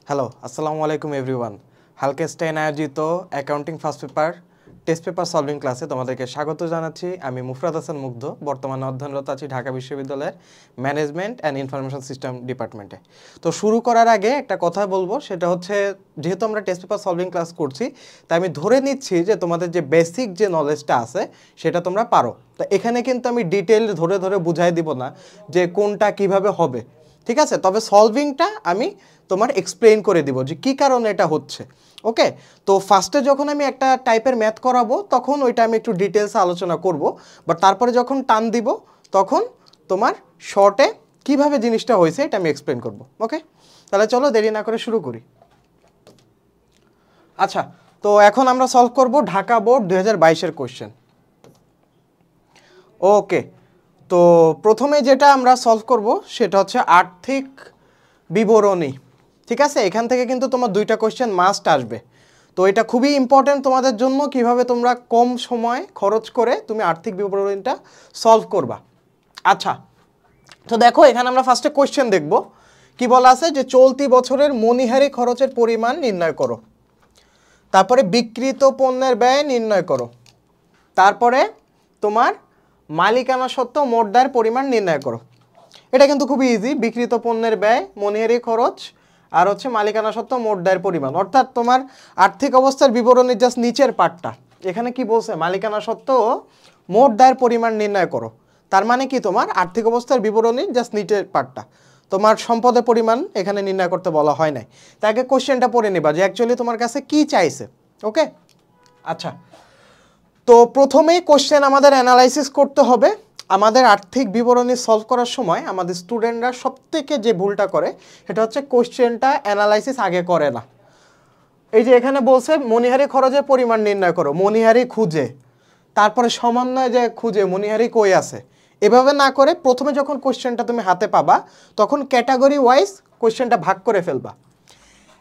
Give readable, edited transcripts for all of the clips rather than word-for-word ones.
Hello, আসসালামু আলাইকুম everyone. হালকেস্টাইন আয়োজিত accounting first paper test paper solving ক্লাসে তোমাদেরকে স্বাগত জানাচ্ছি। আমি মুফরাদ হাসান মুগ্ধ, বর্তমানে অধ্যয়নরত আছি ঢাকা বিশ্ববিদ্যালয়ের ম্যানেজমেন্ট অ্যান্ড ইনফরমেশন সিস্টেম ডিপার্টমেন্টে। তো শুরু করার আগে একটা কথা বলবো, সেটা হচ্ছে যেহেতু আমরা টেস্ট পেপার সলভিং ক্লাস করছি, তাই আমি ধরে নিচ্ছি যে তোমাদের যে বেসিক যে নলেজটা আছে সেটা তোমরা পারো। তো এখানে কিন্তু আমি ডিটেল ধরে ধরে বুঝাই দিব না যে কোনটা কিভাবে হবে, ঠিক আছে? তবে সলভিংটা আমি তোমার এক্সপ্লেইন করে দিব যে কী কারণে এটা হচ্ছে। ওকে, তো ফার্স্টে যখন আমি একটা টাইপের ম্যাথ করাবো তখন ওইটা আমি একটু ডিটেলসে আলোচনা করব, বাট তারপরে যখন টান দিব তখন তোমার শর্টে কিভাবে জিনিসটা হয়েছে এটা আমি এক্সপ্লেন করব। ওকে, তাহলে চলো দেরি না করে শুরু করি। আচ্ছা, তো এখন আমরা সলভ করব ঢাকা বোর্ড 2022-এর কোয়েশ্চেন। ওকে, তো প্রথমে যেটা আমরা সলভ করব সেটা হচ্ছে আর্থিক বিবরণী, ঠিক আছে? এখান থেকে কিন্তু তোমার দুইটা কোয়েশ্চেন মাস্ট আসবে। তো এটা খুবই ইম্পর্টেন্ট তোমাদের জন্য, কিভাবে তোমরা কম সময় খরচ করে তুমি আর্থিক বিবরণীটা সলভ করবা। আচ্ছা, তো দেখো এখানে আমরা ফার্স্টে কোয়েশ্চেন দেখব। কি বলা আছে যে চলতি বছরের মণিহারি খরচের পরিমাণ নির্ণয় করো, তারপরে বিক্রিত পণ্যের ব্যয় নির্ণয় করো, তারপরে তোমার মালিকানা সত্ত্ব মোট দায়ের পরিমাণ নির্ণয় করো। এটা কিন্তু খুবই ইজি, বিক্রিত পণ্যের ব্যয়, মণিহারি খরচ আর হচ্ছে মালিকানা সত্ত্ব মোট দায়ের পরিমাণ, অর্থাৎ তোমার আর্থিক অবস্থার বিবরণীর জাস্ট নিচের পার্টটা। এখানে কি বলছে, মালিকানা সত্ত্ব মোট দায়ের পরিমাণ নির্ণয় করো। তার মানে কি, তোমার আর্থিক অবস্থার বিবরণীর জাস্ট নিচের পার্টটা, তোমার সম্পদের পরিমাণ এখানে নির্ণয় করতে বলা হয় নাই। তাকে কোশ্চেনটা পড়ে নিবা যে অ্যাকচুয়ালি তোমার কাছে কি চাইছে। ওকে, আচ্ছা, তো প্রথমেই কোশ্চেন আমাদের অ্যানালাইসিস করতে হবে। আমাদের আর্থিক বিবরণী সলভ করার সময় আমাদের স্টুডেন্টরা সবথেকে যে ভুলটা করে সেটা হচ্ছে কোশ্চেনটা অ্যানালাইসিস আগে করে না। এই যে এখানে বলছে মণিহারি খরচের পরিমাণ নির্ণয় করো, মণিহারি খুঁজে, তারপরে সমন্বয় যে খুঁজে মণিহারি কই আছে, এভাবে না করে প্রথমে যখন কোশ্চেনটা তুমি হাতে পাবা তখন ক্যাটাগরি ওয়াইজ কোশ্চেনটা ভাগ করে ফেলবা।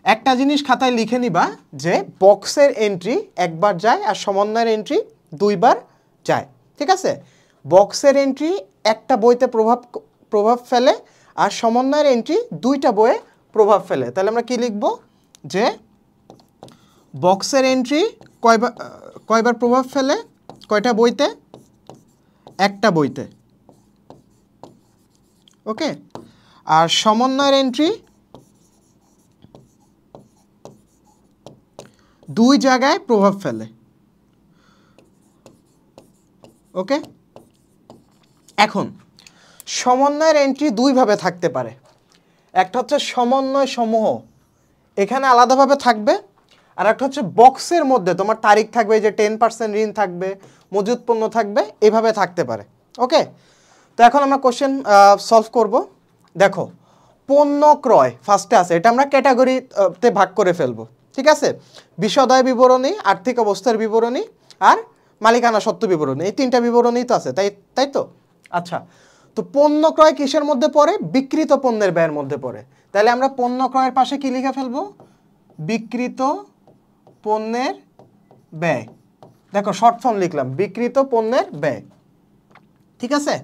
একটা জিনিস খাতায় লিখে নিবা যে বক্সের এন্ট্রি একবার যায় আর সমন্বয়ের এন্ট্রি দুইবার যায়, ঠিক আছে? বক্সের এন্ট্রি একটা বইতে প্রভাব ফেলে আর সমন্বয়ের এন্ট্রি দুইটা বইয়ে প্রভাব ফেলে। তাহলে আমরা কি লিখব যে বক্সের এন্ট্রি কয়বার প্রভাব ফেলে, কয়টা বইতে? একটা বইতে। ওকে, আর সমন্বয়ের এন্ট্রি দুই জায়গায় প্রভাব ফেলে। ওকে, এখন সমন্বয়ের এন্ট্রি দুইভাবে থাকতে পারে। একটা হচ্ছে সমন্বয় সমূহ, এখানে আলাদাভাবে থাকবে, আর একটা হচ্ছে বক্সের মধ্যে তোমার তারিখ থাকবে, যে 10% ঋণ থাকবে, মজুত পণ্য থাকবে, এভাবে থাকতে পারে। ওকে, তো এখন আমরা কোশ্চেন সলভ করব। দেখো পণ্য ক্রয় ফার্স্টে আছে, এটা আমরা ক্যাটাগরিতে ভাগ করে ফেলবো, ঠিক আছে? বিশদায় বিবরণী, আর্থিক অবস্থার বিবরণী আর মালিকানা সত্ত্ব বিবরণী, এই তিনটা বিবরণী তো আছে, তাই তো? আচ্ছা, তো পণ্য ক্রয় কিসের মধ্যে পড়ে? বিক্রিত পণ্যের ব্যয়ের মধ্যে পড়ে। তাহলে আমরা পণ্য ক্রয়ের পাশে কি লিখে ফেলবো? বিক্রিত পণ্যের ব্যয়। দেখো শর্ট ফর্ম লিখলাম, বিক্রিত পণ্যের ব্যয়, ঠিক আছে?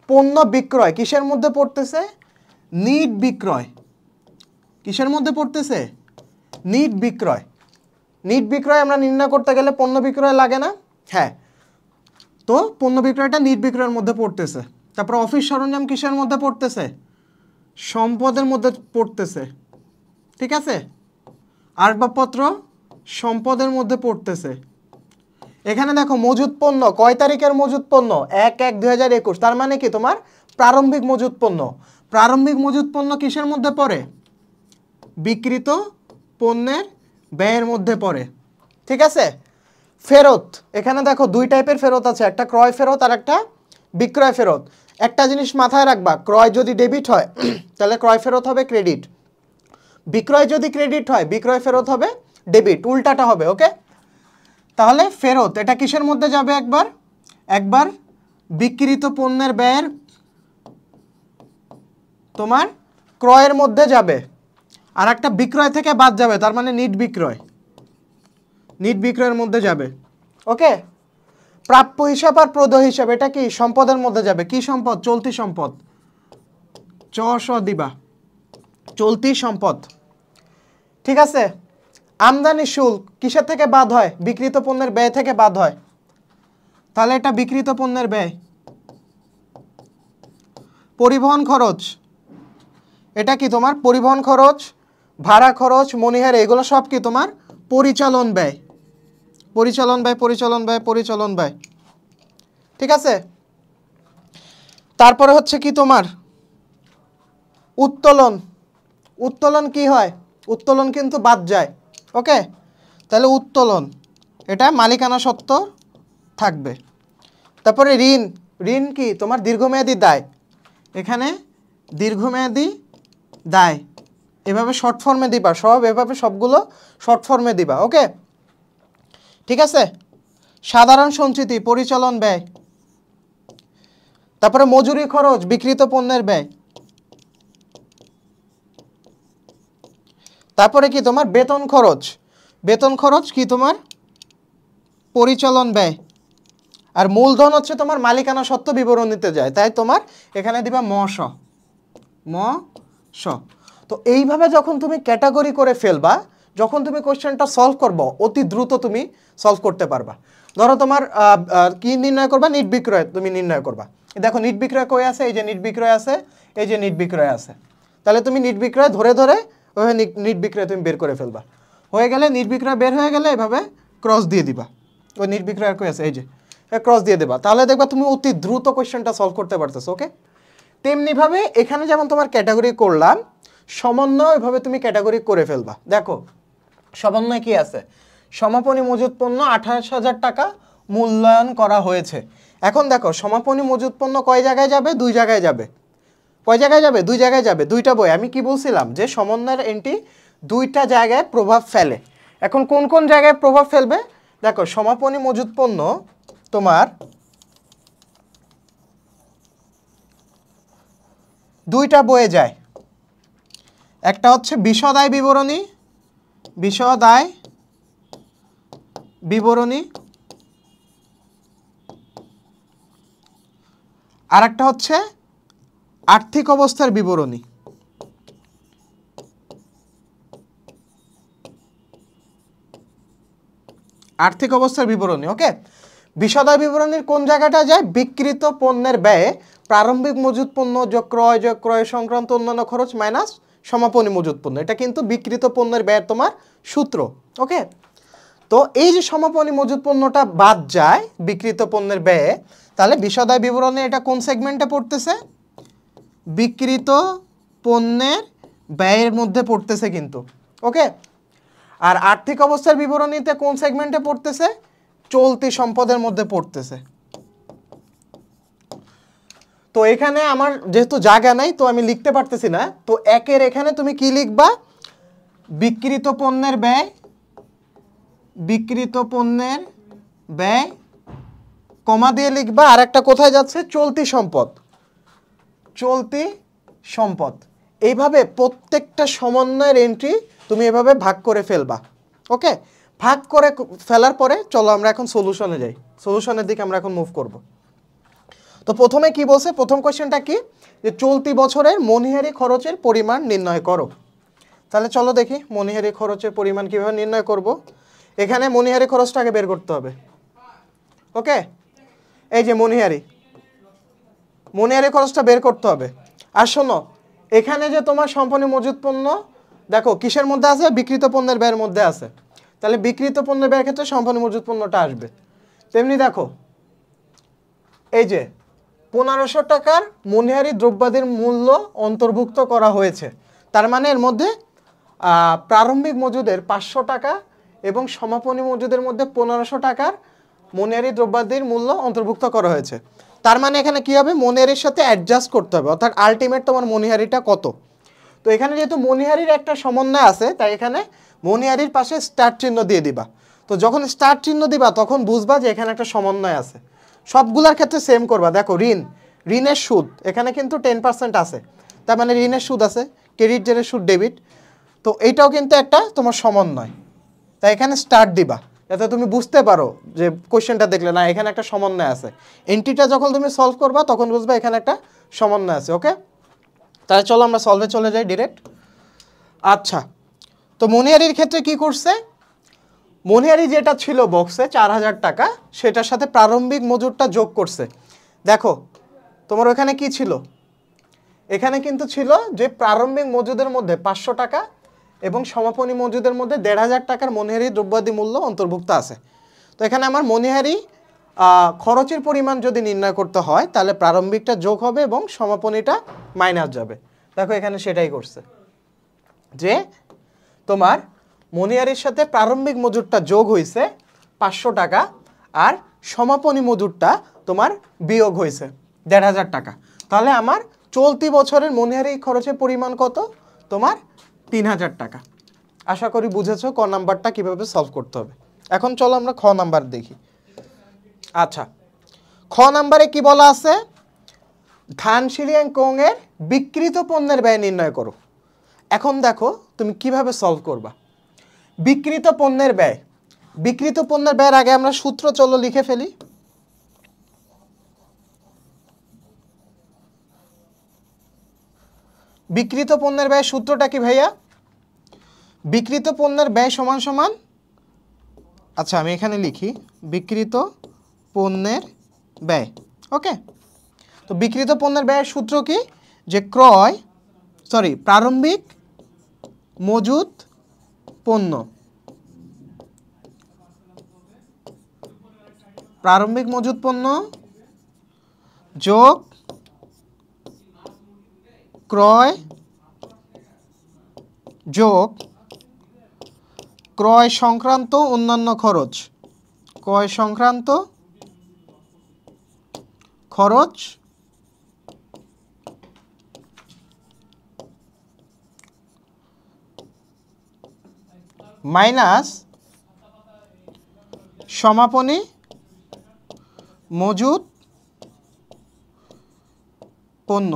পণ্য বিক্রয় কিসের মধ্যে পড়তেছে? নিট বিক্রয়। কিসের মধ্যে পড়তেছে? নিট বিক্রয়। নিট বিক্রয় আমরা নির্ণয় করতে গেলে পণ্য বিক্রয় লাগে না? হ্যাঁ, তো পণ্য বিক্রয়টা নিট বিক্রয়ের মধ্যে পড়তেছে। তারপর অফিস সরঞ্জাম কিসের মধ্যে পড়তেছে? সম্পদের মধ্যে পড়তেছে, ঠিক আছে? আসবাবপত্র সম্পদের মধ্যে পড়তেছে। এখানে দেখো মজুত পণ্য, কয় তারিখের মজুত পণ্য? 1/1/2021। তার মানে কি, তোমার প্রারম্ভিক মজুত পণ্য। প্রারম্ভিক মজুত পণ্য কিসের মধ্যে পড়ে? বিক্রিত পণ্যের ব্যয়ের মধ্যে পড়ে, ঠিক আছে? ফেরত, এখানে দেখো দুই টাইপের ফেরত আছে, একটা ক্রয় ফেরত আর একটা বিক্রয় ফেরত। একটা জিনিস মাথায় রাখবা, ক্রয় যদি ডেবিট হয় তাহলে ক্রয় ফেরত হবে ক্রেডিট, বিক্রয় যদি ক্রেডিট হয় বিক্রয় ফেরত হবে ডেবিট, উল্টাটা হবে। ওকে, তাহলে ফেরত এটা কিসের মধ্যে যাবে? একবার বিক্রিত পণ্যের ব্যয়ের তোমার ক্রয়ের মধ্যে যাবে, আর একটা বিক্রয় থেকে বাদ যাবে, তার মানে নিট বিক্রয়ের মধ্যে যাবে। ওকে, প্রাপ্য হিসাব আর প্রদেয় হিসাব, এটা কি সম্পদের মধ্যে যাবে। কি সম্পদ? চলতি সম্পদ, দিবা চলতি সম্পদ। ঠিক আছে, আমদানি শুল্ক কিসের থেকে বাদ হয়? বিক্রিত পণ্যের ব্যয় থেকে বাদ হয়। তাহলে এটা বিক্রিত পণ্যের ব্যয়। পরিবহন খরচ, এটা কি তোমার পরিবহন খরচ, ভাড়া খরচ, মনিহারি, এগুলো সব কি তোমার পরিচালন ব্যয়। পরিচালন ব্যয়, পরিচালন ব্যয়, পরিচালন ব্যয়। ঠিক আছে, তারপরে হচ্ছে কি তোমার উত্তোলন। উত্তোলন কি হয়? উত্তোলন কিন্তু বাদ যায়। ওকে, তাহলে উত্তোলন এটা মালিকানা সত্ত্ব থাকবে। তারপরে ঋণ, ঋণ কি তোমার দীর্ঘমেয়াদী দায়। এখানে দীর্ঘমেয়াদী দায়, এভাবে শর্ট ফর্মে দিবা, সব এভাবে সবগুলো শর্ট ফর্মে দিবা। ওকে, ঠিক আছে। সাধারণ সঞ্চিতি পরিচালন ব্যয়। তারপরে মজুরি খরচ বিক্রিত পণ্যের ব্যয়। তারপরে কি তোমার বেতন খরচ, বেতন খরচ কি তোমার পরিচালন ব্যয়। আর মূলধন হচ্ছে তোমার মালিকানা সত্ত্ব বিবরণীতে যায়, তাই তোমার এখানে দিবা ম স। তো এইভাবে যখন তুমি ক্যাটাগরি করে ফেলবা, যখন তুমি কোশ্চেনটা সলভ করবো অতি দ্রুত তুমি সলভ করতে পারবা। ধরো তোমার কি নির্ণয় করবা? নিট বিক্রয় তুমি নির্ণয় করবা। দেখো নিট বিক্রয় কই আছে? এই যে নিট বিক্রয় আছে, এই যে নিট বিক্রয় আছে। তাহলে তুমি নিট বিক্রয় ধরে ধরে ওইভাবে নিট বিক্রয় তুমি বের করে ফেলবা। হয়ে গেলে নিট বিক্রয় বের হয়ে গেলে এভাবে ক্রস দিয়ে দিবা। ওই নিট বিক্রয় কই আছে? এই যে ক্রস দিয়ে দেবা। তাহলে দেখবা তুমি অতি দ্রুত কোশ্চেনটা সলভ করতে পারতেছো। ওকে, তেমনিভাবে এখানে যেমন তোমার ক্যাটাগরি করলাম, সমন্বয় এভাবে তুমি ক্যাটাগরি করে ফেলবা। দেখো সমন্বয় কি আছে? সমাপনী মজুত পণ্য 28,000 টাকা মূল্যায়ন করা হয়েছে। এখন দেখো সমাপনী মজুত পণ্য কয় জায়গায় যাবে? 2 জায়গায় যাবে। কয় জায়গায় যাবে? 2 জায়গায় যাবে। 2টা বই। আমি কি বলছিলাম যে সমন্বয়ের এন্ট্রি 2টা জায়গায় প্রভাব ফেলে। এখন কোন কোন জায়গায় প্রভাব ফেলবে? দেখো সমাপনী মজুত পণ্য তোমার 2টা বইয়ে যায়। একটা হচ্ছে বিশদ আয় বিবরণী, বিশদ আয় বিবরণী, আর একটা হচ্ছে আর্থিক অবস্থার বিবরণী। আর্থিক অবস্থার বিবরণী। ওকে, বিশদ আয় বিবরণীর কোন জায়গাটা যায়? বিক্রিত পণ্যের ব্যয়ে প্রারম্ভিক মজুত পণ্য যোগ ক্রয় সংক্রান্ত অন্যান্য খরচ মাইনাস সমাপনী মজুত পণ্য। এটা কিন্তু বিক্রিত পণ্যের ব্যয়ের তোমার সূত্র। ওকে, তো এই যে সমাপনী মজুত পণ্যটা বাদ যায় বিক্রিত পণ্যের ব্যয়ে, তাহলে বিশদ আয় বিবরণী এটা কোন সেগমেন্টে পড়তেছে? বিক্রিত পণ্যের ব্যয়ের মধ্যে পড়তেছে কিন্তু। ওকে, আর আর্থিক অবস্থার বিবরণীতে কোন সেগমেন্টে পড়তেছে? চলতি সম্পদের মধ্যে পড়তেছে। তো এখানে আমার যেহেতু জায়গা নাই তো আমি লিখতে পারতেছি না, তো একের এখানে তুমি কি লিখবা? বিক্রিত পণ্যের ব্যয়, বিক্রিত পণ্যের ব্যয় কমা দিয়ে লিখবা। আর একটা কোথায় যাচ্ছে? চলতি সম্পদ, চলতি সম্পদ। এইভাবে প্রত্যেকটা সমন্বয়ের এন্ট্রি তুমি এভাবে ভাগ করে ফেলবা। ওকে, ভাগ করে ফেলার পরে চলো আমরা এখন সলিউশনে যাই। সলিউশনের দিকে আমরা এখন মুভ করব। তো প্রথমে কি বলছে? প্রথম কোশ্চেনটা কি? যে চলতি বছরের মনিহারি খরচের পরিমাণ নির্ণয় করো। তাহলে চলো দেখি মনিহারি খরচের পরিমাণ কিভাবে নির্ণয় করব। এখানে মনিহারি খরচটাকে বের করতে হবে। ওকে, এই যে মনিহারি, মনিহারি খরচটা বের করতে হবে। আর শোনো এখানে যে তোমার সম্পূর্ণ মজুত পণ্য দেখো কিসের মধ্যে আছে? বিক্রিত পণ্যের ব্যয়ের মধ্যে আছে। তাহলে বিক্রিত পণ্যের ব্যয়ের ক্ষেত্রে সম্পূর্ণ মজুত পণ্যটা আসবে। তেমনি দেখো এই যে 1500 টাকার মনিহারি দ্রব্যাদির মূল্য অন্তর্ভুক্ত করা হয়েছে। তার মানে এর মধ্যে প্রারম্ভিক মজুদের 500 টাকা এবং সমাপনী মজুদের মধ্যে 1500 টাকার মনিহারি দ্রব্যাদির মূল্য অন্তর্ভুক্ত করা হয়েছে। তার মানে এখানে কি হবে? মনিহারির সাথে অ্যাডজাস্ট করতে হবে, অর্থাৎ আলটিমেট তোমার মনিহারিটা কত। তো এখানে যেহেতু মনিহারির একটা সমন্বয় আছে তাই এখানে মনিহারির পাশে স্টার চিহ্ন দিয়ে দিবা। তো যখন স্টার চিহ্ন দিবা তখন বুঝবা যে এখানে একটা সমন্বয় আছে। সবগুলোর ক্ষেত্রে সেম করবা। দেখো ঋণের সুদ এখানে কিন্তু 10% আছে, তার মানে ঋণের সুদ আছে, ক্রেডিট জেনের সুদ ডেবিট। তো এইটাও কিন্তু একটা তোমার সমন্বয়, তাই এখানে স্টার দিবা যাতে তুমি বুঝতে পারো যে কোশ্চেনটা দেখলে না এখানে একটা সমন্বয় আছে। এন্ট্রিটা যখন তুমি সলভ করবা তখন বুঝবা এখানে একটা সমন্বয় আছে। ওকে, তাহলে চলো আমরা সলভে চলে যাই ডিরেক্ট। আচ্ছা, তো মনিহারির ক্ষেত্রে কি করছে, মনিহারি যেটা ছিল বক্সে 4000 টাকা সেটার সাথে প্রারম্ভিক মজুরটা যোগ করছে। দেখো তোমার ওখানে কি ছিল, এখানে কিন্তু ছিল যে প্রারম্ভিক মজুদের মধ্যে 500 টাকা এবং সমাপনী মজুদের মধ্যে 1500 টাকার মনিহারি দ্রব্যাদি মূল্য অন্তর্ভুক্ত আছে। তো এখানে আমার মনিহারি খরচের পরিমাণ যদি নির্ণয় করতে হয় তাহলে প্রারম্ভিকটা যোগ হবে এবং সমাপনীটা মাইনাস যাবে। দেখো এখানে সেটাই করছে যে তোমার মনিহারির সাথে প্রারম্ভিক মজুরটা যোগ হয়েছে 500 টাকা আর সমাপনী মজুরটা তোমার বিয়োগ হয়েছে 1500 টাকা। তাহলে আমার চলতি বছরের মনিহারি খরচের পরিমাণ কত, তোমার 3000 টাকা। আশা করি বুঝেছো ক নাম্বারটা কিভাবে সলভ করতে হবে। এখন চলো আমরা খ নাম্বার দেখি। আচ্ছা, খ নাম্বারে কি বলা আছে, ধানসিঁড়ি অ্যান্ড কোংয়ের বিক্রিত পণ্যের ব্যয় নির্ণয় করো। এখন দেখো তুমি কিভাবে সলভ করবা। বিক্রিত পণ্যের ব্যয়, বিক্রিত পণ্যের ব্যয়ের আগে আমরা সূত্র চলো লিখে ফেলি। বিক্রিত পণ্যের ব্যয় সূত্রটা কি ভাইয়া, বিক্রিত পণ্যের ব্যয় সমান সমান, আচ্ছা আমি এখানে লিখি বিক্রিত পণ্যের ব্যয়। ওকে, তো বিক্রিত পণ্যের ব্যয়ের সূত্র কি, যে প্রারম্ভিক মজুদ পণ্য, প্রারম্ভিক মজুদ পণ্য যোগ ক্রয় যোগ ক্রয় সংক্রান্ত অন্যান্য খরচ, ক্রয় সংক্রান্ত খরচ মাইনাস সমাপনী মজুদ পণ্য।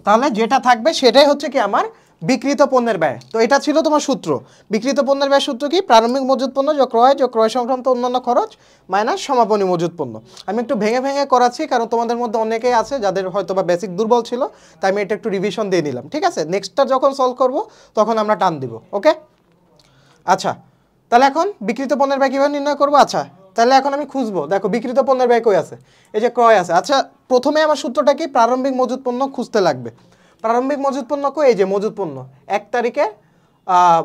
তাহলে যেটা থাকবে সেটাই হচ্ছে কি আমার বিক্রিত পণ্যের ব্যয়। তো এটা ছিল তোমার সূত্র। বিক্রিত পণ্যের ব্যয় সূত্র কি, প্রারম্ভিক মজুদ পণ্য যোগ ক্রয় সংক্রান্ত অন্যান্য খরচ মাইনাস সমাপনী মজুদ পণ্য। আমি একটু ভেঙে ভেঙে করাচ্ছি কারণ তোমাদের মধ্যে অনেকেই আছে যাদের হয়তো বা বেসিক দুর্বল ছিল, তাই আমি এটা একটু রিভিশন দিয়ে নিলাম। ঠিক আছে, নেক্সটটা যখন সলভ করব তখন আমরা টান দিব। ওকে, আচ্ছা তাহলে এখন বিক্রিত পণ্যের ব্যয় কীভাবে নির্ণয় করবো। আচ্ছা তাহলে এখন আমি খুঁজবো, দেখো বিক্রিত পণ্যের ব্যয় কই আছে, এই যে ক্রয় আছে। আচ্ছা প্রথমে আমার সূত্রটা কি, প্রারম্ভিক মজুদ পণ্য খুঁজতে লাগবে। প্রারম্ভিক মজুদ পণ্য কই, এই যে মজুদ পণ্য 1 তারিখে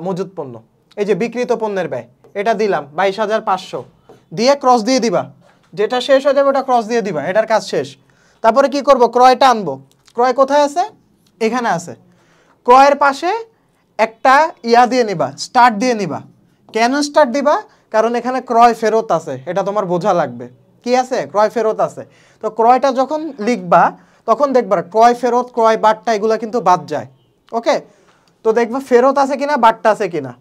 মজুদ পণ্য, এই যে বিক্রিত পণ্যের ব্যয় এটা দিলাম 22,500 দিয়ে ক্রস দিয়ে দিবা, যেটা শেষ হয়ে যাবে ওটা ক্রস দিয়ে দিবা, এটার কাজ শেষ। তারপরে কি করব, ক্রয়টা আনবো। ক্রয় কোথায় আছে, এখানে আছে। ক্রয়ের পাশে একটা ইয়া দিয়ে নিবা, স্টার্ট দিয়ে নিবা। কেন স্টার্ট দিবা, কারণ এখানে ক্রয় ফেরত আছে, এটা তোমার বোঝা লাগবে। কি আছে, ক্রয় ফেরত আছে। তো ক্রয়টা যখন লিখবা তখন দেখবা ক্রয় ফেরত ক্রয় বাট্টা এগুলো কিন্তু বাদ যায়। ওকে, তো দেখবা ফেরত আছে কিনা বাট্টা আছে কিনা।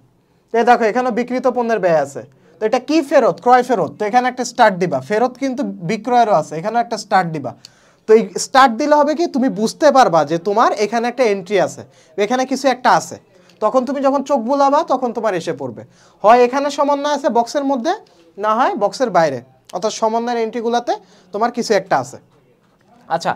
এই দেখো এখানে বিক্রিত পণ্যের ব্যয় আছে, তো এটা কি ফেরত, ক্রয় ফেরত, তো এখানে একটা স্টার্ট দিবা। ফেরত কিন্তু বিক্রয়েরও আছে, এখানে একটা স্টার্ট দিবা। তো এই স্টার্ট দিলে হবে কি, তুমি বুঝতে পারবা যে তোমার এখানে একটা এন্ট্রি আছে, এখানে কিছু একটা আছে। তখন তুমি যখন চোখ বুলাবা তখন তোমার এসে পড়বে, হয় এখানে সমন্বয় আছে বক্সের মধ্যে, না হয় বক্সের বাইরে, অর্থাৎ সমন্বয়ের এন্ট্রিগুলোতে তোমার কিছু একটা আছে। আচ্ছা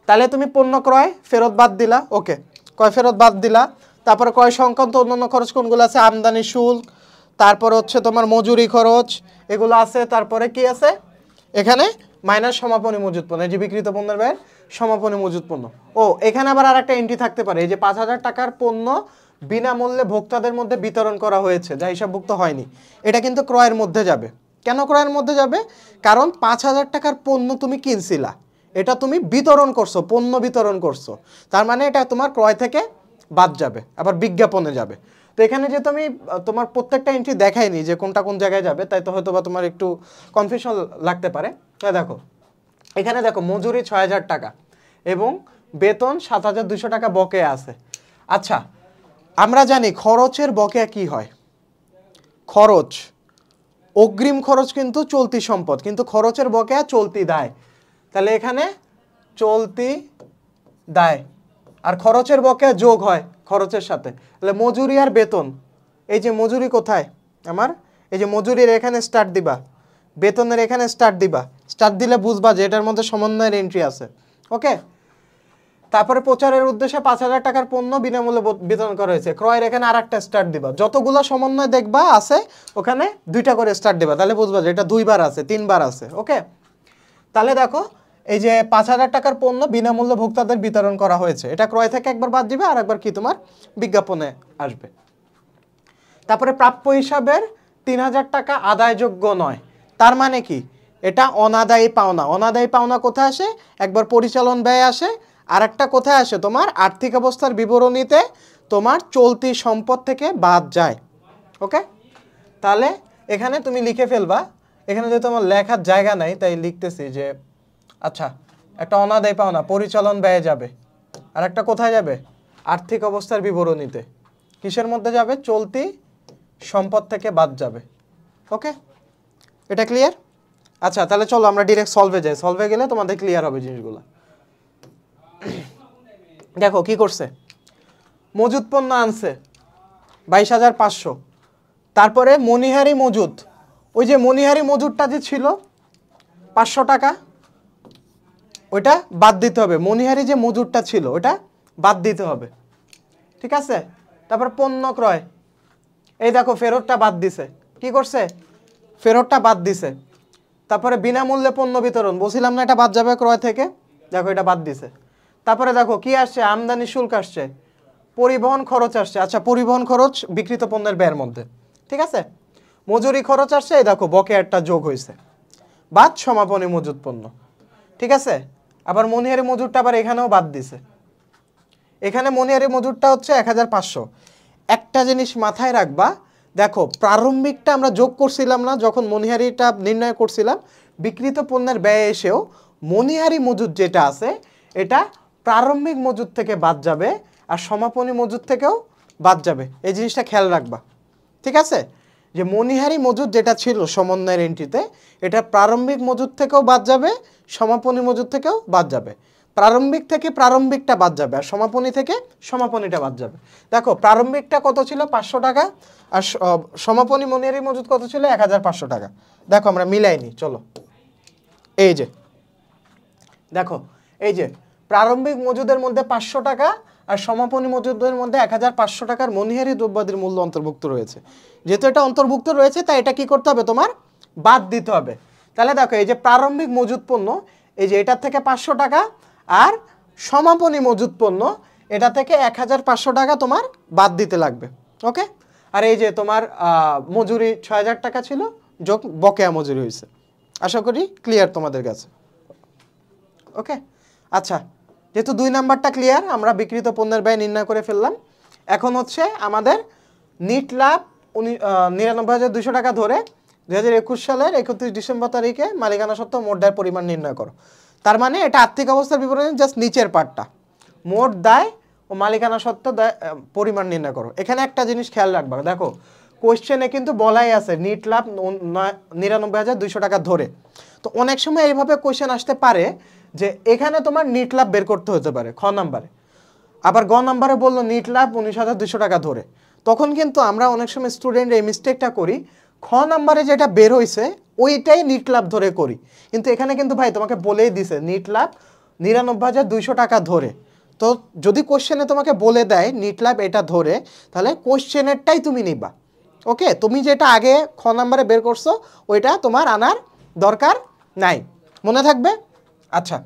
তাহলে তুমি পণ্য ক্রয় ফেরত বাদ দিলা, ওকে ক্রয় ফেরত বাদ দিলা। তারপরে ক্রয় সংক্রান্ত অন্যান্য খরচ কোনগুলো আছে, আমদানি শুল্ক, তারপরে হচ্ছে তোমার মজুরি খরচ এগুলো আছে। তারপরে কি আছে এখানে, মাইনাস সমাপনী মজুদ পণ্য, এই যে বিক্রিত পণ্যের ব্যয় সমাপনী মজুদ পণ্য। ও এখানে আবার আরেকটা এন্ট্রি থাকতে পারে, এই যে 5,000 টাকার পণ্য বিনামূল্যে ভোক্তাদের মধ্যে বিতরণ করা হয়েছে যা হিসাবভুক্ত হয়নি, এটা কিন্তু ক্রয়ের মধ্যে যাবে। কেন ক্রয়ের মধ্যে যাবে, কারণ 5,000 টাকার পণ্য তুমি কিনছিলা, এটা তুমি বিতরণ করছো, পণ্য বিতরণ করছো, তার মানে এটা তোমার ক্রয় থেকে বাদ যাবে, আবার বিজ্ঞাপনে যাবে। তো এখানে যেহেতু আমি তোমার প্রত্যেকটা এন্ট্রি দেখাইনি যে কোনটা কোন জায়গায় যাবে, তাই তো হয়তো বা তোমার একটু কনফিউশন লাগতে পারে। তাই দেখো এখানে দেখো মজুরি 6,000 টাকা এবং বেতন 7,200 টাকা বকেয়া আছে। আচ্ছা আমরা জানি খরচের বকেয়া কি হয়, খরচ অগ্রিম খরচ কিন্তু চলতি সম্পদ, কিন্তু খরচের বকেয়া চলতি দায়। তাহলে এখানে চলতি দায় আর খরচের বকেয়া যোগ হয় খরচের সাথে, তাহলে মজুরি আর বেতন। এই যে মজুরি কোথায় আমার, এই যে মজুরির এখানে স্টার্ট দিবা, বেতনের এখানে স্টার্ট দিবা, স্টার দিলে বুঝবা যে এটার মধ্যে সমন্বয়ের এন্ট্রি আছে। ওকে, তারপরে প্রচারের উদ্দেশ্যে 5,000 টাকার পণ্য বিনামূল্যে বিতরণ করা হয়েছে, ক্রয়ের এখানে আরেকটা স্টার দিবা। যতগুলো সমন্বয় দেখবা আছে ওখানে 2টা করে স্টার দিবা, তাহলে বুঝবা যে এটা 2বার আছে 3বার আছে। ওকে, তাহলে দেখো এই যে 5,000 টাকার পণ্য বিনামূল্যে ভোক্তাদের বিতরণ করা হয়েছে, এটা ক্রয় থেকে একবার বাদ দিবে আর একবার কি তোমার বিজ্ঞাপনে আসবে। তারপরে প্রাপ্য হিসাবের 3,000 টাকা আদায়যোগ্য নয়, তার মানে কি এটা অনাদায়ী পাওনা। অনাদায়ী পাওনা কোথায় আসে? একবার পরিচালন ব্যয় আসে, আর একটা কোথায় আসে তোমার আর্থিক অবস্থার বিবরণীতে তোমার চলতি সম্পদ থেকে বাদ যায়। ওকে, তাহলে এখানে তুমি লিখে ফেলবা, এখানে যেহেতু আমার লেখার জায়গা নাই তাই লিখতেছি যে আচ্ছা একটা অনাদায়ী পাওনা পরিচালন ব্যয়ে যাবে, আর একটা কোথায় যাবে? আর্থিক অবস্থার বিবরণীতে। কিসের মধ্যে যাবে? চলতি সম্পদ থেকে বাদ যাবে। ওকে, এটা ক্লিয়ার? আচ্ছা তাহলে চলো আমরা ডিরেক্ট সলভে যাই, সলভে গেলে তোমাদের ক্লিয়ার হবে জিনিসগুলো। দেখো কি করছে, মজুদ পণ্য আনছে 22,500, তারপরে মনিহারি মজুদ, ওই যে মনিহারি মজুদটা যে ছিল 500 টাকা ওইটা বাদ দিতে হবে, মনিহারি যে মজুদটা ছিল ওটা বাদ দিতে হবে। ঠিক আছে, তারপর পণ্য ক্রয়, এই দেখো ফেরতটা বাদ দিছে, কি করছে? ফেরতটা বাদ দিছে। তারপরে বিনামূল্যে পণ্য বিতরণ, বলছিলাম না এটা বাদ যাবে ক্রয় থেকে, দেখো এটা বাদ দিছে। তারপরে দেখো কি আসছে? আমদানি শুল্ক আসছে, পরিবহন খরচ আসছে, আচ্ছা পরিবহন খরচ বিক্রিত পণ্যের ব্যয়ের মধ্যে। ঠিক আছে, মজুরি খরচ আসছে, এই দেখো বকেয়াটা যোগ হয়েছে, বাদ সমাপনী মজুদ পণ্য। ঠিক আছে, আবার মনিহারি মজুরটা আবার এখানেও বাদ দিছে, এখানে মনিহারি মজুরটা হচ্ছে 1,500। একটা জিনিস মাথায় রাখবা, দেখো প্রারম্ভিকটা আমরা যোগ করছিলাম না যখন মনিহারিটা নির্ণয় করছিলাম, বিক্রিত পণ্যের ব্যয় এসেও মনিহারি মজুদ যেটা আছে এটা প্রারম্ভিক মজুদ থেকে বাদ যাবে আর সমাপনী মজুদ থেকেও বাদ যাবে, এই জিনিসটা খেয়াল রাখবা। ঠিক আছে, যে মনিহারি মজুদ যেটা ছিল সমন্বয়ের এন্ট্রিতে এটা প্রারম্ভিক মজুদ থেকেও বাদ যাবে, সমাপনী মজুদ থেকেও বাদ যাবে। প্রারম্ভিক থেকে প্রারম্ভিকটা বাদ যাবে আর সমাপনী থেকে সমাপনীটা বাদ যাবে। দেখো প্রারম্ভিকটা কত ছিল? 500 টাকা, আর সমাপনী মনিহারি মজুদ কত ছিল? 1,500 টাকা। দেখো আমরা মিলাইনি, চলো এই যে দেখো এই যে প্রারম্ভিক মজুদের মধ্যে 500 টাকা আর সমাপনী মজুদের মধ্যে 1,500 টাকার মনিহারি দ্রব্যাদির মূল্য অন্তর্ভুক্ত রয়েছে। যেহেতু এটা অন্তর্ভুক্ত রয়েছে তাই এটা কি করতে হবে? তোমার বাদ দিতে হবে। তাহলে দেখো এই যে প্রারম্ভিক মজুদ পণ্য, এই যে এটার থেকে 500 টাকা, আর সমাপনী মজুদ পণ্য এটা থেকে 1,500 টাকা তোমার বাদ দিতে লাগবে। ওকে, আর এই যে তোমার মজুরি 6,000 টাকা ছিল, যোগ বকেয়া মজুরি হয়েছে। আশা করি ক্লিয়ার তোমাদের কাছে। ওকে, আচ্ছা যেহেতু 2 নাম্বারটা ক্লিয়ার, আমরা বিক্রিত পণ্যের ব্যয় নির্ণয় করে ফেললাম। এখন হচ্ছে আমাদের নিট লাভ 99,200 টাকা ধরে 2021 সালের 31 ডিসেম্বর তারিখে মালিকানা সত্ত্ব মোট দায়ের পরিমাণ নির্ণয় করো। তার মানে এটা আর্থিক অবস্থার বিবরণী জাস্ট নিচের পার্টটা, মোট দায় ও মালিকানা সত্ত্ব পরিমাণ নির্ণয় করো। এখানে একটা জিনিস খেয়াল রাখবা, দেখো কোশ্চেনে কিন্তু বলাই আছে নিট লাভ 99,200 টাকা ধরে। তো অনেক সময় এইভাবে কোশ্চেন আসতে পারে যে এখানে তোমার নিট লাভ বের করতে হতে পারে খ নাম্বারে, আবার গ নাম্বারে বললো নিট লাভ 19,200 টাকা ধরে। তখন কিন্তু আমরা অনেক সময় স্টুডেন্ট এই মিস্টেকটা করি, খ নাম্বারে যেটা বের হয়েছে ওইটাই নিট লাভ ধরে করি, কিন্তু এখানে কিন্তু ভাই তোমাকে বলেই দিছে নিট লাভ 99,200 টাকা ধরে। তো যদি কোশ্চেনে তোমাকে বলে দেয় নিট লাভ এটা ধরে, তাহলে কোশ্চেনেরটাই তুমি নিবা। ওকে, তুমি যেটা আগে খ নাম্বারে বের করছো ওইটা তোমার আনার দরকার নাই, মনে থাকবে। আচ্ছা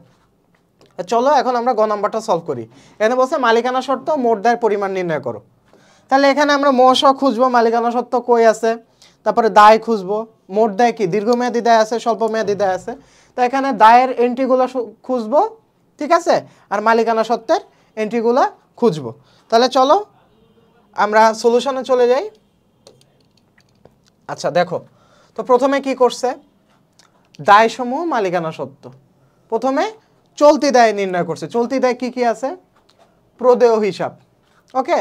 চলো এখন আমরা গ নাম্বারটা সলভ করি। এখানে বলছে মালিকানা শর্ত মোট দায়ের পরিমাণ নির্ণয় করো। তাহলে এখানে আমরা মহাশ খুঁজবো, মালিকানা শর্ত কই আছে, তারপরে দায় খুঁজবো। মোট দায় কি দীর্ঘমেয়াদী দায় আছে, স্বল্পমেয়াদী দায় আছে, তো এখানে দায়ের এন্ট্রিগুলো খুঁজবো। ঠিক আছে, আর মালিকানা সত্ত্বের এন্ট্রিগুলো খুঁজবো। তাহলে চলো আমরা সলিউশনে চলে যাই। আচ্ছা দেখো, তো প্রথমে কি করছে, দায়সমূহ মালিকানা সত্ত্ব। প্রথমে চলতি দায় নির্ণয় করছে। চলতি দায় কি কি আছে? প্রদেয় হিসাব। ওকে,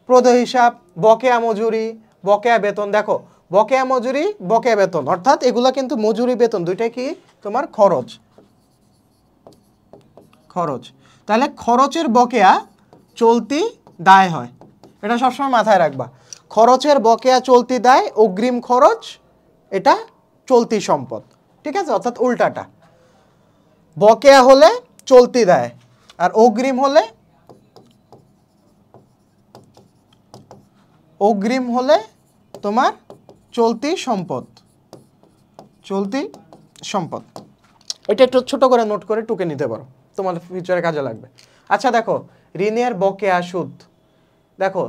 প্রদেয় হিসাব, বকেয়া মজুরি, বকেয়া বেতন। দেখো বকেয়া মজুরি, বকেয়া বেতন অর্থাৎ এগুলো কিন্তু মজুরি বেতন দুইটাই কি তোমার খরচ। খরচ, তাহলে খরচের বকেয়া চলতি দায় হয়, এটা সবসময় মাথায় রাখবা। খরচের বকেয়া চলতি দায়, অগ্রিম খরচ এটা চলতি সম্পদ। ঠিক আছে, অর্থাৎ উল্টাটা। বকেয়া হলে চলতি দায়, আর অগ্রিম হলে তোমার চলতি সম্পদ। এটা একটু ছোট করে নোট করে টুকে নিতে পারো, তোমার ফিউচারে কাজে লাগবে। আচ্ছা দেখো, ঋণের বকেয়া সুদ, দেখো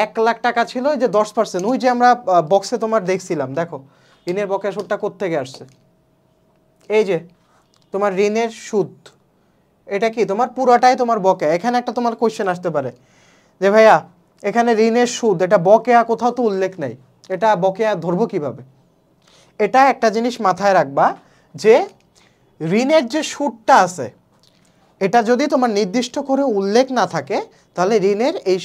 1 লাখ টাকা ছিল, ওই যে 10%, ওই যে আমরা বক্সে তোমার দেখছিলাম, দেখো ঋণের বকেয়া সুদটা কোত্থেকে আসছে, এই যে তোমার ঋণের সুদ, এটা কি তোমার পুরোটাই তোমার বকেয়া। এখানে একটা তোমার কোশ্চেন আসতে পারে যে ভাইয়া এখানে ঋণের সুদ, এটা বকেয়া কোথাও তো উল্লেখ নেই, এটা বকেয়া ধরবো কিভাবে? এটা একটা জিনিস মাথায় রাখবা যে ঋণের যে সুদটা আছে এটা যদি তোমার নির্দিষ্ট করে উল্লেখ না থাকে, তাহলে ঋণের এই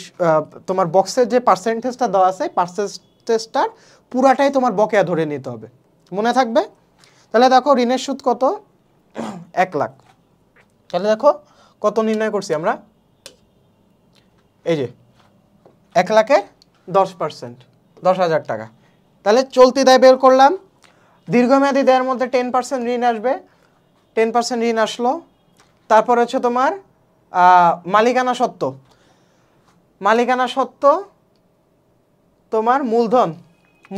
তোমার বক্সের যে পার্সেন্টেজটা দেওয়া আছে, পার্সেন্টেজটার পুরাটাই তোমার বকেয়া ধরে নিতে হবে, মনে থাকবে? তাহলে দেখো ঋণের সুদ কত, 1 লাখ। তাহলে দেখো কত নির্ণয় করছি আমরা, এই যে 1 লাখের 10%, 10,000 টাকা। তাহলে চলতি দায় বের করলাম, দীর্ঘমেয়াদী দায়ের মধ্যে 10% ঋণ আসবে, 10% ঋণ আসলো। তারপর হচ্ছে তোমার মালিকানা সত্ত্ব, তোমার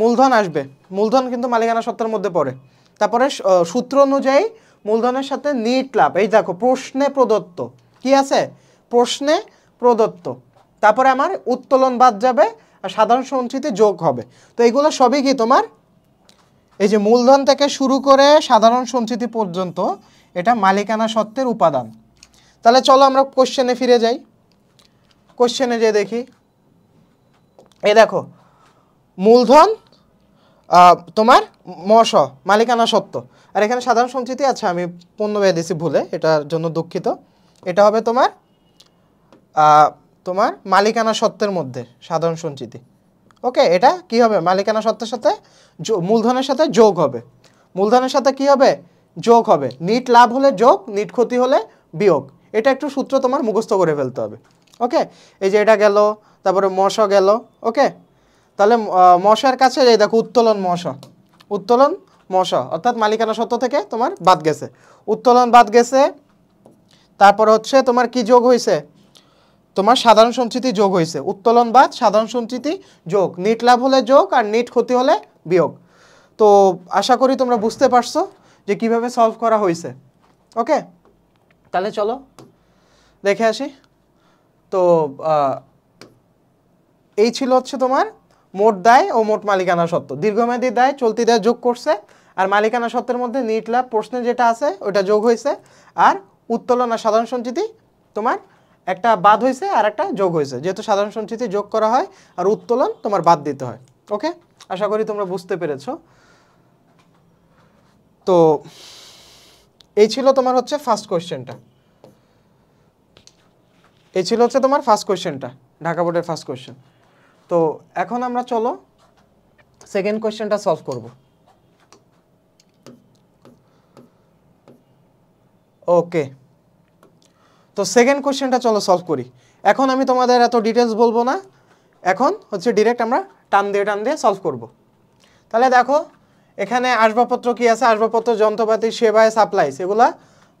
মূলধন আসবে, মূলধন কিন্তু মালিকানা সত্ত্বের মধ্যে পড়ে। তারপরে সূত্র অনুযায়ী মূলধনের সাথে নিট লাভ, এই দেখো প্রশ্নে প্রদত্ত, কি আছে প্রশ্নে প্রদত্ত। তারপরে আমার উত্তোলন বাদ যাবে আর সাধারণ সঞ্চিতি যোগ হবে। তো এইগুলো সবই কি তোমার, এই যে মূলধন থেকে শুরু করে সাধারণ সঞ্চিতি পর্যন্ত এটা মালিকানা সত্ত্বের উপাদান। তাহলে চলো আমরা কোশ্চেনে ফিরে যাই, কোশ্চেনে যে দেখি, এই দেখো মূলধন তোমার মালিকানা সত্ত্ব, আর এখানে সাধারণ সঞ্চিতি, আচ্ছা আমি পণ্য ব্যয় দিয়েছি ভুলে, এটার জন্য দুঃখিত। এটা হবে তোমার মালিকানা সত্ত্বের মধ্যে সাধারণ সঞ্চিতি। ওকে, এটা কি হবে, মালিকানা সত্ত্বের সাথে মূলধনের সাথে যোগ হবে, মূলধনের সাথে কি হবে, যোগ হবে। নিট লাভ হলে যোগ, নিট ক্ষতি হলে বিয়োগ। এটা একটু সূত্র তোমার মুখস্থ করে ফেলতে হবে। ওকে, এই যে এটা গেল, তারপরে গেল। ওকে, তাহলে মশার কাছে এই দেখো উত্তোলন অর্থাৎ মালিকানা সত্ত্ব থেকে তোমার বাদ গেছে, উত্তোলন বাদ গেছে। তারপর হচ্ছে তোমার কি যোগ হয়েছে, তোমার সাধারণ সঞ্চিতি যোগ হয়েছে, উত্তোলন বাদ সাধারণ সঞ্চিতি যোগ, নিট লাভ হলে যোগ আর নিট ক্ষতি হলে বিয়োগ। তো আশা করি তোমরা বুঝতে পারছো যে কিভাবে সলভ করা হয়েছে। ওকে, তাহলে চলো দেখে আসি। তো এই ছিল হচ্ছে তোমার মোট দায় ও মোট মালিকানা সত্ত্ব। দীর্ঘমেয়াদী দায় চলতি দায় যোগ করছে, আর মালিকানা সত্ত্বের মধ্যে নিট লাভ প্রশ্নে যেটা আছে ওটা যোগ হয়েছে, আর উত্তোলন আর সাধারণ সঞ্চিতি তোমার একটা বাদ হয়েছে আর একটা যোগ হয়েছে, যেহেতু সাধারণ সঞ্চিতি যোগ করা হয় আর উত্তোলন তোমার বাদ দিতে হয়। ওকে, আশা করি তোমরা বুঝতে পেরেছো। তো এই ছিল তোমার হচ্ছে ফার্স্ট কোয়েশ্চেনটা, ঢাকা বোর্ডের ফার্স্ট কোয়েশ্চেন। তো এখন আমরা চলো সেকেন্ড কোয়েশ্চেনটা সলভ করব। ওকে, তো সেকেন্ড কোয়েশ্চেনটা চলো সলভ করি। এখন আমি তোমাদের এত ডিটেলস বলবো না, এখন হচ্ছে ডিরেক্ট আমরা টান দিয়ে সলভ করব। তাহলে দেখো এখানে আসবাবপত্র কি আছে, আসবাবপত্র, যন্ত্রপাতি, সেবায়, সাপ্লাইস, এগুলা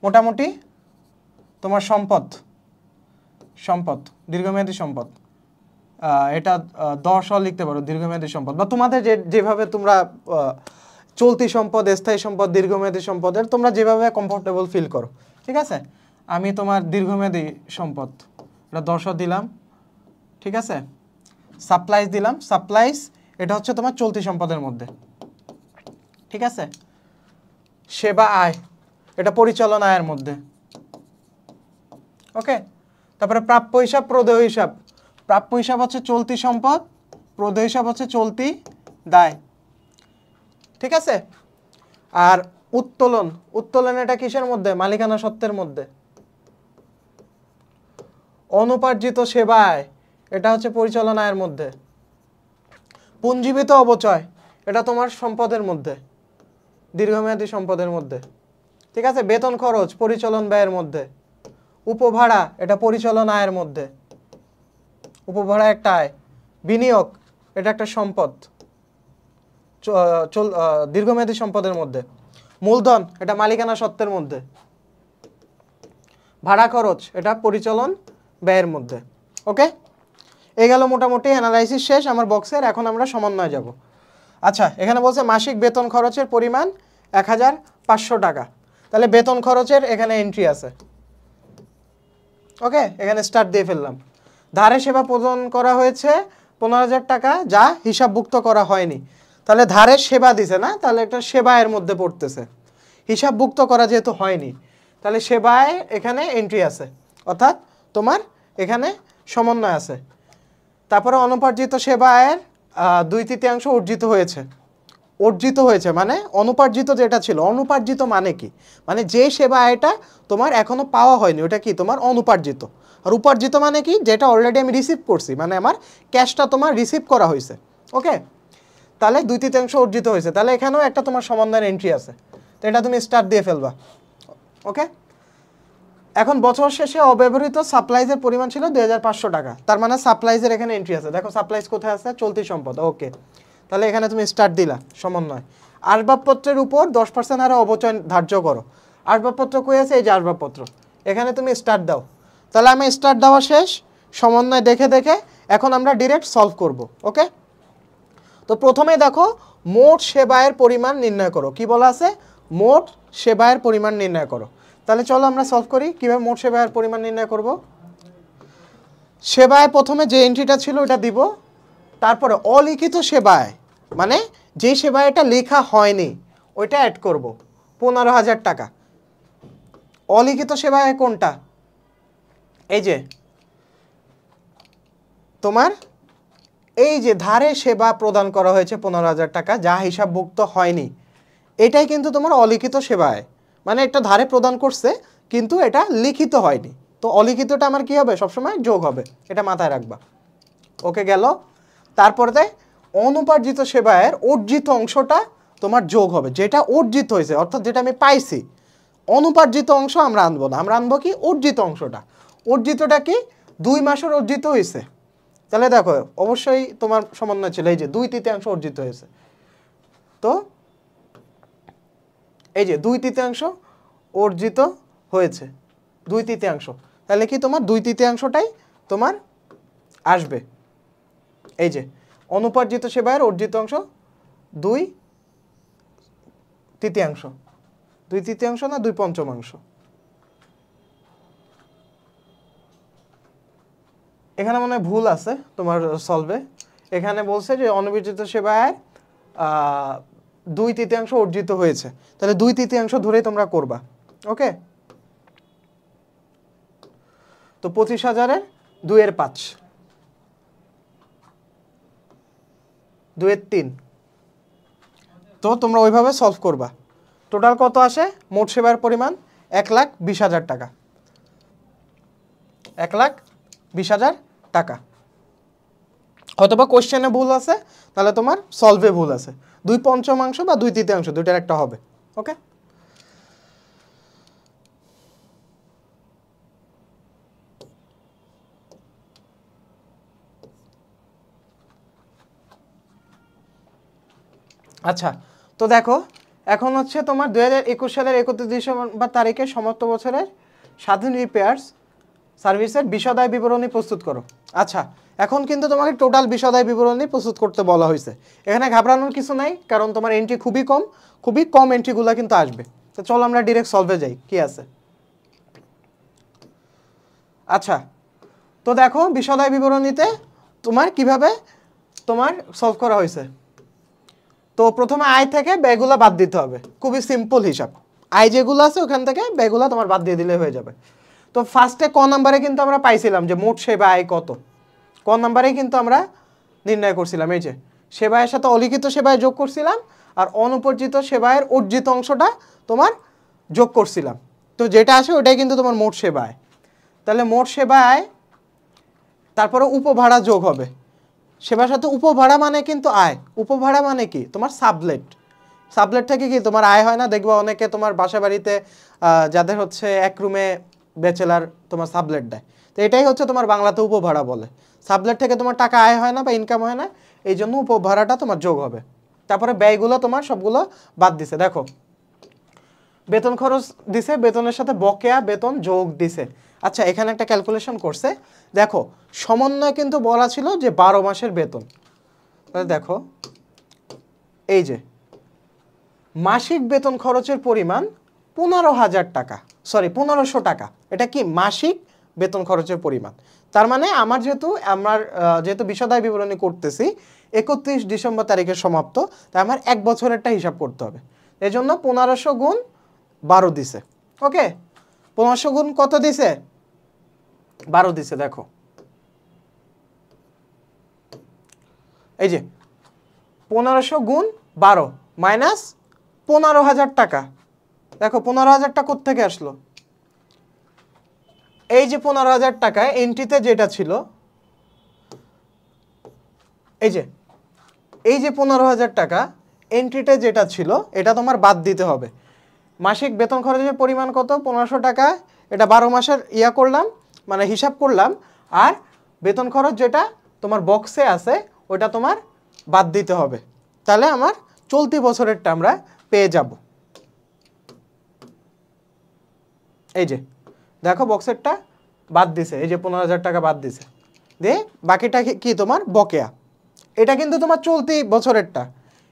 মোটামুটি তোমার সম্পদ, দীর্ঘমেয়াদী সম্পদ। এটা 10 লিখতে পারো দীর্ঘমেয়াদী সম্পদ, বা তোমাদের যেভাবে তোমরা চলতি সম্পদ, স্থায়ী সম্পদ, দীর্ঘমেয়াদী সম্পদের তোমরা যেভাবে কমফোর্টেবল ফিল করো। ঠিক আছে, আমি তোমার দীর্ঘমেয়াদী সম্পদ এটা 10 দিলাম। ঠিক আছে, সাপ্লাইস দিলাম, সাপ্লাইস এটা হচ্ছে তোমার চলতি সম্পদের মধ্যে। ঠিক আছে, সেবা আয় এটা পরিচালনা আয়ের মধ্যে। ওকে, তারপরে প্রাপ্য হিসাব, প্রদেয় হিসাব। প্রাপ্য হিসাব হচ্ছে চলতি সম্পদ, প্রদেয় হিসাব হচ্ছে চলতি দায়। ঠিক আছে, আর উত্তোলন এটা কিসের মধ্যে, মালিকানা সত্ত্বের মধ্যে। অনুপার্জিত সেবায় এটা হচ্ছে পরিচালনা আয়ের মধ্যে। পুঞ্জীবিত অবচয় এটা তোমার সম্পদের মধ্যে, দীর্ঘমেয়াদী সম্পদের মধ্যে। ঠিক আছে, বেতন খরচ পরিচালন ব্যয়ের মধ্যে। উপভাড়া এটা পরিচালন আয়ের মধ্যে, উপভাড়া একটা আয়। বিনিয়োগ এটা একটা সম্পদ, দীর্ঘমেয়াদী সম্পদের মধ্যে। মূলধন এটা মালিকানা সত্ত্বের মধ্যে। ভাড়া খরচ এটা পরিচালন ব্যয়ের মধ্যে। ওকে, এই গেল মোটামুটি অ্যানালাইসিস শেষ আমার বক্সের। এখন আমরা সমন্বয় যাব। আচ্ছা, এখানে বলছে মাসিক বেতন খরচের পরিমাণ 1500 টাকা। তাহলে বেতন খরচের এখানে এন্ট্রি আছে। ওকে, এখানে স্টার্ট দিয়ে ফেললাম। ধারে সেবা প্রদান করা হয়েছে 15,000 টাকা, যা হিসাবভুক্ত করা হয়নি। তাহলে ধারে সেবা দিছে না, তাহলে একটা সেবায়ের মধ্যে পড়তেছে, হিসাবভুক্ত করা যেহেতু হয়নি, তাহলে সেবায় এখানে এন্ট্রি আছে, অর্থাৎ তোমার এখানে সমন্বয় আছে। তারপরে অনুপার্জিত সেবায়ের 2/3 অর্জিত হয়েছে। অর্জিত হয়েছে মানে অনুপার্জিত যেটা ছিল, অনুপার্জিত মানে কি, মানে যে সেবা এটা তোমার এখনো পাওয়া হয়নি ওটা কি তোমার অনুপার্জিত। আর উপার্জিত মানে কি, যেটা অলরেডি আমি রিসিভ করছি, মানে আমার ক্যাশটা তোমার রিসিভ করা হয়েছে। ওকে, তাহলে 2/3 অর্জিত হয়েছে, তাহলে এখানেও একটা তোমার সমন্বয়ের এন্ট্রি আছে, তো এটা তুমি স্টার্ট দিয়ে ফেলবা। ওকে, এখন বছর শেষে অব্যবহৃত সাপ্লাইজের পরিমাণ ছিল 2500 টাকা, তার মানে সাপ্লাইজের এখানে এন্ট্রি আছে। দেখো সাপ্লাইজ কোথায় আছে, চলতি সম্পদ। ওকে, তাহলে এখানে তুমি স্টার্ট দিলা সমন্বয়। আসবাবপত্রের উপর 10% হারে অবচয় ধার্য করো। আসবাবপত্র কই আছে, এই যে আসবাবপত্র, এখানে তুমি স্টার্ট দাও। তাহলে আমি স্টার্ট দেওয়া শেষ, সমন্বয় দেখে দেখে এখন আমরা ডিরেক্ট সলভ করব। ওকে, তো প্রথমে দেখো মোট সেবায়ের পরিমাণ নির্ণয় করো, কি বলা আছে, মোট সেবায়ের পরিমাণ নির্ণয় করো। তাহলে চলো আমরা সলভ করি কিভাবে মোট সেবায়ের পরিমাণ নির্ণয় করব। সেবায় প্রথমে যে এন্ট্রিটা ছিল ওটা দিব, তারপরে অলিখিত সেবায় মানে যে সেবায় এটা লেখা হয়নি ওইটা অ্যাড করব 15,000 টাকা। অলিখিত সেবায় কোনটা, এই যে তোমার এই যে ধারে সেবা প্রদান করা হয়েছে 15,000 টাকা, যা হিসাবভুক্ত হয়নি, এটাই কিন্তু তোমার অলিখিত সেবায়, মানে একটা ধারে প্রদান করছে কিন্তু এটা লিখিত হয়নি, তো অলিখিতটা আমার কি হবে, সবসময় যোগ হবে, এটা মাথায় রাখবা। ওকে গেল। তারপরে অনুপার্জিত সেবায়ের অর্জিত অংশটা তোমার যোগ হবে, যেটা অর্জিত হয়েছে, অর্থাৎ যেটা আমি পাইছি। অনুপার্জিত অংশ আমরা আনবো না, আমরা আনবো কি অর্জিত অংশটা। অর্জিতটা কি, 2 মাসের অর্জিত হয়েছে, তাহলে দেখো অবশ্যই তোমার সমন্বয় ছিল এই যে 2/3 অর্জিত হয়েছে, তো এই যে 2/3 অর্জিত হয়েছে, 2/3, তাহলে কি তোমার 2/3টাই তোমার আসবে। এই যে অনুপার্জিত সেবায়ের অর্জিত অংশ 2/3, 2/3 না 2/5। এখানে মনে হয় ভুল আছে তোমার সলভে, এখানে বলছে যে অনুপার্জিত সেবায়ের 2/3 অর্জিত হয়েছে, তাহলে 2/3 ধরে তোমরা করবা। ওকে, তো 25,000-এর 2/5, 2/3, তো তোমরা ওইভাবে সলভ করবা। টোটাল কত আসে, মোট সেবার পরিমাণ 1,20,000 টাকা, 1,20,000 টাকা। অথবা কোশ্চেনে ভুল আছে, তাহলে তোমার সলভে ভুল আছে, 2/5 বা 2/3 দুইটার একটা হবে। ওকে, আচ্ছা, তো দেখো এখন হচ্ছে তোমার 2021 সালের 31 ডিসেম্বর তারিখে সমাপ্ত বছরের স্বাধীন রিপেয়ার্স সার্ভিসের বিশদায় বিবরণী প্রস্তুত করো। আচ্ছা, এখন কিন্তু তোমাকে টোটাল বিশদায় বিবরণী প্রস্তুত করতে বলা হয়েছে। এখানে ঘাবড়ানোর কিছু নাই, কারণ তোমার এন্ট্রি খুবই কম এন্ট্রিগুলো কিন্তু আসবে। তো চলো আমরা ডিরেক্ট সলভে যাই, কি আছে। আচ্ছা, তো দেখো বিশদায় বিবরণীতে তোমার কিভাবে তোমার সলভ করা হয়েছে। তো প্রথমে আয় থেকে ব্যয়গুলো বাদ দিতে হবে, খুবই সিম্পল হিসাব। আয় যেগুলো আছে ওখান থেকে ব্যয়গুলো তোমার বাদ দিয়ে দিলে হয়ে যাবে। তো ফার্স্টে ক নাম্বারে কিন্তু আমরা পাইছিলাম যে মোট সেবা আয় কত, ক নাম্বারে কিন্তু আমরা নির্ণয় করছিলাম, এই যে সেবায়ের সাথে অলিখিত সেবায় যোগ করছিলাম, আর অনুপার্জিত সেবায়ের অর্জিত অংশটা তোমার যোগ করছিলাম, তো যেটা আসে ওটাই কিন্তু তোমার মোট সেবা আয়। তাহলে মোট সেবা আয়, তারপরে উপভাড়া যোগ হবে, সেবার সাথে উপভাড়া মানে কিন্তু আয়, উপভাড়া মানে কি তোমার সাবলেট, সাবলেট থেকে কি তোমার আয় হয় না, দেখবা অনেকে তোমার বাসা বাড়িতে যাদের হচ্ছে এক রুমে ব্যাচেলার তোমার সাবলেট দেয়, তো এটাই হচ্ছে তোমার বাংলাতে উপভাড়া বলে। সাবলেট থেকে তোমার টাকা আয় হয় না বা ইনকাম হয় না, এই জন্য উপভাড়াটা তোমার যোগ হবে। তারপরে ব্যয়গুলো তোমার সবগুলো বাদ দিছে। দেখো বেতন খরচ দিছে, বেতনের সাথে বকেয়া বেতন যোগ দিছে। আচ্ছা এখানে একটা ক্যালকুলেশন করছে, দেখো সমন্বয় কিন্তু বলা ছিল যে 12 মাসের বেতন। তাহলে দেখো এই যে মাসিক বেতন খরচের পরিমাণ 15,000 টাকা, সরি 1500 টাকা। এটা কি মাসিক বেতন খরচের পরিমাণ। তার মানে আমার যেহেতু বিশদায় বিবরণী করতেছি 31 ডিসেম্বর তারিখে সমাপ্ত, তাই আমার 1 বছরেরটা হিসাব করতে হবে। এই জন্য 1500 গুণ 12 দিছে। ওকে, 1500 গুণ কত দিছে? 12 দিছে। দেখো এই যে 1500 গুণ 12 মাইনাস 15,000 টাকা। দেখো 15,000 কোথা থেকে আসলো? এই যে 15,000 টাকা এন্ট্রিতে যেটা ছিল, এই যে 15,000 টাকা এন্ট্রিতে যেটা ছিল এটা তোমার বাদ দিতে হবে। মাসিক বেতন খরচের পরিমাণ কত? 1500 টাকা। এটা 12 মাসের করলাম, মানে হিসাব করলাম। আর বেতন খরচ যেটা তোমার বক্সে আছে ওটা তোমার বাদ দিতে হবে। তাহলে আমার চলতি বছরেরটা আমরা পেয়ে যাব। এই যে দেখো বক্সেরটা বাদ দিছে, এই যে 15,000 টাকা বাদ দিছে, দিয়ে বাকিটা কি তোমার বকেয়া। এটা কিন্তু তোমার চলতি বছরেরটা।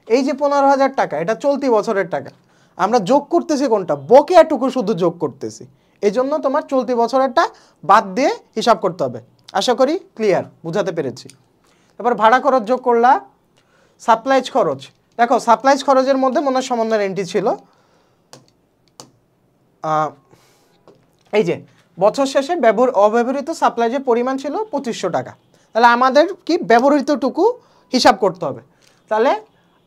এই যে 15,000 টাকা এটা চলতি বছরের টাকা, আমরা যোগ করতেছি কোনটা? বকেয়াটুকু শুধু যোগ করতেছি। এই জন্য তোমার চলতি বছরেরটা বাদ দিয়ে হিসাব করতে হবে। আশা করি ক্লিয়ার, বুঝাতে পেরেছি। এবার ভাড়া খরচ যোগ করলা, সাপ্লাইজ খরচ। দেখো সাপ্লাইজ খরচের মধ্যে মনে হয় সমন্বয়ের এন্ট্রি ছিল, এই যে বছর শেষে অব্যবহৃত সাপ্লাইজের পরিমাণ ছিল 2500 টাকা। তাহলে আমাদের কি ব্যবহৃতটুকু হিসাব করতে হবে। তাহলে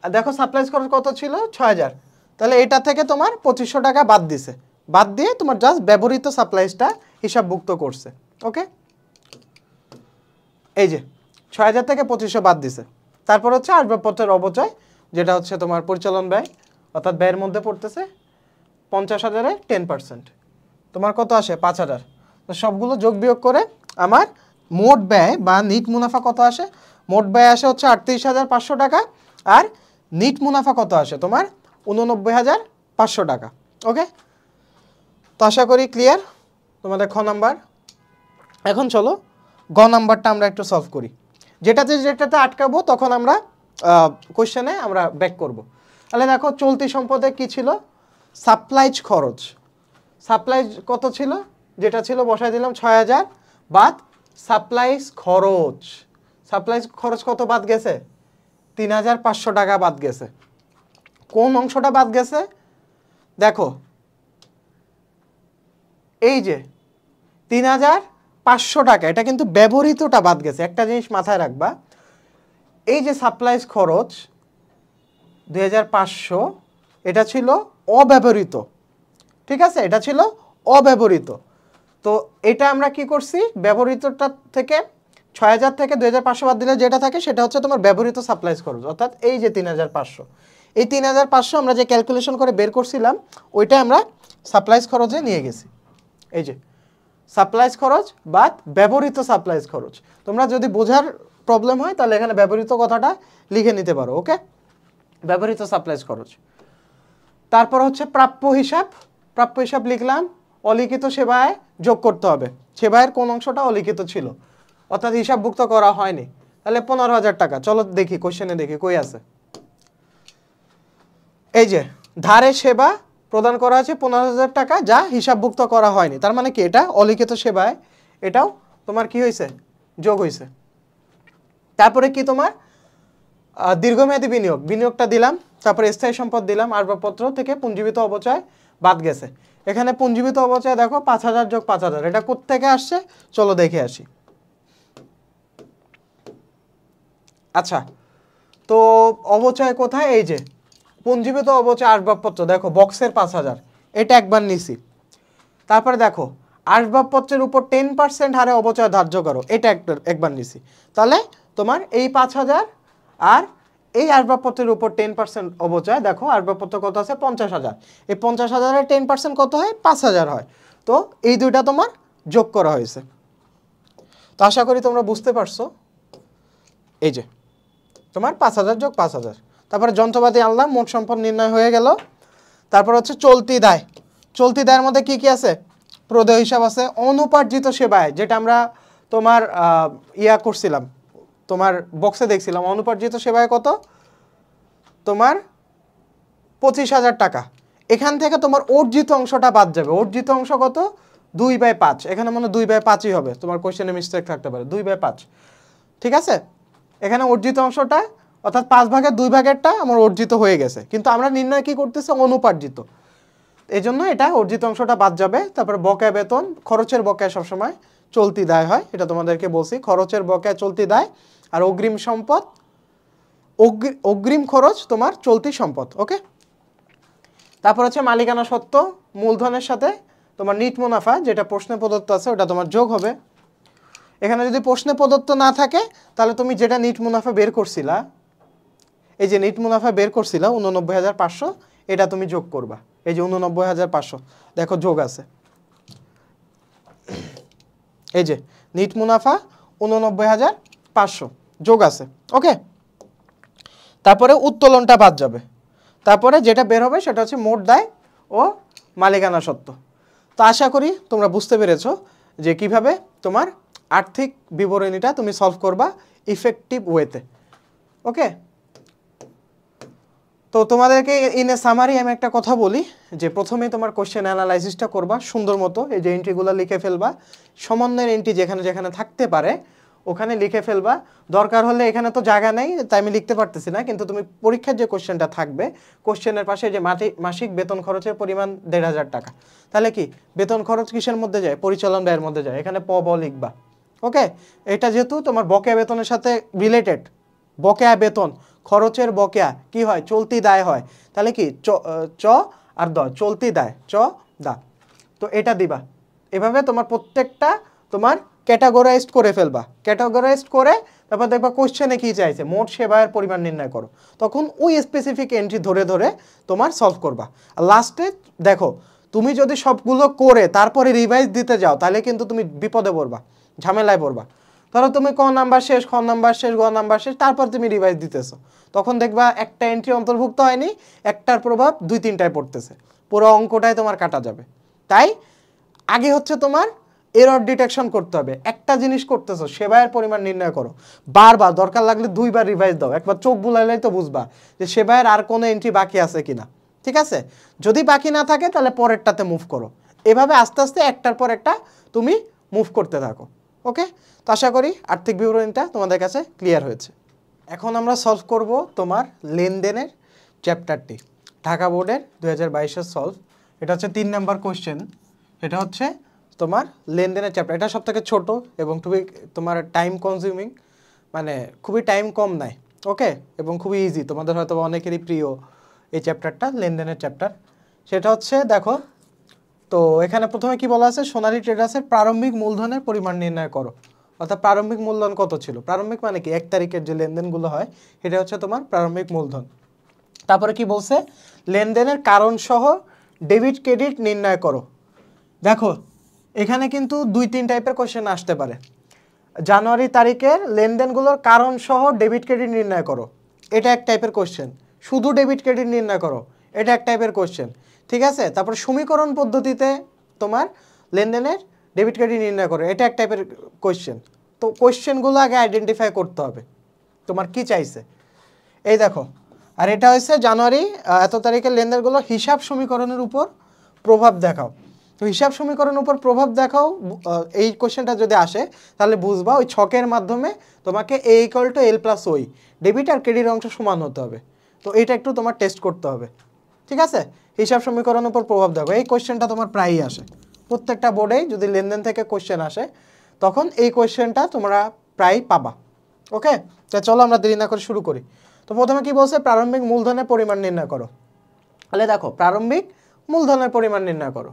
দেখো সাপ্লাইজ খরচ কত ছিল? 6000। তাহলে এটা থেকে তোমার 2500 টাকা বাদ দিছে, বাদ দিয়ে তোমার জাস্ট ব্যবহৃত সাপ্লাইজটা হিসাবভুক্ত করছে। ওকে, এই যে 6000 থেকে 2500 বাদ দিছে। তারপর হচ্ছে আসবাবপত্রের অপচয়, যেটা হচ্ছে তোমার পরিচালন ব্যয়, অর্থাৎ ব্যয়ের মধ্যে পড়তেছে। 50,000-এর 10%, তোমার কত আসে? 5000। তো সবগুলো যোগ বিয়োগ করে আমার মোট ব্যয় বা নিট মুনাফা কত আসে? মোট ব্যয় আসে হচ্ছে 38,500 টাকা, আর নিট মুনাফা কত আসে তোমার? 89,500 টাকা। ওকে, তো আশা করি ক্লিয়ার তোমাদের খ নাম্বার। এখন চলো গ নাম্বারটা আমরা একটু সলভ করি। যেটাতে আটকাবো তখন আমরা কোশ্চেনে আমরা ব্যাক করব। তাহলে দেখো চলতি সম্পদে কি ছিল? সাপ্লাইজ খরচ। সাপ্লাইজ কত ছিল? যেটা ছিল বসাই দিলাম 6000 বাদ সাপ্লাইজ খরচ। সাপ্লাইজ খরচ কত বাদ গেছে? 3,500 টাকা বাদ গেছে। কোন অংশটা বাদ গেছে? দেখো এই যে 3,500 টাকা, এটা কিন্তু ব্যবহৃতটা বাদ গেছে। একটা জিনিস মাথায় রাখবা, এই যে সাপ্লাইজ খরচ 2,500 এটা ছিল অব্যবহৃত, ঠিক আছে? এটা ছিল অব্যবহৃত। তো এটা আমরা কি করছি? ব্যবহৃতটা থেকে 6000 থেকে 2,500 বাদ দিলে যেটা থাকে সেটা হচ্ছে তোমার ব্যবহৃত সাপ্লাইজ খরচ, অর্থাৎ এই যে 3,500। এই 3,500 আমরা যে ক্যালকুলেশন করে বের করছিলাম ওইটা আমরা সাপ্লাইজ খরচে নিয়ে গেছি। এই যে সাপ্লাইজ খরচ বাদ ব্যবহৃত সাপ্লাইজ খরচ। তোমরা যদি বোঝার প্রবলেম হয় তাহলে এখানে ব্যবহৃত কথাটা লিখে নিতে পারো। ওকে, ব্যবহৃত সাপ্লাইজ খরচ। তারপর হচ্ছে প্রাপ্য হিসাব। প্রাপ্য হিসাব লিখলাম, অলিখিত সেবায় যোগ করতে হবে। সেবায়ের কোন অংশটা অলিখিত ছিল, অর্থাৎ হিসাবভুক্ত করা হয়নি। তাহলে 15,000 টাকা। চলো দেখি কোশ্চেনে, দেখি কই আছে। এই যে ধারে সেবা প্রদান করা আছে 15,000 টাকা, যা হিসাবভুক্ত করা হয়নি। তার মানে কি? এটা অলিখিত সেবায়, এটাও তোমার কি হয়েছে? যোগ হয়েছে। তারপরে কি তোমার দীর্ঘমেয়াদী বিনিয়োগ, বিনিয়োগটা দিলাম। তারপরে স্থায়ী সম্পদ দিলাম। আসবাবপত্র থেকে পুঞ্জীবিত অপচয় বাদ গেছে। এখানে পুঞ্জীবিত অপচয় দেখো 5,000 যোগ 5,000, এটা কোত্থেকে আসছে? চলো দেখে আসি। আচ্ছা, তো অবচয় কোথায়? এই যে পুঞ্জীবিত অবচয় আসবাবপত্র, দেখো বক্সের 5,000, এটা একবার নিছি। তারপরে দেখো আসবাবপত্রের উপর 10% হারে অবচয় ধার্য করো, এটা একবার নিছি। তাহলে তোমার এই 5,000 আর এই আসবাবপত্রের উপর 10% অবচয়, দেখো আসবাবপত্র কত আছে? 50,000। এই 50,000-এর 10% কত হয়? 5,000 হয়। তো এই দুইটা তোমার যোগ করা হয়েছে। তো আশা করি তোমরা বুঝতে পারছো। এই যে তোমার 5,000 যোগ 5,000। তারপরে যন্ত্রপাতি আনলাম, মোট সম্পদ নির্ণয় হয়ে গেল। তারপর হচ্ছে চলতি দায়। চলতি দায়ের মধ্যে কি কি আছে? প্রদেয় হিসাব আছে, অনুপার্জিত সেবায় যেটা আমরা তোমার ইয়া করছিলাম, তোমার বক্সে দেখছিলাম, অনুপার্জিত সেবায় কত? তোমার 25,000 টাকা। এখান থেকে তোমার অর্জিত অংশটা বাদ যাবে। অর্জিত অংশ কত? 2/5। এখানে মনে 2/5ই হবে, তোমার কোশ্চেনে মিস্টেক থাকতে পারে, 2/5। ঠিক আছে, এখানে অর্জিত অংশটা অর্থাৎ 5 ভাগের 2 ভাগেরটা আমার অর্জিত হয়ে গেছে, কিন্তু আমরা নির্ণয় কি করতেছি? অনুপার্জিত। এই জন্য এটা অর্জিত অংশটা বাদ যাবে। তারপরে বকেয়া বেতন, খরচের বকেয়া সবসময় চলতি দায় হয়, এটা তোমাদেরকে বলছি। খরচের বকেয়া চলতি দায়, আর অগ্রিম সম্পদ, অগ্রিম খরচ তোমার চলতি সম্পদ। ওকে, তারপর হচ্ছে মালিকানা সত্ত্ব, মূলধনের সাথে তোমার নিট মুনাফা যেটা প্রশ্নে প্রদত্ত আছে ওটা তোমার যোগ হবে। এখানে যদি প্রশ্নে প্রদত্ত না থাকে তাহলে তুমি যেটা নিট মুনাফা বের করছিলা, এই যে নিট মুনাফা বের করছিলা 89,500, এটা তুমি যোগ করবা। এই যে 89,500 দেখো যোগ আছে, এই যে নিট মুনাফা 89,500 যোগ আছে। ওকে, তারপরে উত্তোলনটা বাদ যাবে। তারপরে যেটা বের হবে সেটা হচ্ছে মোট দায় ও মালিকানা সত্ত্ব। তো আশা করি তোমরা বুঝতে পেরেছো যে কিভাবে তোমার আর্থিক বিবরণীটা তুমি সলভ করবা ইফেক্টিভ ওয়েতে। ওকে, তো তোমাদেরকে ইন এ সামারি আমি একটা কথা বলি যে প্রথমে তোমার কোশ্চেন অ্যানালাইসিসটা করবা সুন্দর মতো, এই যে এন্ট্রিগুলো লিখে ফেলবা, সমন্বয়ের এন্ট্রি যেখানে যেখানে থাকতে পারে ওখানে লিখে ফেলবা। দরকার হলে এখানে তো জায়গা নেই তাই আমি লিখতে পারতেছি না, কিন্তু তুমি পরীক্ষার যে কোশ্চেনটা থাকবে কোশ্চেনের পাশে যে মাসিক বেতন খরচের পরিমাণ 1,500 টাকা, তাহলে কি বেতন খরচ কিসের মধ্যে যায়? পরিচালন ব্যয়ের মধ্যে যায়, এখানে প ব লিখবা। ওকে, এটা যেহেতু তোমার বকেয়া বেতনের সাথে রিলেটেড, বকেয়া বেতন খরচের বকেয়া কি হয়? চলতি দায় হয়, তাহলে কি চ আর দ, চলতি দায়, চ দা, তো এটা দিবা। এভাবে তোমার প্রত্যেকটা তোমার ক্যাটাগরাইজড করে ফেলবা। ক্যাটাগরাইজড করে তারপর দেখবা কোশ্চেনে কি চাইছে, মোট সেবায়ের পরিমাণ নির্ণয় করো, তখন ওই স্পেসিফিক এন্ট্রি ধরে ধরে তোমার সলভ করবা। আর লাস্টে দেখো তুমি যদি সবগুলো করে তারপরে রিভাইজ দিতে যাও তাহলে কিন্তু তুমি বিপদে পড়বা, ঝামেলায় পড়বা। ধরো তুমি ক নাম্বার শেষ, খ নাম্বার শেষ, গ নাম্বার শেষ, তারপর তুমি রিভাইজ দিতেছো, তখন দেখবা একটা এন্ট্রি অন্তর্ভুক্ত হয়নি, একটার প্রভাব 2-3টায় পড়তেছে, পুরো অঙ্কটাই তোমার কাটা যাবে। তাই আগে হচ্ছে তোমার এরর ডিটেকশন করতে হবে। একটা জিনিস করতেছো, সেবায়ের পরিমাণ নির্ণয় করো, বারবার দরকার লাগলে 2বার রিভাইজ দাও, একবার চোখ বুলাইলেই তো বুঝবা যে সেবায়ের আর কোনো এন্ট্রি বাকি আছে কিনা। ঠিক আছে, যদি বাকি না থাকে তাহলে পরেরটাতে মুভ করো। এভাবে আস্তে আস্তে একটার পর একটা তুমি মুভ করতে থাকো। ওকে, তো আশা করি আর্থিক বিবরণীটা তোমাদের কাছে ক্লিয়ার হয়েছে। এখন আমরা সলভ করব তোমার লেনদেনের চ্যাপ্টারটি, ঢাকা বোর্ডের 2022-এর সলভ। এটা হচ্ছে 3 নাম্বার কোশ্চেন। এটা হচ্ছে তোমার লেনদেনের চ্যাপ্টার, এটা সবথেকে ছোট এবং খুবই তোমার টাইম কনজিউমিং, মানে খুবই টাইম কম নেয়। ওকে, এবং খুবই ইজি, তোমাদের হয়তো অনেকেরই প্রিয় এই চ্যাপ্টারটা, লেনদেনের চ্যাপ্টার। সেটা হচ্ছে দেখো, তো এখানে প্রথমে কি বলা আছে? সোনালী ট্রেডার্সের প্রারম্ভিক মূলধনের পরিমাণ নির্ণয় করো। অর্থাৎ প্রারম্ভিক মূলধন কত ছিল? প্রারম্ভিক মানে কি 1 তারিখের যে লেনদেনগুলো হয় এটা হচ্ছে তোমার প্রারম্ভিক মূলধন। তারপরে কি বলছে? লেনদেনের কারণ সহ ডেবিট ক্রেডিট নির্ণয় করো। দেখো এখানে কিন্তু 2-3 টাইপের কোশ্চেন আসতে পারে। জানুয়ারি তারিখের লেনদেনগুলোর কারণ সহ ডেবিট ক্রেডিট নির্ণয় করো, এটা এক টাইপের কোশ্চেন। শুধু ডেবিট ক্রেডিট নির্ণয় করো, এটা এক টাইপের কোশ্চেন। ঠিক আছে, তারপর সমীকরণ পদ্ধতিতে তোমার লেনদেনের ডেবিট ক্রেডিট নির্ণয় করো, এটা এক টাইপের কোশ্চেন। তো কোশ্চেনগুলো আগে আইডেন্টিফাই করতে হবে তোমার কি চাইছে। এই দেখো, আর এটা হচ্ছে জানুয়ারি এত তারিখের লেনদেনগুলো হিসাব সমীকরণের উপর প্রভাব দেখাও। তো হিসাব সমীকরণের উপর প্রভাব দেখাও, এই কোশ্চেনটা যদি আসে তাহলে বুঝবা ওই ছকের মাধ্যমে তোমাকে A = L+O, debit R credit অংশ সমান হতে হবে। তো এটা একটু তোমার টেস্ট করতে হবে। ঠিক আছে, হিসাব সমীকরণের উপর প্রভাব দেখো, এই কোশ্চেনটা তোমার প্রায়ই আসে প্রত্যেকটা বোর্ডেই। যদি লেনদেন থেকে কোশ্চেন আসে তখন এই কোশ্চেনটা তোমরা প্রায় পাবা। ওকে, তো চলো আমরা দেরি না করে শুরু করি। তো প্রথমে কি বলছে? প্রারম্ভিক মূলধনের পরিমাণ নির্ণয় করো। তাহলে দেখো প্রারম্ভিক মূলধনের পরিমাণ নির্ণয় করো।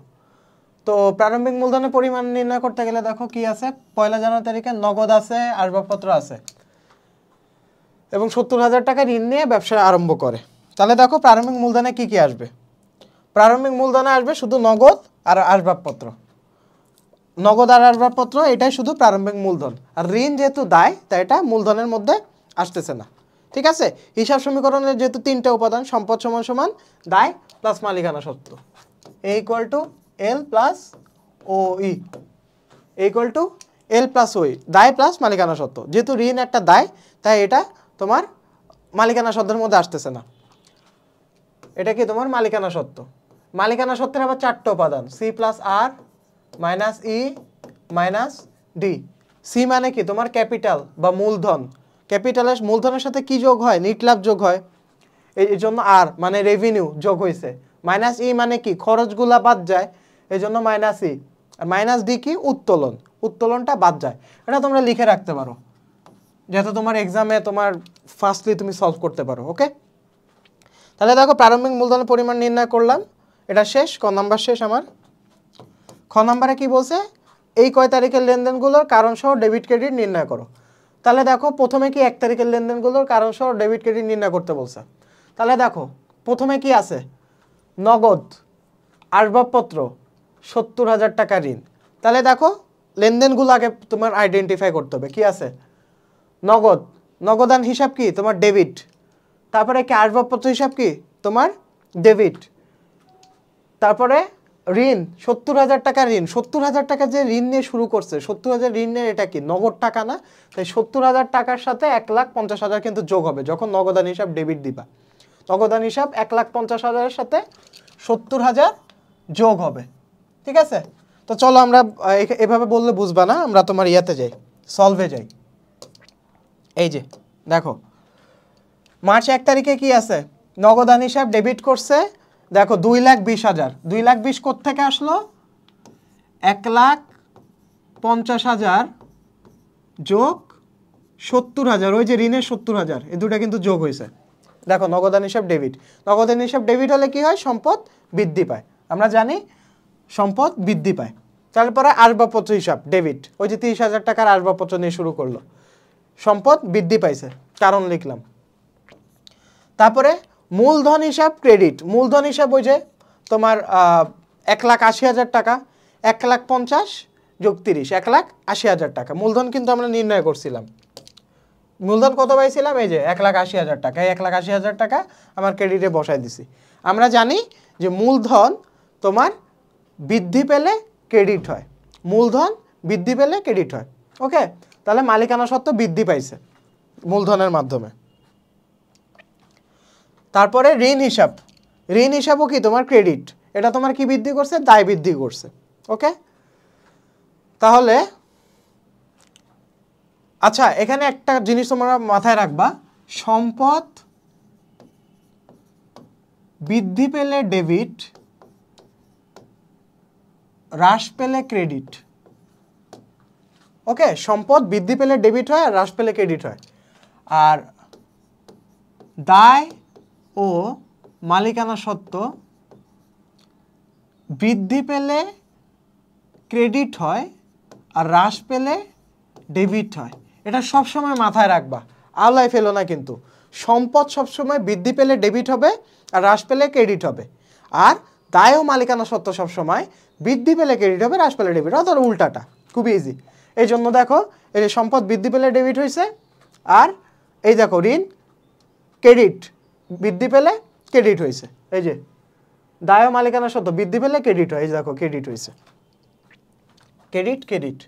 তো প্রারম্ভিক মূলধনের পরিমাণ নির্ণয় করতে গেলে দেখো কি আছে? 1 জানুয়ারি তারিখে নগদ আছে, আসবাবপত্র আছে এবং 70,000 টাকা ঋণ নিয়ে ব্যবসা আরম্ভ করে। তাহলে দেখো প্রারম্ভিক মূলধনে কি কি আসবে? প্রারম্ভিক মূলধনে আসবে শুধু নগদ আর আসবাবপত্র। নগদ আর আসবাবপত্র এটাই শুধু প্রারম্ভিক মূলধন, আর ঋণ যেহেতু দায় তাই এটা মূলধনের মধ্যে আসতেছে না। ঠিক আছে, হিসাব সমীকরণের যেহেতু 3টা উপাদান, সম্পদ সমান সমান দায় প্লাস মালিকানা সত্ত্ব। A equal to L plus O E equal to L plus O E দায় প্লাস মালিকানা সত্ত্ব। যেহেতু ঋণ একটা দায় তাই এটা তোমার মালিকানা সত্ত্বের মধ্যে আসতেছে না, এটা কি তোমার মালিকানা সত্ত্ব। মালিকানা সত্ত্বের আবার 4টা উপাদান, সি প্লাস আর minus E minus D. C মানে কি তোমার ক্যাপিটাল বা মূলধন, ক্যাপিটালের মূলধনের সাথে কি যোগ হয়, নিট লাভ যোগ হয়, এই জন্য আর মানে রেভিনিউ যোগ হয়েছে। মাইনাস ই মানে কি খরচগুলা বাদ যায়, এই জন্য মাইনাস ই। আর মাইনাস ডি কি উত্তোলন, উত্তোলনটা বাদ যায়। এটা তোমরা লিখে রাখতে পারো যাতে তোমার এক্সামে তোমার ফার্স্টলি তুমি সলভ করতে পারো। ওকে, তাহলে দেখো প্রারম্ভিক মূলধনের পরিমাণ নির্ণয় করলাম, এটা শেষ। ক নাম্বার শেষ আমার। খ নাম্বারে কি বলছে, এই কয় তারিখের লেনদেনগুলোর কারণ সহ ডেবিট ক্রেডিট নির্ণয় করো। তাহলে দেখো প্রথমে কি 1 তারিখের লেনদেনগুলোর কারণ সহ ডেবিট ক্রেডিট নির্ণয় করতে বলছে। তাহলে দেখো প্রথমে কি আছে, নগদ আসবাবপত্র 70,000 টাকা ঋণ। তাহলে দেখো লেনদেনগুলো আগে তোমার আইডেন্টিফাই করতে হবে। কি আছে, নগদ, নগদান হিসাব কি তোমার ডেবিট। তারপরে কি আসবাবপত্র হিসাব কি তোমার ডেবিট। তারপরে ঋণ 70,000 টাকা ঋণ, 70,000 টাকা যে ঋণ নিয়ে শুরু করছে, 70,000 ঋণের এটা কি নগদ টাকা না, তাই 70,000 টাকার সাথে 1,50,000 কিন্তু যোগ হবে যখন নগদান হিসাব ডেবিট দিবা। নগদান হিসাব 1,50,000-এর সাথে 70,000 যোগ হবে। ঠিক আছে, তো চলো আমরা এভাবে বললে বুঝবা না, আমরা তোমার ইয়াতে যাই, সলভে যাই। এই যে দেখো মার্চ 1 তারিখে কি আছে, নগদান হিসাব ডেবিট করছে দেখো 2,20,000। 2,20,000 কোত্থেকে আসলো, 1,50,000 যোগ 70,000, ওই যে ঋণের 70,000, এই দুটা কিন্তু যোগ হয়েছে। দেখো নগদান হিসাব ডেবিট, নগদান হিসাব ডেবিট হলে কি হয়, সম্পদ বৃদ্ধি পায়, আমরা জানি সম্পদ বৃদ্ধি পায়। তারপরে আসবাবপত্র হিসাব ডেবিট, ওই যে 30,000 টাকার আসবাবপত্র নিয়ে শুরু করলো, সম্পদ বৃদ্ধি পাইছে, কারণ লিখলাম। তারপরে মূলধন হিসাব ক্রেডিট, মূলধন হিসাব ওই যে তোমার 1,80,000 টাকা, 1,50,000 যোগ 30, 1,80,000 টাকা মূলধন কিন্তু আমরা নির্ণয় করছিলাম। মূলধন কত পাইছিলাম, এই যে 1,80,000 টাকা, এই 1,80,000 টাকা আমার ক্রেডিটে বসাই দিছি। আমরা জানি যে মূলধন তোমার বৃদ্ধি পেলে ক্রেডিট হয়, মূলধন বৃদ্ধি পেলে ক্রেডিট হয়। ওকে, তাহলে মালিকানা সত্ত্ব বৃদ্ধি পাইছে মূলধনের মাধ্যমে। তারপরে ঋণ হিসাব, ঋণ হিসাবও কি তোমার ক্রেডিট, এটা তোমার কি বৃদ্ধি করছে, দায় বৃদ্ধি করছে। ওকে, তাহলে আচ্ছা এখানে একটা জিনিস তোমরা মাথায় রাখবা, সম্পদ বৃদ্ধি পেলে ডেবিট, হ্রাস পেলে ক্রেডিট। ওকে, সম্পদ বৃদ্ধি পেলে ডেবিট হয় আর হ্রাস পেলে ক্রেডিট হয়। আর দায় ও মালিকানা সত্ত্ব বৃদ্ধি পেলে ক্রেডিট হয় আর হ্রাস পেলে ডেবিট হয়। এটা সবসময় মাথায় রাখবা, আওলায় ফেলো না কিন্তু। সম্পদ সবসময় বৃদ্ধি পেলে ডেবিট হবে আর হ্রাস পেলে ক্রেডিট হবে। আর দায় ও মালিকানা সত্ত্ব সবসময় বৃদ্ধি পেলে ক্রেডিট হবে, হ্রাস পেলে ডেবিট, অর্থাৎ উল্টাটা। খুবই ইজি। এই জন্য দেখো এই সম্পদ বৃদ্ধি পেলে ডেবিট হয়েছে, আর এই দেখো ঋণ ক্রেডিট বৃদ্ধি পেলে ক্রেডিট হয়েছে। এই যে দায় ও মালিকানা সত্ত্ব বৃদ্ধি পেলে ক্রেডিট হয়, এই যে দেখো ক্রেডিট হয়েছে, ক্রেডিট ক্রেডিট,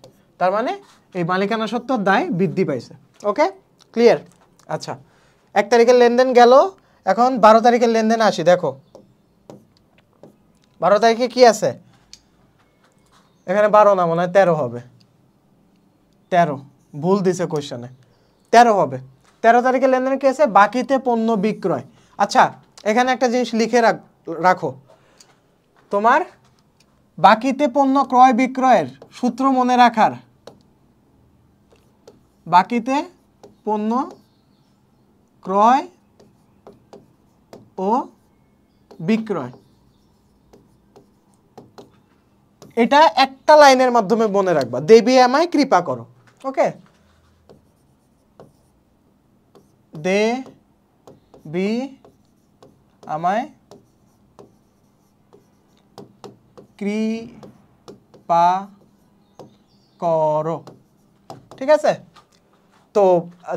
তার মানে এই মালিকানা সত্ত্ব দায় বৃদ্ধি পাইছে। ওকে, ক্লিয়ার। আচ্ছা 1 তারিখের লেনদেন গেল, এখন 12 তারিখের লেনদেনে আসি। দেখো 12 তারিখে কি আছে, এখানে 12 না, মনে হয় 13 হবে, 13 ভুল দিছে কোয়েশ্চনে, 13 হবে। 13 তারিখের লেনদেনে কি আছে, বাকিতে পণ্য বিক্রয়। আচ্ছা এখানে একটা জিনিস লিখে রাখো, তোমার বাকিতে পণ্য ক্রয় বিক্রয়ের সূত্র মনে রাখার, বাকিতে পণ্য ক্রয় ও বিক্রয়, এটা একটা লাইনের মাধ্যমে মনে রাখবা, দেবী আমায় কৃপা করো। ওকে, দেবী আমায় কৃপা করো। ঠিক আছে, তো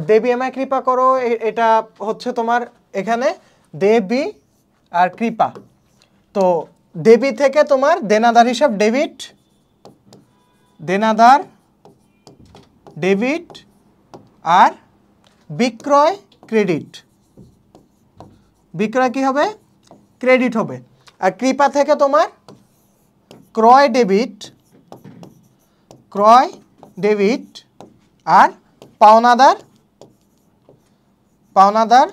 দেবী আমায় কৃপা করো, এটা হচ্ছে তোমার এখানে দেবী আর কৃপা। তো দেবী থেকে তোমার দেনাদার হিসাব ডেবিট, দেনাদার ডেবিট, আর বিক্রয় ক্রেডিট। বিক্রয় কি হবে? ক্রেডিট হবে। আর কৃপা থেকে তোমার ক্রয় ডেবিট, ক্রয় ডেবিট, আর পাওনাদার, পাওনাদার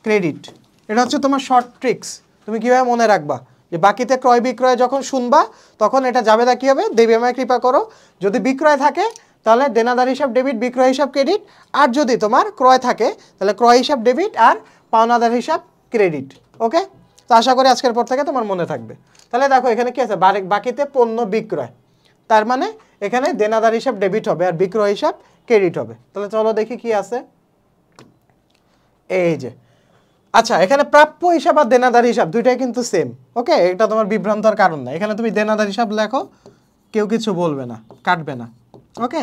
ক্রেডিট। এটা হচ্ছে তোমার শর্ট ট্রিক্স। তুমি কীভাবে মনে রাখবা যে বাকিতে ক্রয় বিক্রয় যখন শুনবা তখন এটা জাবেদা কী হবে? দেবী আমায় কৃপা করো। যদি বিক্রয় থাকে তাহলে দেনাদার হিসাব ডেবিট, বিক্রয় হিসাব ক্রেডিট। আর যদি তোমার ক্রয় থাকে তাহলে ক্রয় হিসাব ডেবিট আর পাওনাদার হিসাব ক্রেডিট। ওকে, তো আশা করি আজকের পর থেকে তোমার মনে থাকবে। তাহলে দেখো এখানে কি আছে? বাকিতে পণ্য বিক্রয়, তার মানে এখানে দেনাদার হিসাব ডেবিট হবে আর বিক্রয় হিসাব ক্রেডিট হবে। তাহলে চলো দেখি কি আছে। এই যে আচ্ছা, এখানে প্রাপ্য হিসাব আর দেনাদার হিসাব দুইটাই কিন্তু সেম। ওকে, এটা তোমার বিভ্রান্তর কারণ না। এখানে তুমি দেনাদার হিসাব লেখো, কেউ কিছু বলবে না, কাটবে না। ওকে,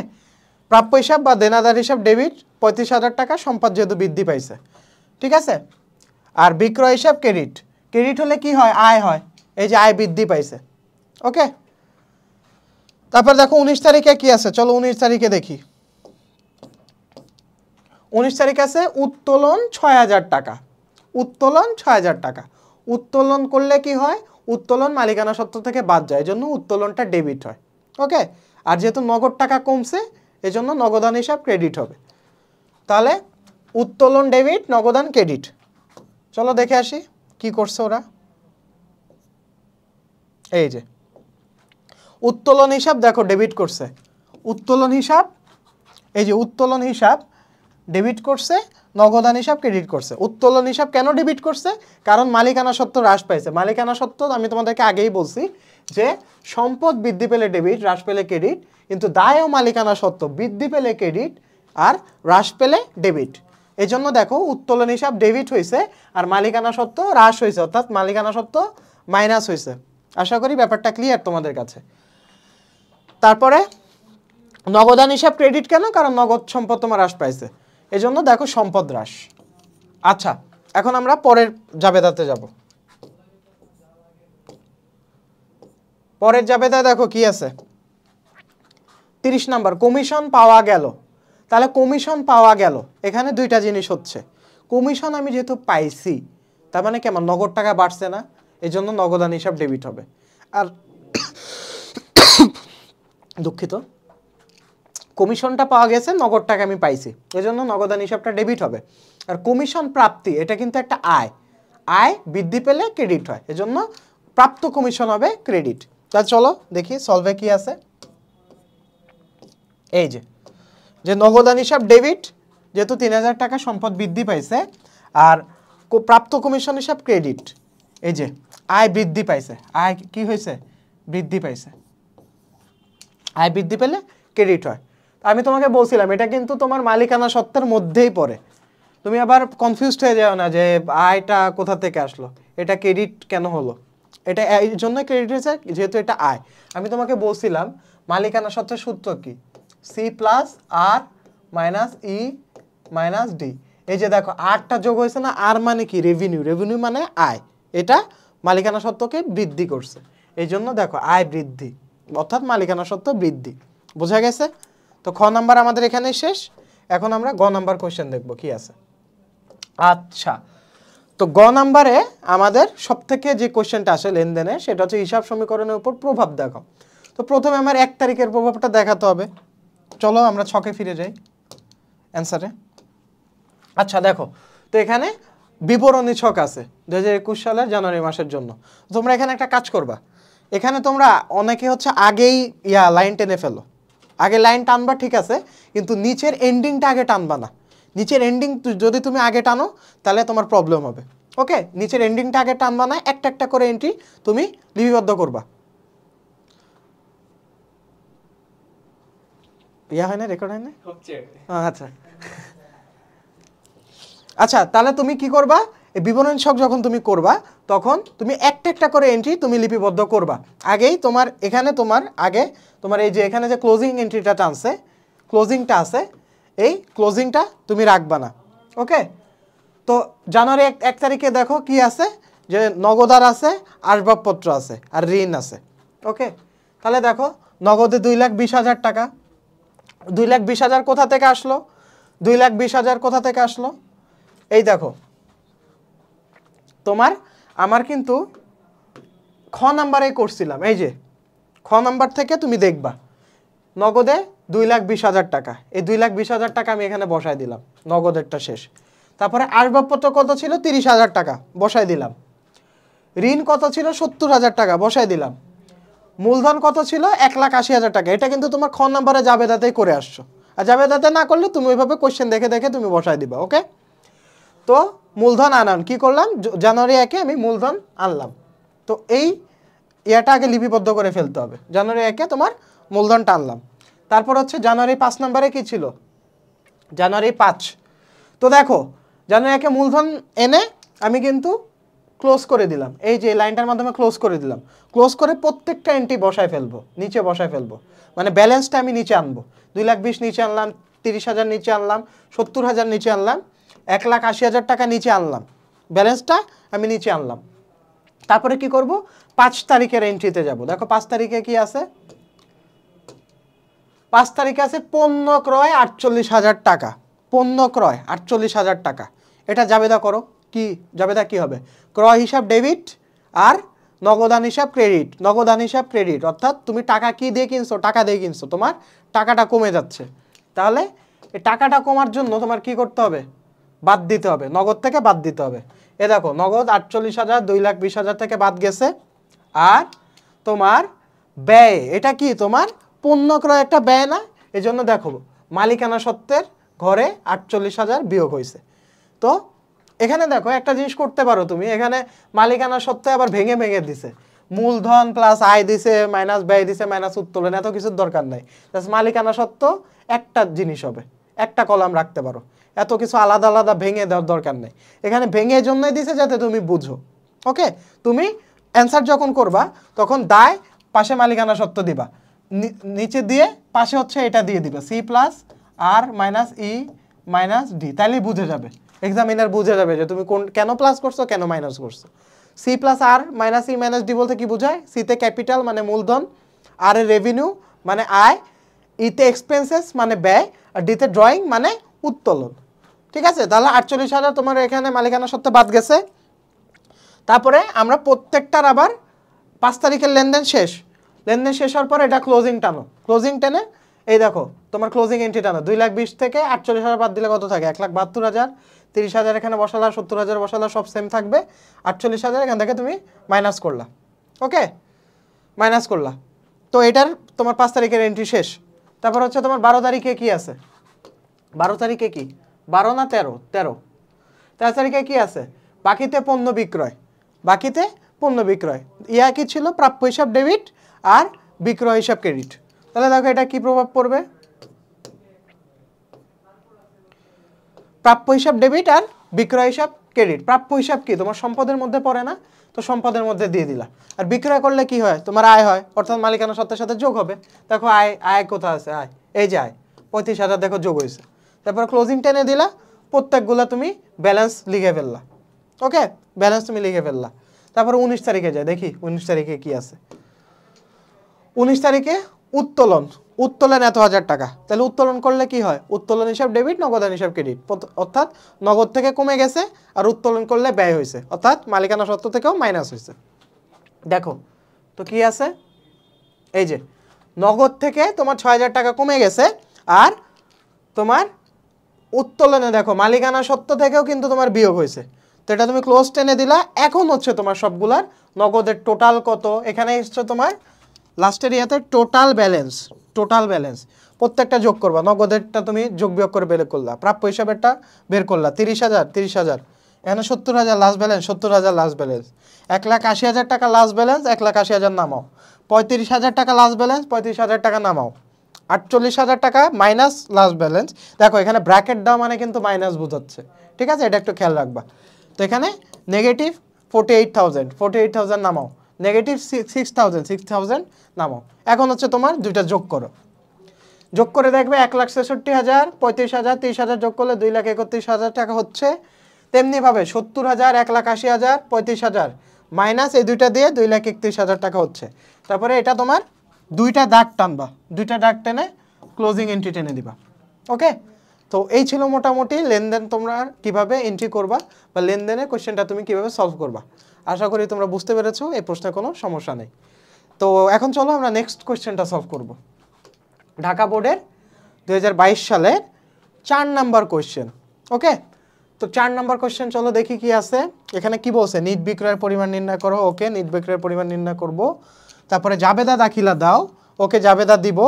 প্রাপ্য হিসাব বা দেনাদার হিসাব ডেবিট, 35,000 টাকা, সম্পদ যেহেতু বৃদ্ধি পাইছে, ঠিক আছে। আর বিক্রয় হিসাব ক্রেডিট, ক্রেডিট হলে কি হয়? আয় হয়। এই যে আয় বৃদ্ধি পাইছে। ওকে, তারপর দেখো 19 তারিখে কি আছে, চলো 19 তারিখে দেখি। 19 তারিখ আছে উত্তোলন 6,000 টাকা। উত্তোলন 6,000 টাকা। উত্তোলন করলে কি হয়? উত্তোলন মালিকানা সত্ত্ব থেকে বাদ যায়, এজন্য উত্তোলনটা ডেবিট হয়। ওকে, আর যেহেতু নগদ টাকা কমছে এজন্য নগদান হিসাব ক্রেডিট হবে। তাহলে উত্তোলন ডেবিট, নগদান ক্রেডিট। চলো দেখে আসি কি করছে ওরা। এই যে উত্তোলন হিসাব দেখো ডেবিট করছে। উত্তোলন হিসাব, এই যে উত্তোলন হিসাব ডেবিট করছে, নগদান হিসাব ক্রেডিট করছে। উত্তোলন হিসাব কেন ডেবিট করছে? কারণ মালিকানা সত্ত্ব হ্রাস পাইছে। মালিকানা সত্ত্ব আমি তোমাদেরকে আগেই বলছি যে সম্পদ বৃদ্ধি পেলে ডেবিট, হ্রাস পেলে ক্রেডিট, কিন্তু দায় ও মালিকানা সত্ত্ব বৃদ্ধি পেলে ক্রেডিট আর হ্রাস পেলে ডেবিট। এই জন্য দেখো উত্তোলন হিসাব ডেবিট হয়েছে আর মালিকানা সত্ত্ব হ্রাস হয়েছে, অর্থাৎ মালিকানা সত্ত্ব মাইনাস হয়েছে। আশা করি ব্যাপারটা ক্লিয়ার তোমাদের কাছে। তারপরে নগদান হিসাব ক্রেডিট কেন? কারণ নগদ সম্পদ তোমার হ্রাস পাইছে, এজন্য দেখো সম্পদ হ্রাস। আচ্ছা, এখন আমরা পরের জাবেদাতে যাব। পরের জাবেদায় দেখো কি আছে। 30 নাম্বার, কমিশন পাওয়া গেল। তাহলে কমিশন পাওয়া গেল, এখানে দুইটা জিনিস হচ্ছে। কমিশন আমি যেহেতু পাইছি, তার মানে কি আমার নগদ টাকা বাড়ছে না, এই জন্য নগদান হিসাব ডেবিট হবে। আর দুঃখিত, কমিশনটা পাওয়া গেছে, নগদ টাকা আমি পাইছি, এজন্য নগদান হিসাবটা ডেবিট হবে। আর কমিশন প্রাপ্তি, এটা কিন্তু একটা আয়, আয় বৃদ্ধি পেলে ক্রেডিট হয়, এজন্য প্রাপ্ত কমিশন হবে ক্রেডিট। তা চলো দেখি সলভে কি আছে। এই যে নগদান হিসাব ডেবিট, যেহেতু 3,000 টাকা সম্পদ বৃদ্ধি পাইছে, আর প্রাপ্ত কমিশন হিসাব ক্রেডিট। এই যে আয় বৃদ্ধি পাইছে, আয় কি হয়েছে? বৃদ্ধি পাইছে। আয় বৃদ্ধি পেলে ক্রেডিট হয়। আমি তোমাকে বলছিলাম এটা কিন্তু তোমার মালিকানা সত্ত্বের মধ্যেই পড়ে। তুমি আবার কনফিউজড হয়ে যাও না যে আয়টা কোথা থেকে আসলো, এটা ক্রেডিট কেন হলো। এটা এই জন্য ক্রেডিট হয়েছে যেহেতু এটা আয়। আমি তোমাকে বলছিলাম মালিকানা সত্ত্বের সূত্র কি? সি প্লাস আর মাইনাস ই মাইনাস ডি। এই যে দেখো আরটা যোগ হয়েছে না, আর মানে কি? রেভিনিউ। রেভিনিউ মানে আয়, এটা মালিকানা সত্ত্বকে বৃদ্ধি করছে, এই জন্য দেখো আয় বৃদ্ধি, অর্থাৎ মালিকানা সত্ত্ব বৃদ্ধি। বোঝা গেছে? তো খ নাম্বার আমাদের এখানে শেষ। এখন আমরা গ নাম্বার কোয়েশ্চেন দেখবো কি আছে। আচ্ছা, তো গ নাম্বারে আমাদের সবথেকে যে কোয়েশ্চেনটা আসে লেনদেনে, সেটা হচ্ছে হিসাব সমীকরণের উপর প্রভাব দেখাও। তো প্রথমে আমার 1 তারিখের প্রভাবটা দেখাতে হবে। চলো আমরা ছকে ফিরে যাই অ্যান্সারে। আচ্ছা দেখো, তো এখানে বিবরণী ছক আছে 2021 সালের জানুয়ারি মাসের জন্য। তোমরা এখানে একটা কাজ করবা, এখানে তোমরা অনেকে হচ্ছে আগেই লাইন টেনে ফেলো। আগে লাইন টানবা ঠিক আছে, কিন্তু নিচের এন্ডিংটা আগে টানবা না। নিচের এন্ডিং যদি তুমি আগে টানো তাহলে তোমার প্রবলেম হবে। ওকে, নিচের এন্ডিংটা আগে টানবা না, একটা একটা করে এন্ট্রি তুমি লিপিবদ্ধ করবা। হয় না, রেকর্ড হয় না? আচ্ছা আচ্ছা, তাহলে তুমি কি করবা? এই বিবরণ ছক যখন তুমি করবা তখন তুমি একটা একটা করে এন্ট্রি তুমি লিপিবদ্ধ করবা। আগেই তোমার এখানে তোমার আগে তোমার এই যে এখানে যে ক্লোজিং এন্ট্রিটা টানছে, ক্লোজিংটা আছে, এই ক্লোজিংটা তুমি রাখবা না। ওকে, তো জানুয়ারি 1 তারিখে দেখো কি আছে, যে নগদার আছে, আসবাবপত্র আছে, আর ঋণ আছে। ওকে, তাহলে দেখো নগদে 2,20,000 টাকা। 2,20,000 কোথা থেকে আসলো? 2,20,000 কোথা থেকে আসলো? এই দেখো তোমার আমার কিন্তু খ নাম্বারে করছিলাম, এই যে খ নাম্বার থেকে তুমি দেখবা নগদে 2,20,000 টাকা। এই 2,20,000 টাকা আমি এখানে বসায় দিলাম, নগদেরটা শেষ। তারপরে আসবাবপত্র কত ছিল? 30,000 টাকা বসায় দিলাম। ঋণ কত ছিল? 70,000 টাকা বসায় দিলাম। মূলধন কত ছিল? 1,80,000 টাকা। এটা কিন্তু তোমার খ নাম্বারে জাবেদাতেই করে আসছো, আর জাবেদাতে না করলে তুমি ওইভাবে কোশ্চেন দেখে দেখে তুমি বসায় দিবা। ওকে, তো মূলধন আনান কি করলাম? জানুয়ারি 1-এ আমি মূলধন আনলাম। তো এই ইয়াটা আগে লিপিবদ্ধ করে ফেলতে হবে। জানুয়ারি 1-এ তোমার মূলধনটা আনলাম। তারপর হচ্ছে জানুয়ারি 5 নম্বরে কি ছিল? জানুয়ারি 5। তো দেখো জানুয়ারি 1-এ মূলধন এনে আমি কিন্তু ক্লোজ করে দিলাম, এই যে লাইনটার মাধ্যমে ক্লোজ করে দিলাম। ক্লোজ করে প্রত্যেকটা এন্ট্রি বসায় ফেলবো, নিচে বসায় ফেলবো, মানে ব্যালেন্সটা আমি নিচে আনবো। 2,20,000 নিচে আনলাম, 30,000 নিচে আনলাম, 70,000 নিচে আনলাম, 1,80,000 টাকা নিচে আনলাম, ব্যালেন্সটা আমি নিচে আনলাম। তারপরে কি করব? 5 তারিখের এন্ট্রিতে যাব। দেখো 5 তারিখে কি আছে? 5 তারিখে আছে পণ্য ক্রয় 48,000 টাকা। পণ্য ক্রয় 48,000 টাকা। এটা জাবেদা করো। কি জাবেদা কি হবে? ক্রয় হিসাব ডেবিট আর নগদান হিসাব ক্রেডিট। নগদান হিসাব ক্রেডিট অর্থাৎ তুমি টাকা কি দিয়ে কিনছো? টাকা দিয়ে কিনছো, তোমার টাকাটা কমে যাচ্ছে। তাহলে এই টাকাটা কমার জন্য তোমার কি করতে হবে? বাদ দিতে হবে, নগদ থেকে বাদ দিতে হবে। এ দেখো নগদ 48,000, 2,20,000 থেকে বাদ গেছে। আর তোমার ব্যয়, এটা কি তোমার পণ্য ক্রয় একটা ব্যয় না? এই জন্য দেখো মালিকানা সত্ত্বের ঘরে 48,000 বিয়োগ হয়েছে। তো এখানে দেখো একটা জিনিস করতে পারো তুমি, এখানে মালিকানা সত্ত্বে আবার ভেঙে ভেঙে দিছে, মূলধন প্লাস আয় দিছে মাইনাস ব্যয় দিছে মাইনাস উত্তোলন, এত কিছুর দরকার নাই। জাস্ট মালিকানা সত্ত্ব একটা জিনিস হবে, একটা কলাম রাখতে পারো, এত কিছু আলাদা আলাদা ভেঙে দেওয়ার দরকার নেই। এখানে ভেঙে জন্যই দিছে যাতে তুমি বুঝো। ওকে, তুমি অ্যান্সার যখন করবা তখন দায় পাশে মালিকানা সত্ত্ব দিবা, নিচে দিয়ে পাশে হচ্ছে এটা দিয়ে দিবা সি প্লাস আর মাইনাস ই মাইনাস ডি, তাইলেই বুঝে যাবে, এক্সামিনার বুঝে যাবে যে তুমি কোন কেন প্লাস করছো কেন মাইনাস করছো। সি প্লাস আর মাইনাস ই মাইনাস ডি বলতে কি বোঝায়? সিতে ক্যাপিটাল মানে মূলধন, আর এ রেভিনিউ মানে আয়, ইতে এক্সপেন্সেস মানে ব্যয়, আর ডিতে ড্রয়িং মানে উত্তোলন। ঠিক আছে, তাহলে 48,000 তোমার এখানে মালিকানা সত্ত্বে বাদ গেছে। তারপরে আমরা প্রত্যেকটার আবার 5 তারিখের লেনদেন শেষ। লেনদেন শেষ হওয়ার পর এটা ক্লোজিং টানো, ক্লোজিং টেনে এই দেখো তোমার ক্লোজিং এন্ট্রি টানো। 2,20,000 থেকে 48,000 বাদ দিলে কত থাকে? 1,72,000। 30,000 এখানে বসালা, 70,000 বসালা, সব সেম থাকবে। 48,000 এখান থেকে তুমি মাইনাস করলা। ওকে, মাইনাস করলা। তো এটার তোমার 5 তারিখের এন্ট্রি শেষ। তারপর হচ্ছে তোমার 12 তারিখে কি আছে? 12 তারিখে কি? 12 না 13? 13 তারিখে কি আছে? বাকিতে পণ্য বিক্রয়। বাকিতে পণ্য বিক্রয় ইয়া কি ছিল? প্রাপ্য হিসাব ডেবিট আর বিক্রয় হিসাব ক্রেডিট। তাহলে দেখো এটা কি প্রভাব পড়বে? প্রাপ্য হিসাব ডেবিট আর বিক্রয় হিসাব ক্রেডিট। প্রাপ্য হিসাব কি? তোমার সম্পদের মধ্যে পড়ে না, তো সম্পদের মধ্যে দিয়ে দিলা। আর বিক্রয় করলে কি হয়? তোমার আয় হয়, অর্থাৎ মালিকানা সত্ত্বের সাথে যোগ হবে। দেখো আয়, আয় কোথায় আছে? আয় এই যে আয় 35,000 দেখো যোগ হয়েছে। তারপর ক্লোজিং টেনে দিলা, প্রত্যেকগুলা তুমি ব্যালেন্স লিখে ফেললা। ওকে, ব্যালেন্স তুমি লিখে ফেললা। তারপর 19 তারিখে যায়, দেখি 19 তারিখে কি আছে। 19 তারিখে উত্তোলন। উত্তোলন এত হাজার টাকা। তাহলে উত্তোলন করলে কি হয়? উত্তোলন হিসাব ডেবিট, নগদান হিসাব ক্রেডিট, অর্থাৎ নগদ থেকে কমে গেছে, আর উত্তোলন করলে ব্যয় হয়েছে, অর্থাৎ মালিকানা সত্ত্ব থেকেও মাইনাস হয়েছে। দেখো তো কি আছে? এই যে নগদ থেকে তোমার 6,000 টাকা কমে গেছে, আর তোমার উত্তোলনে দেখো মালিকানা সত্ত্ব থেকেও কিন্তু তোমার বিয়োগ হয়েছে। তো এটা তুমি ক্লোজ টেনে দিলা। এখন হচ্ছে তোমার সবগুলার নগদের টোটাল কত, এখানে এসছে তোমার লাস্টের ইয়াতে টোটাল ব্যালেন্স। টোটাল ব্যালেন্স প্রত্যেকটা যোগ করবা, নগদেরটা তুমি যোগ বিয়োগ করে বের করলা, প্রাপ্য হিসাবেরটা বের করলা 30,000 30,000, এখানে 70,000 লাস্ট ব্যালেন্স, 70,000 লাস্ট ব্যালেন্স, 1,80,000 টাকা লাস্ট ব্যালেন্স, 1,80,000 নামাও, 35,000 টাকা লাস্ট ব্যালেন্স, 35,000 টাকা নামাও, 48,000 টাকা মাইনাস লাস্ট ব্যালেন্স। দেখো এখানে ব্র্যাকেট দাও মানে কিন্তু মাইনাস বোঝাচ্ছে, ঠিক আছে, এটা একটু খেয়াল রাখবা। তো এখানে নেগেটিভ 48,000, 48,000 নামাও, নেগেটিভ 6,000, 6,000 নামাও। এখন হচ্ছে তোমার দুইটা যোগ করো, যোগ করে দেখবে 1,66,000, 35,000, 30,000 যোগ করলে 2,31,000 টাকা হচ্ছে। তেমনিভাবে 70,000, 1,80,000, 35,000 মাইনাস এই দুইটা দিয়ে 2,31,000 টাকা হচ্ছে। তারপরে এটা তোমার দুইটা দাগ টানবা, দুইটা দাগ টেনে ক্লোজিং এন্ট্রি টেনে দিবা। ওকে, তো এই ছিল মোটামুটি লেনদেন তোমরা কিভাবে এন্ট্রি করবা বা লেনদেনের কোশ্চেনটা তুমি কিভাবে সলভ করবা। আশা করি তোমরা বুঝতে পেরেছো, এই প্রশ্নে কোনো সমস্যা নেই। তো এখন চলো আমরা নেক্সট কোশ্চেনটা সলভ করব। ঢাকা বোর্ডের 2022 সালের 4 নাম্বার কোশ্চেন। ওকে, তো 4 নাম্বার কোশ্চেন চলো দেখি কি আছে। এখানে কি বলছে, নিট বিক্রয়ের পরিমাণ নির্ণয় করো। ওকে, নিট বিক্রয়ের পরিমাণ নির্ণয় করব। তারপরে জাবেদা দাখিলা দাও। ওকে, জাবেদা দিব।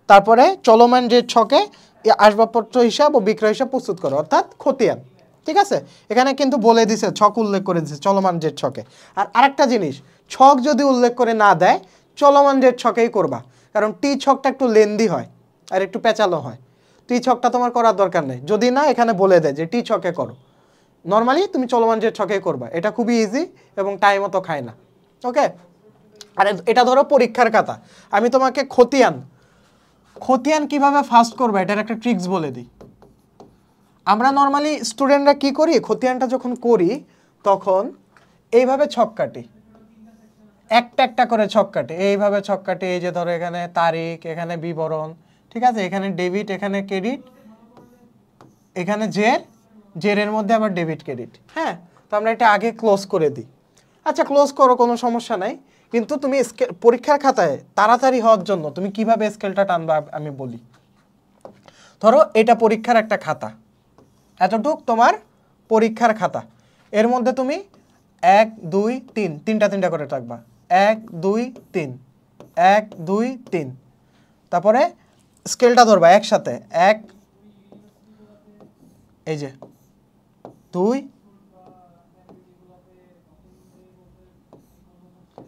তারপরে চলমান যে ছকে আসবাবপত্র হিসাব ও বিক্রয় হিসাব প্রস্তুত করো, অর্থাৎ খতিয়ান। ঠিক আছে, এখানে কিন্তু বলে দিছে, ছক উল্লেখ করে দিছে চলমান যে ছকে। আর আরেকটা জিনিস, ছক যদি উল্লেখ করে না দেয় চলমান যে ছকেই করবা, কারণ টি ছকটা একটু লেন্দি হয় আর একটু পেঁচালো হয়। টি ছকটা তোমার করার দরকার নেই, যদি না এখানে বলে দেয় যে টি ছকে করো। নর্মালি তুমি চলমান যে ছকে করবা, এটা খুবই ইজি এবং টাইম অত খায় না। ওকে, আর এটা ধরো পরীক্ষার খাতা, আমি তোমাকে খতিয়ান কিভাবে ফার্স্ট করবে এটার একটা ট্রিক্স বলে দিই। আমরা নর্মালি স্টুডেন্টরা কি করি, খতিয়ানটা যখন করি তখন এইভাবে ছক কাটি, একটা একটা করে ছক কাটি, এইভাবে ছক কাটি। এই যে ধরো এখানে তারিখ, এখানে বিবরণ, ঠিক আছে, এখানে ডেবিট, এখানে ক্রেডিট, এখানে জেরের মধ্যে আবার ডেবিট ক্রেডিট। হ্যাঁ, তো আমরা এটা আগে ক্লোজ করে দিই। আচ্ছা, ক্লোজ করো, কোনো সমস্যা নাই, কিন্তু তুমি পরীক্ষার খাতায় তাড়াতাড়ি হওয়ার জন্য তুমি কিভাবে স্কেলটা টানবা আমি বলি। ধরো এটা পরীক্ষার একটা খাতা, এতটুক তোমার পরীক্ষার খাতা, এর মধ্যে তুমি 1 2 3 তিনটা করে রাখবা, 1 2 3 1 2 3, তারপরে স্কেলটা ধরবা একসাথে, 1 এই যে 2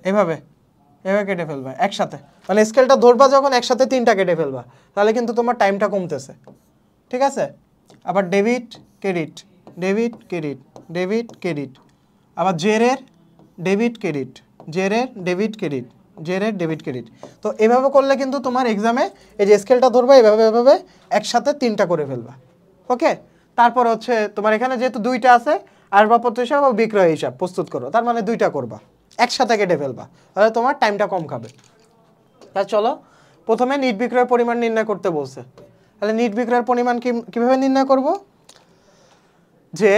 এভাবে কেটে ফেলবা একসাথে, মানে স্কেলটা ধরবা যখন একসাথে তিনটা কেটে ফেলবা, তাহলে কিন্তু তোমার টাইমটা কমতেছে। ঠিক আছে, আবার debit credit, debit credit, debit credit, আবার জেরের ডেবিট ক্রেডিট, জেরের ডেবিট ক্রেডিট, জেরের ডেবিট ক্রেডিট। তো এভাবে করলে কিন্তু তোমার এক্সামে এই যে স্কেলটা ধরবা এভাবে একসাথে তিনটা করে ফেলবা। ওকে, তারপর হচ্ছে তোমার এখানে যেহেতু দুইটা আছে, আসবাবপত্র হিসাব ও বিক্রয় হিসাব প্রস্তুত করো, তার মানে দুইটা করবা, একসাথে কেটে ফেলবা, তাহলে তোমার টাইমটা কম খাবে। তা চলো, প্রথমে নিট বিক্রয়ের পরিমাণ নির্ণয় করতে বলছে। তাহলে নিট বিক্রয়ের পরিমাণ কিভাবে নির্ণয় করব, যে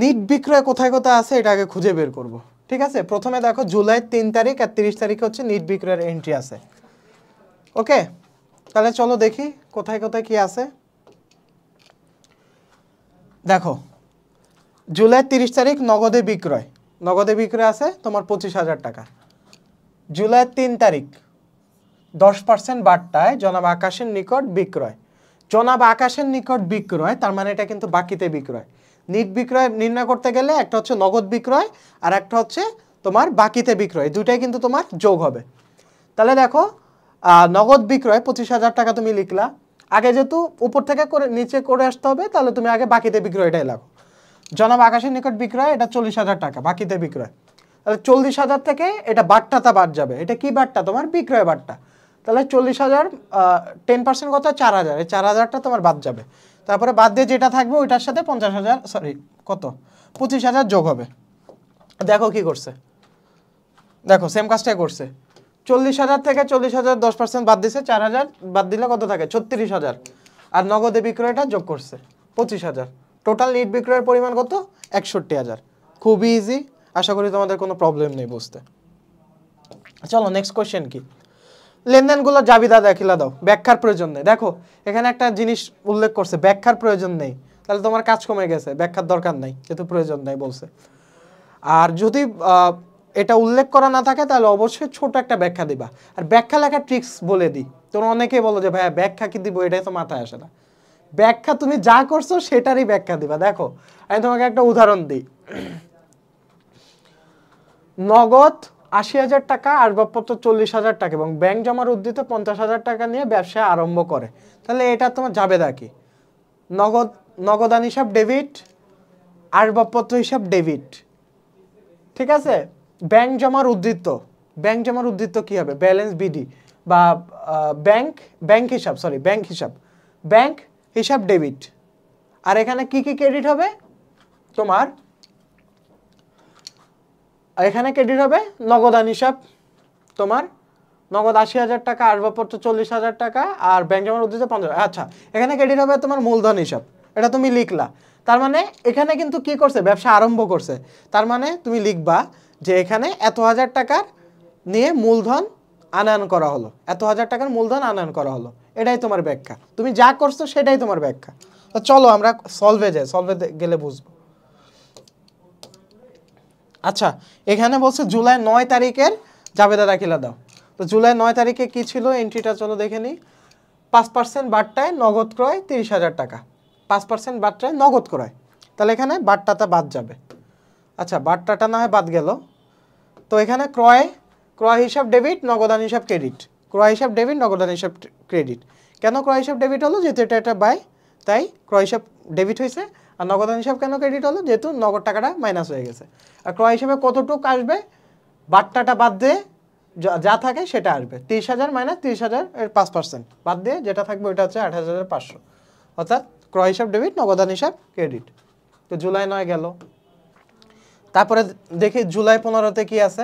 নিট বিক্রয় কোথায় কোথায় আছে এটা আগে খুঁজে বের করব। ঠিক আছে, প্রথমে দেখো জুলাই 3 তারিখ আর 30 তারিখে হচ্ছে নিট বিক্রয়ের এন্ট্রি আছে। ওকে, তাহলে চলো দেখি কোথায় কোথায় কি আছে। দেখো জুলাই 30 তারিখ নগদে বিক্রয় আছে তোমার 25,000 টাকা। জুলাই 3 তারিখ 10% বাট্টায় জনাব আকাশের নিকট বিক্রয়, জনাব আকাশের নিকট বিক্রয়, তার মানে এটা কিন্তু বাকিতে বিক্রয়। নিট বিক্রয় নির্ণয় করতে গেলে একটা হচ্ছে নগদ বিক্রয় আর একটা হচ্ছে তোমার বাকিতে বিক্রয়, দুইটাই কিন্তু তোমার যোগ হবে। তাহলে দেখো নগদ বিক্রয় 25,000 টাকা তুমি লিখলা, আগে যেহেতু উপর থেকে করে নিচে করে আসতে হবে, তাহলে তুমি আগে বাকিতে বিক্রয়টাই লাগো। জনাব আকাশের নিকট বিক্রয় এটা 40,000 টাকা বাকিতে বিক্রয়, তাহলে 40,000 থেকে এটা বাট্টাটা বাদ যাবে। এটা কি বাট্টা, তোমার বিক্রয় বাট্টা। তাহলে 40,000 10% কত, 4,000, এই 4,000টা তোমার বাদ যাবে। তারপরে বাদ দিয়ে যেটা থাকবে ওইটার সাথে 50,000 সরি কত 25,000 যোগ হবে। দেখো কি করছে, দেখো সেম কাজটাই করছে। 40,000 থেকে 40,000 10% বাদ দিছে, 4,000 বাদ দিলে কত থাকে 36,000, আর নগদে বিক্রয়টা যোগ করছে 25,000। টোটাল নিট বিক্রয়ের পরিমাণ কত 61,000। খুবই ইজি, আশা করি তোমাদের কোনো প্রবলেম নেই বুঝতে। চলো নেক্সট কোশ্চেন কি, লেনদেনগুলো জাবিদা দাখিলা দাও, ব্যাখ্যার প্রয়োজন নেই। দেখো এখানে একটা জিনিস উল্লেখ করছে, ব্যাখ্যার প্রয়োজন নেই, তাহলে তোমার কাজ কমে গেছে, ব্যাখ্যার দরকার নাই যেহেতু প্রয়োজন নাই বলছে। আর যদি এটা উল্লেখ করা না থাকে তাহলে অবশ্যই ছোট একটা ব্যাখ্যা দিবা। আর ব্যাখ্যা লেখার ট্রিক্স বলে দিই, তোমরা অনেকেই বলো যে ভাইয়া ব্যাখ্যা কি দিব, এটাই তো মাথায় আসে না। ব্যাখ্যা তুমি যা করছো সেটারই ব্যাখ্যা দিবা। দেখো আমি তোমাকে একটা উদাহরণ দিই, নগদ 80,000 টাকা, আসবাবপত্র 40,000 টাকা এবং ব্যাংক জমার উদ্ধৃত 50,000 টাকা নিয়ে ব্যবসা আরম্ভ করে, তাহলে এটা তোমার জাবেদা কি, নগদান হিসাব ডেবিট, আসবাবপত্র হিসাব ডেবিট। ঠিক আছে, ব্যাংক জমার উদ্ধৃত কি হবে, ব্যালেন্স বিডি বা ব্যাংক হিসাব ডেবিট। আর এখানে কি ক্রেডিট হবে, তোমার আর এখানে ক্রেডিট হবে নগদান হিসাব, তোমার নগদ ৮০,০০০ টাকা, আসবাবপত্র ৪০,০০০ টাকা, আর ব্যাংক জমার উদ্দেশ্যে ৫০,০০০। আচ্ছা, এখানে ক্রেডিট হবে তোমার মূলধন হিসাব, এটা তুমি লিখলা। তার মানে এখানে কিন্তু কি করছে, ব্যবসা আরম্ভ করছে। তার মানে তুমি লিখবা যে এখানে এত হাজার টাকার নিয়ে মূলধন আনয়ন করা হলো, এত হাজার টাকার মূলধন আনয়ন করা হলো, এটাই তোমার ব্যাখ্যা। তুমি যা করছো সেটাই তোমার ব্যাখ্যা। তো চলো আমরা সলভে যাই, সলভে গেলে বুঝবো। আচ্ছা, এখানে বলছে জুলাই ৯ তারিখের জাবেদা দাখিলা দাও। তো জুলাই ৯ তারিখে কি ছিল এন্ট্রিটা, চলো দেখে নিই। ৫% বাট্টায় নগদ ক্রয় ৩০,০০০ টাকা, ৫% বাট্টায় নগদ ক্রয়, তাহলে এখানে বাট্টাটা বাদ যাবে। আচ্ছা, বাট্টাটা না হয় বাদ গেল। তো এখানে ক্রয় হিসাব ডেবিট, নগদান হিসাব ক্রেডিট। ক্রয় হিসাব ডেবিট, নগদান হিসাব ক্রেডিট। কেন ক্রয় হিসাব ডেবিট হলো, যেহেতু এটা বাই, তাই ক্রয় হিসাব ডেবিট হয়েছে। আর নগদান হিসাব কেন ক্রেডিট হলো, যেহেতু নগদ টাকাটা মাইনাস হয়ে গেছে। আর ক্রয় হিসাবে কতটুক আসবে, বাট্টাটা বাদ দিয়ে যা থাকে সেটা আসবে। ৩০,০০০ মাইনাস ৩০,০০০ এর ৫% বাদ দিয়ে যেটা থাকবে ওইটা হচ্ছে ৮,৫০০। অর্থাৎ ক্রয় হিসাব ডেবিট, নগদান হিসাব ক্রেডিট। তো জুলাই ৯ গেল। তারপরে দেখি জুলাই ১৫তে কি আছে,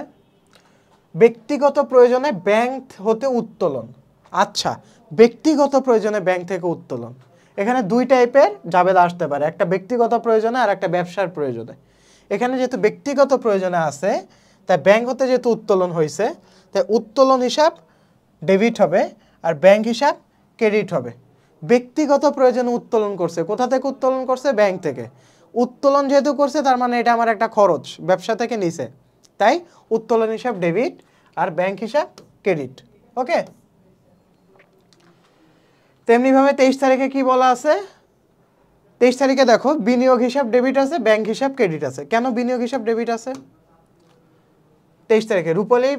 ব্যক্তিগত প্রয়োজনে ব্যাংক হতে উত্তোলন। আচ্ছা, ব্যক্তিগত প্রয়োজনে ব্যাংক থেকে উত্তোলন, এখানে দুই টাইপের জাবেদা আসতে পারে, একটা ব্যক্তিগত প্রয়োজনে আর একটা ব্যবসার প্রয়োজনে। এখানে যেহেতু ব্যক্তিগত প্রয়োজনে আছে, তাই ব্যাংক হতে যেহেতু উত্তোলন হয়েছে, তাই উত্তোলন হিসাব ডেবিট হবে আর ব্যাংক হিসাব ক্রেডিট হবে। ব্যক্তিগত প্রয়োজনে উত্তোলন করছে, কোথা থেকে উত্তোলন করছে, ব্যাংক থেকে। উত্তোলন যেহেতু করছে তার মানে এটা আমার একটা খরচ, ব্যবসা থেকে নিছে, তাই উত্তোলন হিসাব ডেবিট আর ব্যাংক হিসাব ক্রেডিট। ওকে, তেমনিভাবে 23 তারিখে কি বলা আছে, 23 তারিখে দেখো বিনিয়োগ হিসাব ডেবিট আছে, ব্যাংক হিসাব ক্রেডিট আছে। কেন বিনিয়োগ হিসাব ডেবিট আছে 23 তারিখে, রূপালী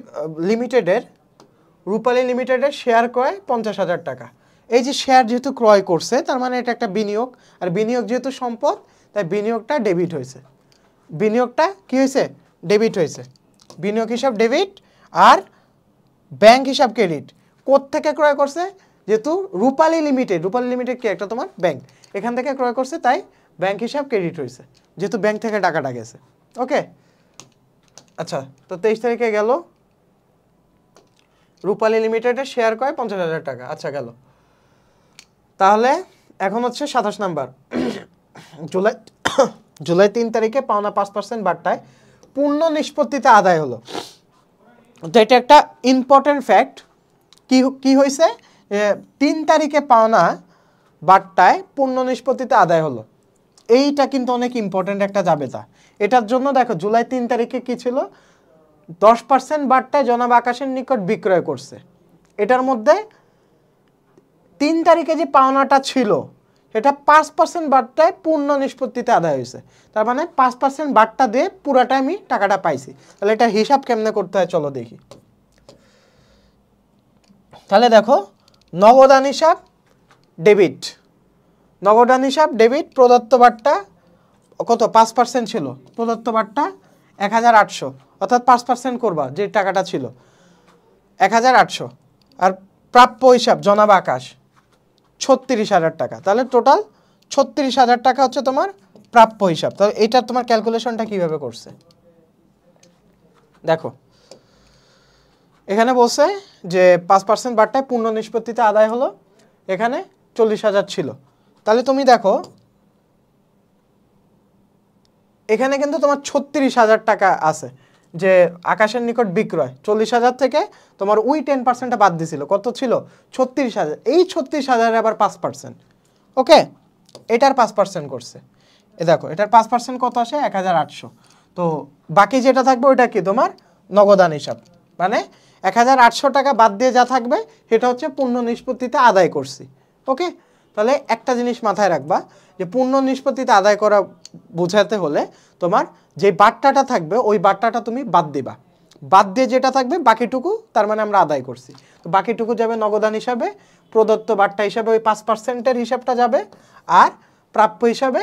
লিমিটেডের শেয়ার ক্রয় ৫০,০০০ টাকা। এই যে শেয়ার যেহেতু ক্রয় করছে, তার মানে এটা একটা বিনিয়োগ, আর বিনিয়োগ যেহেতু সম্পদ, তাই বিনিয়োগটা ডেবিট হয়েছে। বিনিয়োগটা কি হয়েছে, ডেবিট হয়েছে। বিনিয়োগ হিসাব ডেবিট আর ব্যাংক হিসাব ক্রেডিট। কোত্থেকে ক্রয় করছে, যেহেতু রূপালী লিমিটেড কি একটা তোমার ব্যাংক, এখান থেকে ক্রয় করছে, তাই ব্যাংক হিসাব ক্রেডিট হয়েছে, যেহেতু ব্যাংক থেকে টাকাটা গেছে। ওকে, আচ্ছা, তো 23 তারিখে গেল রূপালী লিমিটেডের শেয়ার ক্রয় ৫০,০০০ টাকা। আচ্ছা, গেল। তাহলে এখন হচ্ছে ২৭ নাম্বার, জুলাই ৩ তারিখে পাওনা ৫% বাট্টায় পূর্ণ নিষ্পত্তিতে আদায় হলো। তো এটা একটা ইম্পর্টেন্ট ফ্যাক্ট। কি হয়েছে, ৩ তারিখে পাওনা বাট্টায় পূর্ণ নিষ্পত্তিতে আদায় হলো, এইটা কিন্তু অনেক ইম্পর্টেন্ট একটা জাবেদা। এটার জন্য দেখো জুলাই ৩ তারিখে কি ছিল, 10% বাট্টায় জনাব আকাশের নিকট বিক্রয় করছে। এটার মধ্যে ৩ তারিখে যে পাওনাটা ছিল এটা 5% বাট্টায় পূর্ণ নিষ্পত্তিতে আদায় হয়েছে। তার মানে 5% বাট্টা দিয়ে পুরাটা আমি টাকাটা পাইছি। তাহলে এটা হিসাব কেমনে করতে হয় চলো দেখি। তাহলে দেখো, নগদান হিসাব ডেবিট, প্রদত্ত বাট্টা কত, 5% ছিল, প্রদত্ত বাট্টা ১,৮০০, অর্থাৎ 5% করবা, যে টাকাটা ছিল ১,৮০০। আর প্রাপ্য হিসাব জনাব আকাশ ৩৬,০০০ টাকা। তাহলে টোটাল ৩৬,০০০ টাকা হচ্ছে তোমার প্রাপ্য হিসাব। তাহলে এইটা তোমার ক্যালকুলেশনটা কিভাবে করছে দেখো, এখানে বলছে যে ৫% বাট্টায় পূর্ণ নিষ্পত্তিতে আদায় হলো, এখানে ৪০,০০০ ছিল। তাহলে তুমি দেখো এখানে কিন্তু তোমার ৩৬,০০০ টাকা আছে, যে আকাশের নিকট বিক্রয় ৪০,০০০ থেকে তোমার ওই 10%টা বাদ দিছিল, কত ছিল ৩৬,০০০। এই ৩৬,০০০ আবার 5%, ওকে, এটার 5% করছে। এ দেখো এটার 5% কত আসে, ১,৮০০। তো বাকি যেটা থাকবে ওইটা কি তোমার নগদান হিসাব, মানে ১,৮০০ টাকা বাদ দিয়ে যা থাকবে সেটা হচ্ছে পূর্ণ নিষ্পত্তিতে আদায় করছি। ওকে, তাহলে একটা জিনিস মাথায় রাখবা, যে পূর্ণ নিষ্পত্তিতে আদায় করা বোঝাতে হলে তোমার যে বাট্টাটা থাকবে ওই বাট্টাটা তুমি বাদ দিবা, বাদ দিয়ে যেটা থাকবে বাকিটুকু তার মানে আমরা আদায় করছি। তো বাকিটুকু যাবে নগদান হিসাবে, প্রদত্ত বাট্টা হিসাবে ওই 5%-এর হিসাবটা যাবে, আর প্রাপ্য হিসাবে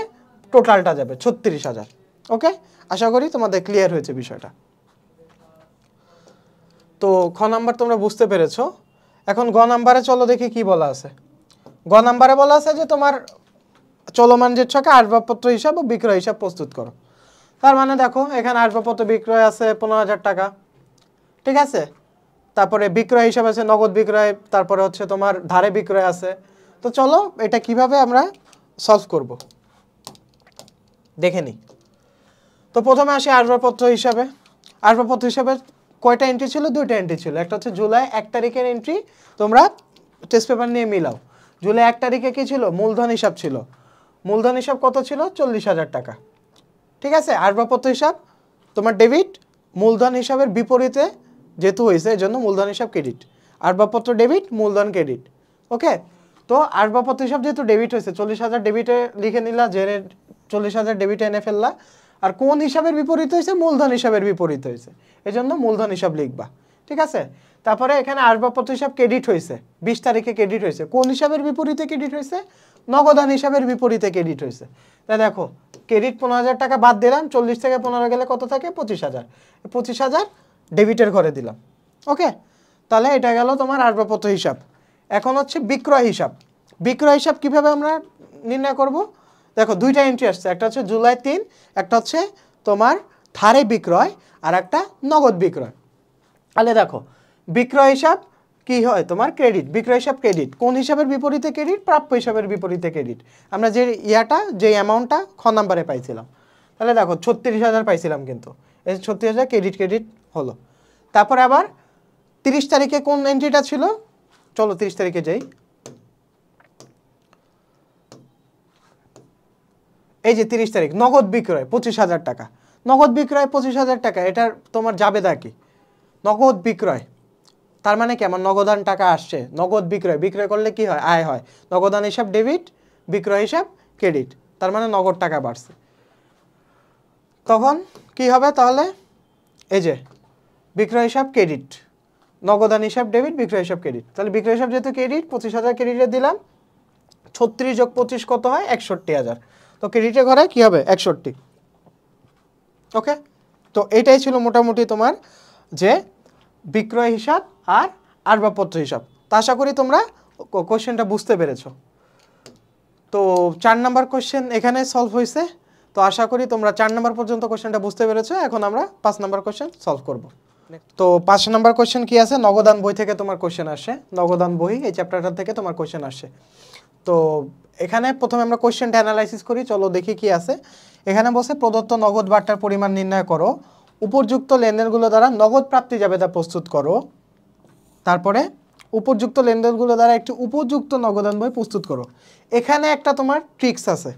টোটালটা যাবে ৩৬,০০০। ওকে, আশা করি তোমাদের ক্লিয়ার হয়েছে বিষয়টা। তো খ নাম্বার তোমরা বুঝতে পেরেছো। এখন গ নাম্বারে চলো দেখি কি বলা আছে। গ নাম্বারে বলা আছে যে তোমার চলমান যে ছকে আসবাবপত্র হিসাব ও বিক্রয় হিসাব প্রস্তুত করো। তার মানে দেখো এখানে আসবাবপত্র বিক্রয় আছে 15,000 টাকা, ঠিক আছে। তারপরে বিক্রয় হিসাব আছে নগদ বিক্রয়, তারপরে হচ্ছে তোমার ধারে বিক্রয় আছে। তো চলো এটা কিভাবে আমরা সলভ করব দেখে নিই। তো প্রথমে আসি আসবাবপত্র হিসাবে। আসবাবপত্র হিসাবে কয়টা এন্ট্রি ছিল? 2টা এন্ট্রি ছিল। একটা হচ্ছে জুলাই 1 তারিখের এন্ট্রি, তোমরা টেস্ট পেপার নিয়ে মিলাও। জুলাই 1 তারিখে কি ছিল? মূলধন হিসাব ছিল। মূলধন হিসাব কত ছিল? 40,000 টাকা, ঠিক আছে। আসবাবপত্র হিসাব তোমার ডেবিট, মূলধন হিসাবের বিপরীতে যেহেতু হয়েছে এই জন্য মূলধন হিসাব ক্রেডিট। আসবাবপত্র ডেবিট, মূলধন ক্রেডিট, ওকে। তো আসবাবপত্র হিসাব যেহেতু ডেবিট হয়েছে 40,000 ডেবিটে লিখে নিলা, যে 40,000 ডেবিটে এনে ফেললা। আর কোন হিসাবের বিপরীত হয়েছে? মূলধন হিসাবের বিপরীত হয়েছে, এই জন্য মূলধন হিসাব লিখবা, ঠিক আছে। তারপরে এখানে আসবাবপত্র হিসাব ক্রেডিট হয়েছে, 20 তারিখে ক্রেডিট হয়েছে। কোন হিসাবের বিপরীতে ক্রেডিট হয়েছে? নগদান হিসাবের বিপরীতে ক্রেডিট হয়েছে। তাই দেখো ক্রেডিট 15,000 টাকা বাদ দিলাম, 40 থেকে 15 গেলে কত থাকে? 25,000। 25,000 ডেবিটের ঘরে দিলাম, ওকে। তাহলে এটা গেল তোমার আসবাবপত্র হিসাব। এখন হচ্ছে বিক্রয় হিসাব। বিক্রয় হিসাব কিভাবে আমরা নির্ণয় করব? দেখো 2টা এন্ট্রি আসছে, একটা হচ্ছে জুলাই 3, একটা হচ্ছে তোমার ধারে বিক্রয়, আর একটা নগদ বিক্রয়। তাহলে দেখো বিক্রয় হিসাব কি হয়? তোমার ক্রেডিট। বিক্রয় হিসাব ক্রেডিট। কোন হিসাবের বিপরীতে ক্রেডিট? প্রাপ্য হিসাবের বিপরীতে ক্রেডিট। আমরা যে যে অ্যামাউন্টটা খ নাম্বারে পাইছিলাম, তাহলে দেখো 36,000 পাইছিলাম, কিন্তু এই 36,000 ক্রেডিট ক্রেডিট হলো। তারপরে আবার 30 তারিখে কোন এন্ট্রিটা ছিল? চলো 30 তারিখে যাই। এই যে 30 তারিখ নগদ বিক্রয় 25,000 টাকা। নগদ বিক্রয় 25,000 টাকা, এটার তোমার জাবেদা কি? নগদ বিক্রয়, তার মানে কি? আমার নগদান টাকা আসছে। নগদ বিক্রয়, বিক্রয় করলে কি হয়? আয় হয়। নগদান হিসাব ডেবিট, বিক্রয় হিসাব ক্রেডিট, তার মানে নগদ টাকা বাড়ছে। তখন কি হবে? তাহলে এই যে বিক্রয় হিসাব ক্রেডিট, নগদান হিসাব ডেবিট, বিক্রয় হিসাব ক্রেডিট। তাহলে বিক্রয় হিসাব যেহেতু ক্রেডিট, 25,000 ক্রেডিটে দিলাম। 36 যোগ 25 কত হয়? 61,000। তো ক্রেডিটের ঘরে কি হবে? 61, ওকে। তো এটাই ছিল মোটামুটি তোমার যে বিক্রয় হিসাব আর আসবাবপত্র হিসাব। তো আশা করি তোমরা কোশ্চেনটা বুঝতে পেরেছো। তো 4 নাম্বার কোশ্চেন এখানে সলভ হয়েছে। তো আশা করি তোমরা 4 নাম্বার পর্যন্ত কোশ্চেনটা বুঝতে পেরেছো। এখন আমরা 5 নাম্বার কোশ্চেন সলভ করব। তো 5 নাম্বার কোশ্চেন কি আছে? নগদান বই থেকে তোমার কোশ্চেন আসে। নগদান বই এই চ্যাপ্টারটা থেকে তোমার কোশ্চেন আসে। তো এখানে প্রথমে আমরা কোশ্চেনটা অ্যানালাইসিস করি। চলো দেখি কি আছে। এখানে বলছে প্রদত্ত নগদ বার্তার পরিমাণ নির্ণয় করো, উপযুক্ত লেনদেনগুলো দ্বারা নগদ প্রাপ্তি জাবেদা প্রস্তুত করো, তারপরে উপযুক্ত লেনদেনগুলো দ্বারা একটি উপযুক্ত নগদান বই প্রস্তুত করো। এখানে একটা তোমার ট্রিক্স আছে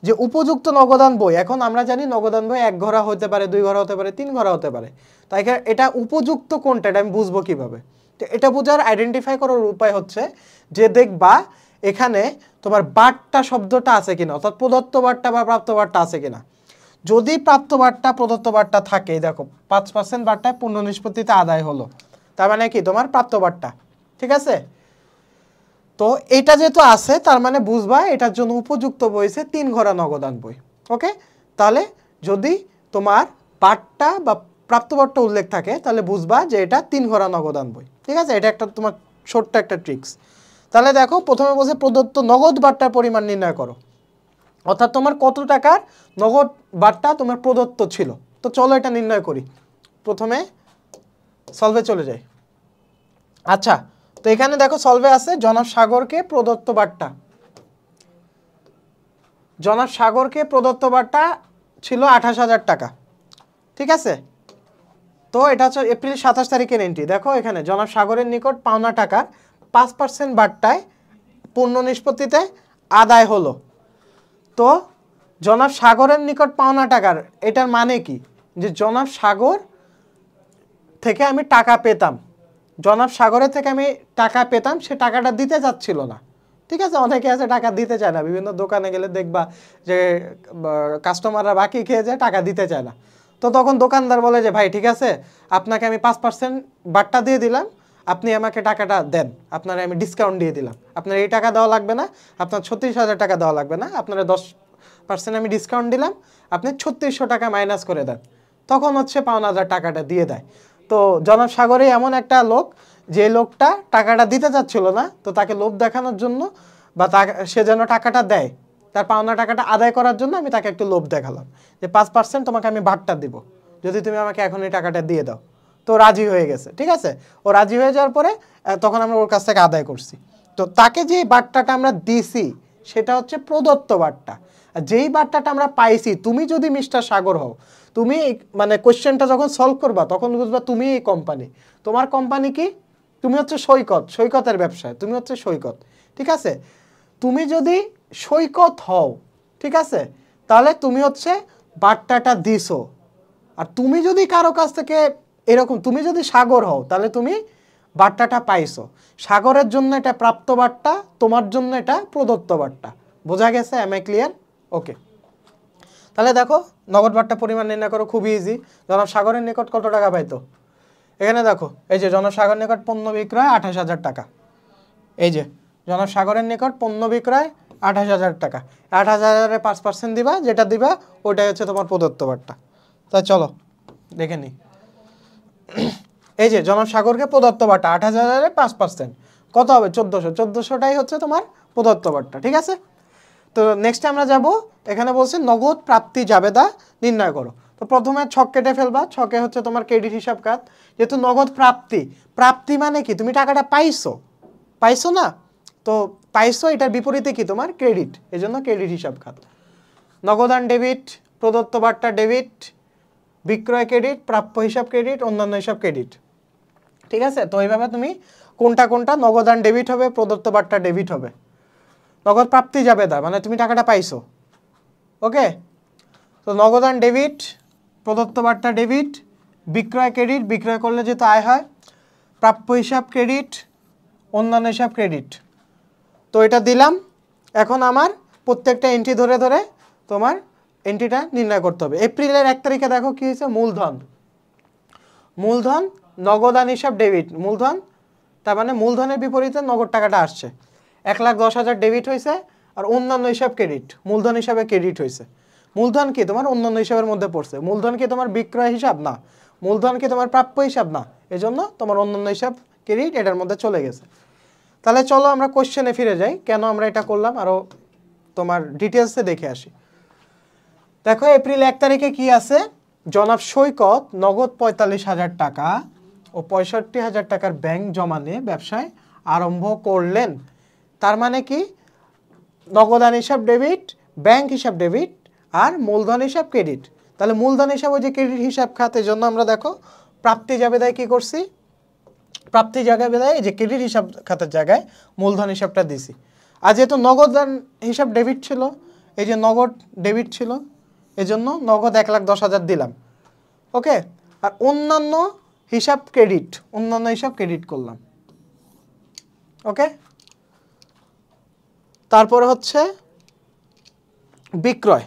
যে উপযুক্ত নগদান বই। এখন আমরা জানি নগদান বই 1 ঘরা হতে পারে, 2 ঘরা হতে পারে, 3 ঘরা হতে পারে। তাই এটা উপযুক্ত কোনটা এটা আমি বুঝবো কিভাবে? তো এটা বোঝার আইডেন্টিফাই করার উপায় হচ্ছে যে দেখবা এখানে তোমার বার্তা শব্দটা আছে কিনা, অর্থাৎ প্রদত্ত বার্তা বা প্রাপ্ত বার্তা আছে কিনা। যদি প্রাপ্ত বার্তা প্রদত্ত বার্তা থাকে, দেখো 5% বার্তায় পূর্ণ নিষ্পত্তিতে আদায় হলো, তার মানে কি? তোমার প্রাপ্ত বার্তা, ঠিক আছে। তো এটা যেহেতু আছে তার মানে বুঝবা এটার জন্য উপযুক্ত বই হচ্ছে 3 ঘরা নগদান বই, ওকে। তাহলে যদি তোমার বার্তা বা প্রাপ্ত বার্তা উল্লেখ থাকে তাহলে বুঝবা যে এটা 3 ঘরা নগদান বই, ঠিক আছে। এটা একটা তোমার ছোট্ট একটা ট্রিক্স। তাহলে দেখো প্রথমে বলছে প্রদত্ত নগদ বার্তার পরিমাণ নির্ণয় করো, অর্থাৎ তোমার কত টাকার নগদ বার্তা তোমার প্রদত্ত ছিল। তো চলো এটা নির্ণয় করি। প্রথমে সলভে চলে যাই। আচ্ছা, তো এখানে দেখো সলভে আছে জনাব সাগরকে প্রদত্ত বার্তা। জনাব সাগরকে প্রদত্ত বার্তা ছিল 28,000 টাকা, ঠিক আছে। তো এটা হচ্ছে এপ্রিল 27 তারিখের এন্ট্রি। দেখো এখানে জনাব সাগরের নিকট পাওনা টাকার 5% বার্তায় পূর্ণ নিষ্পত্তিতে আদায় হলো। তো জনাব সাগরের নিকট পাওনা টাকার এটার মানে কি? যে জনাব সাগর থেকে আমি টাকা পেতাম, জনাব সাগরের থেকে আমি টাকা পেতাম, সে টাকাটা দিতে চাচ্ছিল না, ঠিক আছে। অনেকে আছে টাকা দিতে চায় না, বিভিন্ন দোকানে গেলে দেখবা যে কাস্টমাররা বাকি খেয়ে যায়, টাকা দিতে চায় না। তো তখন দোকানদার বলে যে ভাই ঠিক আছে, আপনাকে আমি 5% বার্তা দিয়ে দিলাম, আপনি আমাকে টাকাটা দেন, আপনারা আমি ডিসকাউন্ট দিয়ে দিলাম, আপনার এই টাকা দেওয়া লাগবে না, আপনার 36,000 টাকা দেওয়া লাগবে না, আপনারা 10% আমি ডিসকাউন্ট দিলাম, আপনি 3600 টাকা মাইনাস করে দেন। তখন হচ্ছে 5,000 টাকাটা দিয়ে দেয়। তো জনাব সাগরে এমন একটা লোক, যে লোকটা টাকাটা দিতে চাচ্ছিল না, তো তাকে লোভ দেখানোর জন্য বা সে যেন টাকাটা দেয়, তার পাওনা টাকাটা আদায় করার জন্য আমি তাকে একটু লোভ দেখালাম যে 5% তোমাকে আমি বাট্টা দিব, যদি তুমি আমাকে এখন এই টাকাটা দিয়ে দাও। তো রাজি হয়ে গেছে, ঠিক আছে। ও রাজি হয়ে যাওয়ার পরে তখন আমরা ওর কাছ থেকে আদায় করছি। তো তাকে যে বাট্টাটা আমরা দিছি সেটা হচ্ছে প্রদত্ত বাট্টা। আর যেই বাট্টাটা আমরা পাইছি, তুমি যদি মিস্টার সাগর হও, তুমি মানে কোশ্চেনটা যখন সলভ করবা তখন বুঝবা তুমি এই কোম্পানি। তোমার কোম্পানি কি? তুমি হচ্ছে সৈকত, সৈকতের ব্যবসায় তুমি হচ্ছে সৈকত, ঠিক আছে। তুমি যদি সৈকত হও, ঠিক আছে, তাহলে তুমি হচ্ছে বাট্টাটা দিছো। আর তুমি যদি কারো কাছ থেকে এরকম, তুমি যদি সাগর হও তাহলে তুমি বাট্টাটা পাইছো। সাগরের জন্য এটা প্রাপ্ত বাট্টা, তোমার জন্য এটা প্রদত্ত বাট্টা। বোঝা গেছে? M I clear? ওকে, তাহলে দেখো নগদ বাট্টা পরিমাণ নির্ণয় করো, খুবই ইজি। জনাব সাগরের নিকট কত টাকা পাইতো? এখানে দেখো, এই যে জনাব সাগরের নিকট পণ্য বিক্রয় 28,000 টাকা। এই যে জনাব সাগরের নিকট পণ্য বিক্রয় 28,000 টাকা। 28,000-এর 5% দিবা, যেটা দিবা ওটাই হচ্ছে তোমার প্রদত্ত বাট্টা। তাই চলো দেখে নিই। এই যে জনাব সাগরকে প্রদত্ত বাট্টা 28,000-এর 5% কত হবে? 1400। 1400টাই হচ্ছে তোমার প্রদত্ত বাট্টা, ঠিক আছে। তো নেক্সটে আমরা যাব, এখানে বলছে নগদ প্রাপ্তি জাবেদা নির্ণয় করো। তো প্রথমে ছক কেটে ফেলবা। ছকে হচ্ছে তোমার ক্রেডিট হিসাব খাত। যেহেতু নগদ প্রাপ্তি, প্রাপ্তি মানে কি? তুমি টাকাটা পাইছো, পাইছো না? তো পাইছো, এটার বিপরীতে কি? তোমার ক্রেডিট, এই জন্য ক্রেডিট হিসাব খাত। নগদান ডেবিট, প্রদত্ত বাট্টা ডেবিট, বিক্রয় ক্রেডিট, প্রাপ্য হিসাব ক্রেডিট, অন্যান্য হিসাব ক্রেডিট, ঠিক আছে। তো এইভাবে তুমি কোনটা কোনটা নগদান ডেবিট হবে, প্রদত্ত বাট্টা ডেবিট হবে। নগদ প্রাপ্তি জাবেদা মানে তুমি টাকাটা পাইছো, ওকে। তো নগদান ডেবিট, প্রদত্ত বাট্টা ডেবিট, বিক্রয় ক্রেডিট, বিক্রয় করলে যেহেতু আয় হয়, প্রাপ্য হিসাব ক্রেডিট, অন্যান্য হিসাব ক্রেডিট। তো এটা দিলাম। এখন আমার প্রত্যেকটা এন্ট্রি ধরে ধরে তোমার এন্ট্রিটা নির্ণয় করতে হবে। এপ্রিলের 1 তারিখে দেখো কি হয়েছে? মূলধন, মূলধন নগদান হিসাব ডেবিট, মূলধন, তার মানে মূলধনের বিপরীতে নগদ টাকাটা আসছে। 1,10,000 ডেবিট হয়েছে, আর অন্যান্য হিসাব ক্রেডিট, মূলধন হিসাবে ক্রেডিট হয়েছে। মূলধন কি? তোমার অন্যান্য হিসাবের মধ্যে পড়ছে। মূলধন কি তোমার বিক্রয় হিসাব? না। মূলধন কি তোমার প্রাপ্য হিসাব? না। এজন্য তোমার অন্যান্য হিসাব ক্রেডিট এটার মধ্যে চলে গেছে। তাহলে চলো আমরা কোশ্চেনে ফিরে যাই, কেন আমরা এটা করলাম আরও তোমার ডিটেলসে দেখে আসি। দেখো এপ্রিল 1 তারিখে কি আছে? জনাব সৈকত নগদ 45,000 টাকা ও 65,000 টাকার ব্যাংক জমা নিয়ে ব্যবসায় আরম্ভ করলেন। তার মানে কি? নগদান হিসাব ডেবিট, ব্যাংক হিসাব ডেবিট, আর মূলধন হিসাব ক্রেডিট। তাহলে মূলধন হিসাব ওই যে ক্রেডিট হিসাব খাতের জন্য আমরা দেখো প্রাপ্তি জাবেদায় কি করছি? প্রাপ্তি জাবেদায় এই যে ক্রেডিট হিসাব খাতের জায়গায় মূলধন হিসাবটা দিছি। আর যেহেতু নগদান হিসাব ডেবিট ছিল, এই যে নগদ ডেবিট ছিল, এজন্য নগদ 1,10,000 দিলাম, ওকে। আর অন্যান্য হিসাব ক্রেডিট, অন্যান্য হিসাব ক্রেডিট করলাম, ওকে। তারপরে হচ্ছে বিক্রয়,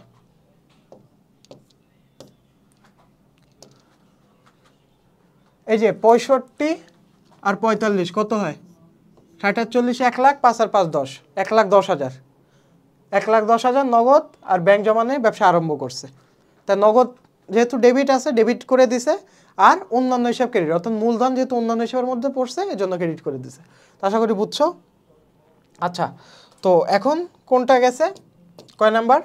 এই যে 65 আর 45 কত হয়? 60 40 1 লাখ, 5 আর 5 10, 1,10,000। 1,10,000 নগদ আর ব্যাংক জমা নিয়ে ব্যবসা আরম্ভ করছে। তা নগদ যেহেতু ডেবিট আছে, ডেবিট করে দিছে, আর অন্যান্য হিসাব ক্রেডিট, অর্থাৎ মূলধন যেহেতু অন্যান্য হিসাবের মধ্যে পড়ছে এই জন্য ক্রেডিট করে দিছে। আশা করি বুঝছো। আচ্ছা, তো এখন কোনটা গেছে? কয় নাম্বার?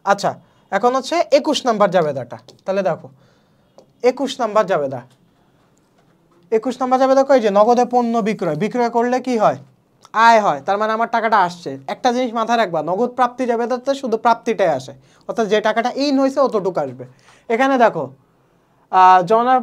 আচ্ছা, এখন হচ্ছে 21 নাম্বার জাবেদাটা। তাহলে দেখো 21 নাম্বার জাবেদা, 21 নাম্বার জাবেদা কই? যে নগদে পণ্য বিক্রয়, বিক্রয় করলে কি হয়? আয় হয়। তার মানে আমার টাকাটা আসছে। একটা জিনিস মাথায় রাখবা, নগদ প্রাপ্তি জাবেদাতে শুধু প্রাপ্তিটাই আসে, অর্থাৎ যে টাকাটা ইন হয়েছে অতটুকু আসবে। এখানে দেখো জনাব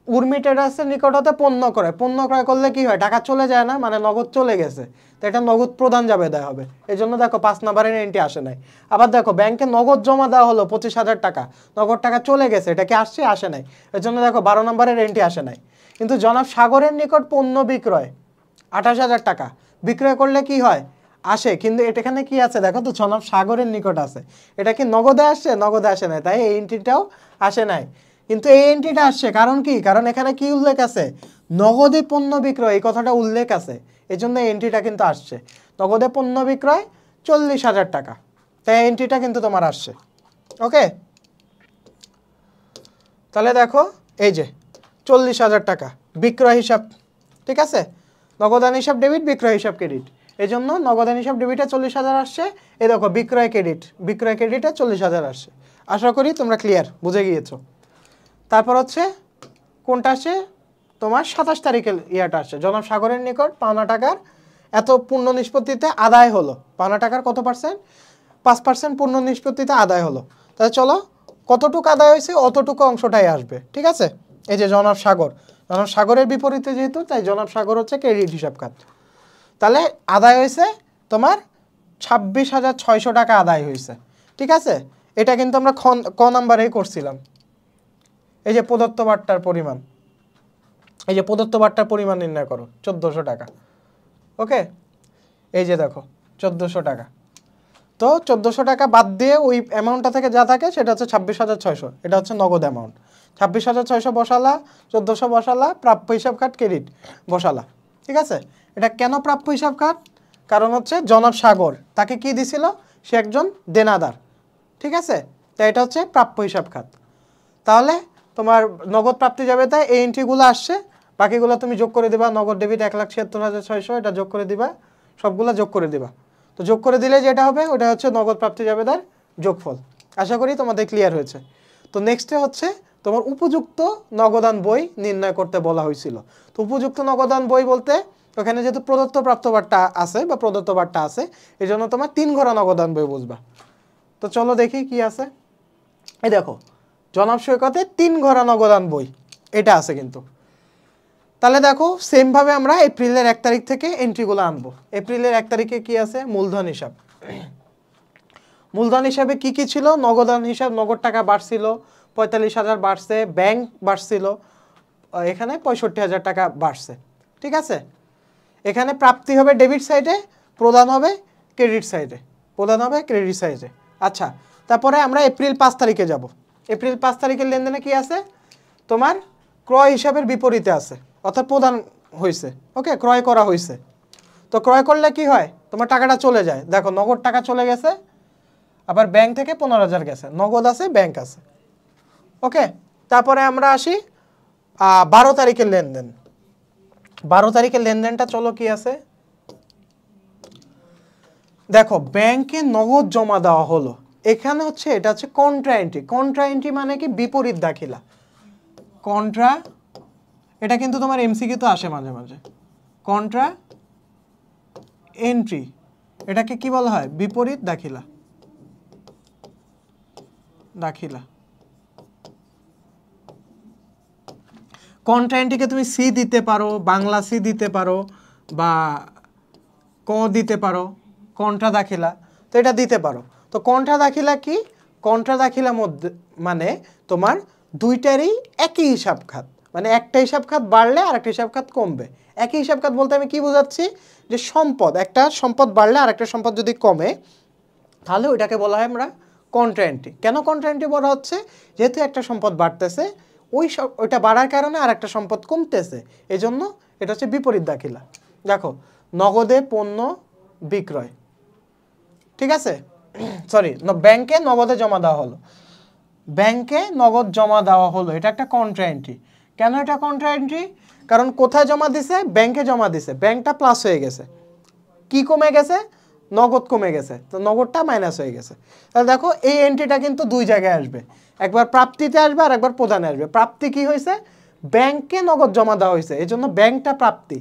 উর্মি ট্রেডার্সের নিকট হতে পণ্য ক্রয়, পণ্য ক্রয় করলে কি হয়? টাকা চলে যায় না, মানে নগদ চলে গেছে, তো এটা নগদ প্রদান জাবেদা হবে। এই জন্য দেখো 5 নাম্বারের এন্ট্রি আসে নাই। আবার দেখো ব্যাংকে নগদ জমা দেওয়া হলো 25,000 টাকা, নগদ টাকা চলে গেছে, এটা কি আসছে? আসে নাই। এর জন্য দেখো 12 নাম্বারের এন্ট্রি আসে নাই। কিন্তু জনাব সাগরের নিকট পণ্য বিক্রয় 28,000 টাকা, বিক্রয় করলে কি হয়? আসে। কিন্তু এখানে কি আছে দেখো তো? জনাব সাগরের নিকট আছে, এটা কি নগদে আসছে? নগদে আসে নাই, তাই এই এন্ট্রিটাও আসে নাই। কিন্তু এই এন্ট্রিটা আসছে কারণ কি? কারণ এখানে কি উল্লেখ আছে? নগদে পণ্য বিক্রয়, এই কথাটা উল্লেখ আছে, এই জন্য এই এন্ট্রিটা কিন্তু আসছে। নগদে পণ্য বিক্রয় 40,000 টাকা, তাই এন্ট্রিটা কিন্তু তোমার আসছে, ওকে। তাহলে দেখো এই যে 40,000 টাকা বিক্রয় হিসাব, ঠিক আছে। নগদান হিসাব ডেবিট, বিক্রয় হিসাব ক্রেডিট। এই জন্য নগদান হিসাব ডেবিটে 40,000 আসছে। এই দেখো বিক্রয় ক্রেডিটে 40,000 আসছে। আশা করি তোমরা ক্লিয়ার, বুঝে গিয়েছো। তারপর হচ্ছে কোনটা আসছে তোমার 27 তারিখের ইয়াটা আসছে, জনাব সাগরের নিকট পাওনা টাকার এত পূর্ণ নিষ্পত্তিতে আদায় হলো। পাওনা টাকার কত পার্সেন্ট? 5% পূর্ণ নিষ্পত্তিতে আদায় হলো। তাহলে চলো কতটুকু আদায় হয়েছে অতটুকু অংশটাই আসবে, ঠিক আছে। এই যে জনাব সাগরের বিপরীতে যেহেতু, তাই জনাব সাগর হচ্ছে ক্রেডিট হিসাব খাত। তাহলে আদায় হয়েছে তোমার 26,600 টাকা আদায় হয়েছে, ঠিক আছে। এটা কিন্তু আমরা ক নাম্বারেই করছিলাম। এই যে প্রদত্ত বার্তার পরিমাণ, এই যে প্রদত্ত বার্তার পরিমাণ নির্ণয় করো 1400 টাকা। ওকে, এই যে দেখো 1400 টাকা। তো 1400 টাকা বাদ দিয়ে ওই অ্যামাউন্টটা থেকে যা থাকে সেটা হচ্ছে 26,600। এটা হচ্ছে নগদ অ্যামাউন্ট। 26,600 বসালা, 1400 বসালা, প্রাপ্য হিসাব খাত ক্রেডিট বসালা, ঠিক আছে। এটা কেন প্রাপ্য হিসাব খাত? কারণ হচ্ছে জনাব সাগর তাকে কি দিছিল, সে একজন দেনাদার, ঠিক আছে। তাই এটা হচ্ছে প্রাপ্য হিসাব খাত। তাহলে তোমার নগদ প্রাপ্তি যাবে, তাই এই এন্ট্রিগুলো আসছে, বাকিগুলো তুমি যোগ করে দিবা। নগদ ডেবিট 1,76,600, এটা যোগ করে দিবা, সবগুলো যোগ করে দিবা। তো যোগ করে দিলে যেটা হবে ওটা হচ্ছে নগদ প্রাপ্তি যাবেদার যোগফল। আশা করি তোমাদের ক্লিয়ার হয়েছে। তো নেক্সটে হচ্ছে তোমার উপযুক্ত নগদান বই নির্ণয় করতে বলা হয়েছিল। তো উপযুক্ত নগদান বই বলতে ওখানে যেহেতু প্রদত্ত প্রাপ্ত বার্তা আছে বা প্রদত্ত বার্তা আছে, এই জন্য তোমার 3 ঘোড়া নগদান বই বুঝবা। তো চলো দেখি কি আছে। এই দেখো জনাব সৈকতে 3 ঘোড়া নগদান বই এটা আছে কিন্তু। তাহলে দেখো সেমভাবে আমরা এপ্রিলের 1 তারিখ থেকে এন্ট্রিগুলো আনবো। এপ্রিলের 1 তারিখে কি আছে? মূলধন হিসাব। মূলধন হিসাবে কি কি ছিল? নগদান হিসাব, নগদ টাকা বাড়ছিল 45,000 বাড়ছে, ব্যাংক বাড়ছিল এখানে 65,000 টাকা বাড়ছে, ঠিক আছে। এখানে প্রাপ্তি হবে ডেবিট সাইডে, প্রদান হবে ক্রেডিট সাইডে, আচ্ছা। তারপরে আমরা এপ্রিল 5 তারিখে যাব। এপ্রিল 5 তারিখের লেনদেনে কি আছে? তোমার ক্রয় হিসাবের বিপরীতে আছে, অর্থাৎ প্রদান হয়েছে, ওকে, ক্রয় করা হয়েছে। তো ক্রয় করলে কি হয়? তোমার টাকাটা চলে যায়। দেখো নগদ টাকা চলে গেছে, আবার ব্যাংক থেকে 15,000 গেছে, নগদ আছে, ব্যাংক আছে, ওকে। তারপরে আমরা আসি 12 তারিখের লেনদেন। 12 তারিখের লেনদেনটা চলো কি আছে দেখো। ব্যাংকে নগদ জমা দেওয়া হলো, এখানে হচ্ছে এটা হচ্ছে কন্ট্রা এন্ট্রি। কন্ট্রা এন্ট্রি মানে কি? বিপরীত দাখিলা। কন্ট্রা, এটা কিন্তু তোমার এমসিকিউ তো আসে মাঝে মাঝে। কন্ট্রা এন্ট্রি এটাকে কি বলা হয়? বিপরীত দাখিলা। কন্ট্রা এন্ট্রিকে তুমি সি দিতে পারো, বাংলা সি দিতে পারো, বা ক দিতে পারো, কন্ট্রা দাখিলা, তো এটা দিতে পারো। তো কন্ট্রা দাখিলা কি? কন্ট্রা দাখিলার মধ্যে মানে তোমার দুইটারই একই হিসাব খাত, মানে একটা হিসাব খাত বাড়লে আর একটা হিসাব খাত কমবে। একই হিসাব খাত বলতে আমি কি বোঝাচ্ছি? যে সম্পদ, একটা সম্পদ বাড়লে আর একটা সম্পদ যদি কমে তাহলে ওইটাকে বলা হয় আমরা কন্ট্রা এন্ট্রি। কেন কন্ট্রা এন্ট্রি বলা হচ্ছে? যেহেতু একটা সম্পদ বাড়তেছে, ওইটা বাড়ার কারণে আর একটা সম্পদ কমতেছে, এই জন্য এটা হচ্ছে বিপরীত দাখিলা। দেখো নগদে পণ্য বিক্রয়, ঠিক আছে, সরি, ব্যাংকে নগদে জমা দেওয়া হলো, ব্যাংকে নগদ জমা দেওয়া হলো, এটা একটা কন্ট্রা এন্ট্রি। কেন এটা কন্ট্রা এন্ট্রি? কারণ কোথায় জমা দিছে? ব্যাংকে জমা দিছে, ব্যাংকটা প্লাস হয়ে গেছে। কি কমে গেছে? নগদ কমে গেছে, তো নগদটা মাইনাস হয়ে গেছে। তাহলে দেখো এই এন্ট্রিটা কিন্তু দুই জায়গায় আসবে, একবার প্রাপ্তিতে আসবে আর একবার প্রদানে আসবে। প্রাপ্তি কি হয়েছে? ব্যাংকে নগদ জমা দেওয়া হয়েছে, এই জন্য ব্যাংকটা প্রাপ্তি,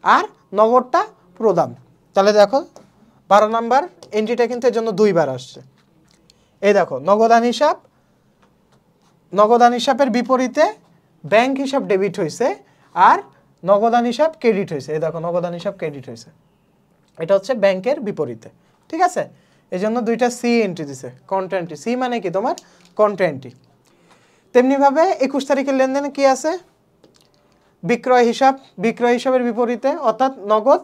আর নগদটা প্রদান। তাহলে দেখো 12 নাম্বার এন্ট্রিটা কিন্তু এর জন্য দুইবার আসছে। এই দেখো নগদান হিসাব, নগদান হিসাবের বিপরীতে ব্যাংক হিসাব ডেবিট হয়েছে আর নগদান হিসাব ক্রেডিট হয়েছে। এই দেখো নগদান হিসাব ক্রেডিট হয়েছে, এটা হচ্ছে ব্যাংকের বিপরীতে, ঠিক আছে। এই জন্য দুইটা সি এন্ট্রি দিছে, কন্ট্রা এন্ট্রি। সি মানে কি? তোমার কন্ট্রা এন্ট্রি। তেমনিভাবে 21 তারিখের লেনদেনে কি আছে? বিক্রয় হিসাব, বিক্রয় হিসাবের বিপরীতে, অর্থাৎ নগদ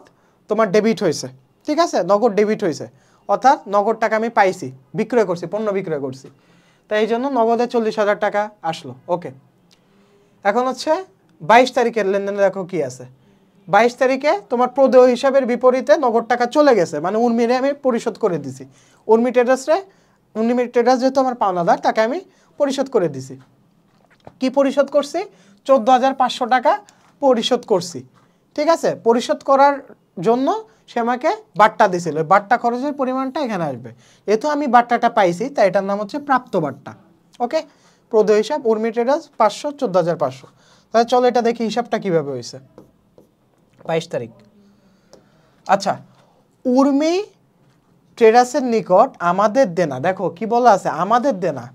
তোমার ডেবিট হয়েছে, ঠিক আছে, নগদ ডেবিট হয়েছে, অর্থাৎ নগদ টাকা আমি পাইছি, বিক্রয় করছি, পণ্য বিক্রয় করছি, তাই এই জন্য নগদে 40,000 টাকা আসলো, ওকে। এখন হচ্ছে 22 তারিখের লেনদেনে দেখো কি আছে। 22 তারিখে তোমার প্রদেয় হিসাবের বিপরীতে নগদ টাকা চলে গেছে, মানে উর্মিরে আমি পরিশোধ করে দিছি। উর্মি ট্রেডার্স যেহেতু আমার পাওনাদার, তাকে আমি পরিশোধ করে দিছি। কি পরিশোধ করছি? 14,500 টাকা পরিশোধ করছি, ঠিক আছে। পরিশোধ করার জন্য সে আমাকে বাট্টা দিছিল, ওই বাট্টা খরচের পরিমাণটা এখানে আসবে। যেহেতু আমি বাট্টাটা পাইছি তাই এটার নাম হচ্ছে প্রাপ্ত বাট্টা। ওকে, প্রদেয় হিসাব উর্মি ট্রেডার্স 500 14,500। তাহলে চলো এটা দেখি হিসাবটা কিভাবে হয়েছে। 22 তারিখ। আচ্ছা, উর্মি ট্রেডার্সের নিকট আমাদের দেনা, দেখো কি বলা আছে, আমাদের দেনা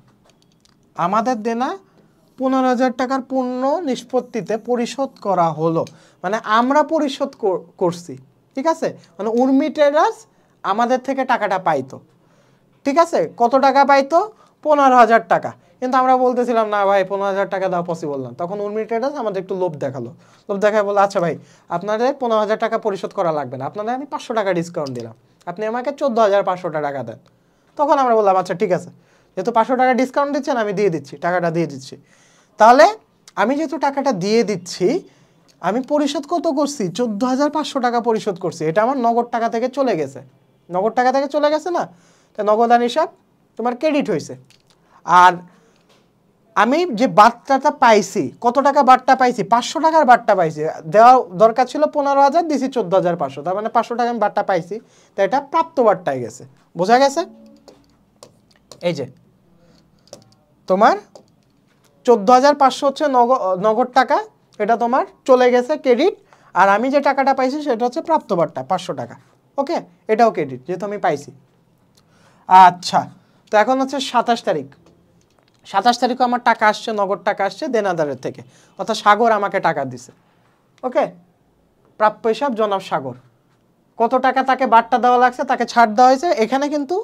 15,000 টাকার পূর্ণ নিষ্পত্তিতে পরিশোধ করা হলো, মানে আমরা পরিশোধ করছি। ঠিক আছে, মানে উর্মি ট্রেডার্স আমাদের থেকে টাকাটা পাইতো। ঠিক আছে, কত টাকা পাইতো? 15,000 টাকা। কিন্তু আমরা বলতেছিলাম না ভাই 15,000 টাকা দেওয়া পসিবল না। তখন উর্মি ট্রেডার্স আমাদের একটু লোভ দেখালো, লোভ দেখায় বললো আচ্ছা ভাই আপনাদের 15,000 টাকা পরিশোধ করা লাগবে না, আপনাদের আমি 500 টাকা ডিসকাউন্ট দিলাম, আপনি আমাকে 14,500 টাকা দেন। তখন আমরা বললাম আচ্ছা ঠিক আছে, যেহেতু 500 টাকা ডিসকাউন্ট দিচ্ছেন আমি দিয়ে দিচ্ছি, টাকাটা দিয়ে দিচ্ছি। তাহলে আমি যেহেতু টাকাটা দিয়ে দিচ্ছি, আমি পরিশোধ কত করছি? 14,500 টাকা পরিশোধ করছি। এটা আমার নগদ টাকা থেকে চলে গেছে, নগদ টাকা থেকে চলে গেছে না, তা নগদান হিসাব তোমার ক্রেডিট হয়েছে। আর আমি যে বাট্টাটা পাইছি, কত টাকা বাট্টা পাইছি? 500 টাকার বাট্টা পাইছি। দেওয়া দরকার ছিল 15,000, দিছি 14,500, তার মানে 500 টাকা আমি বাট্টা পাইছি, তো এটা প্রাপ্ত বাট্টায় গেছে। বোঝা গেছে? এই যে তোমার 14,500 হচ্ছে নগদ টাকা, এটা তোমার চলে গেছে ক্রেডিট। আর আমি যে টাকাটা পাইছি সেটা হচ্ছে প্রাপ্ত বাট্টা 500 টাকা। ওকে, এটাও ক্রেডিট যেহেতু আমি পাইছি। আচ্ছা, তো এখন হচ্ছে 27 তারিখ। 27 তারিখও আমার টাকা আসছে, নগদ টাকা আসছে দেনাদারের থেকে, অর্থাৎ সাগর আমাকে টাকা দিছে। ওকে, প্রাপ্য হিসাব জনাব সাগর। কত টাকা তাকে বাট্টা দেওয়া লাগছে, তাকে ছাড় দেওয়া হয়েছে। এখানে কিন্তু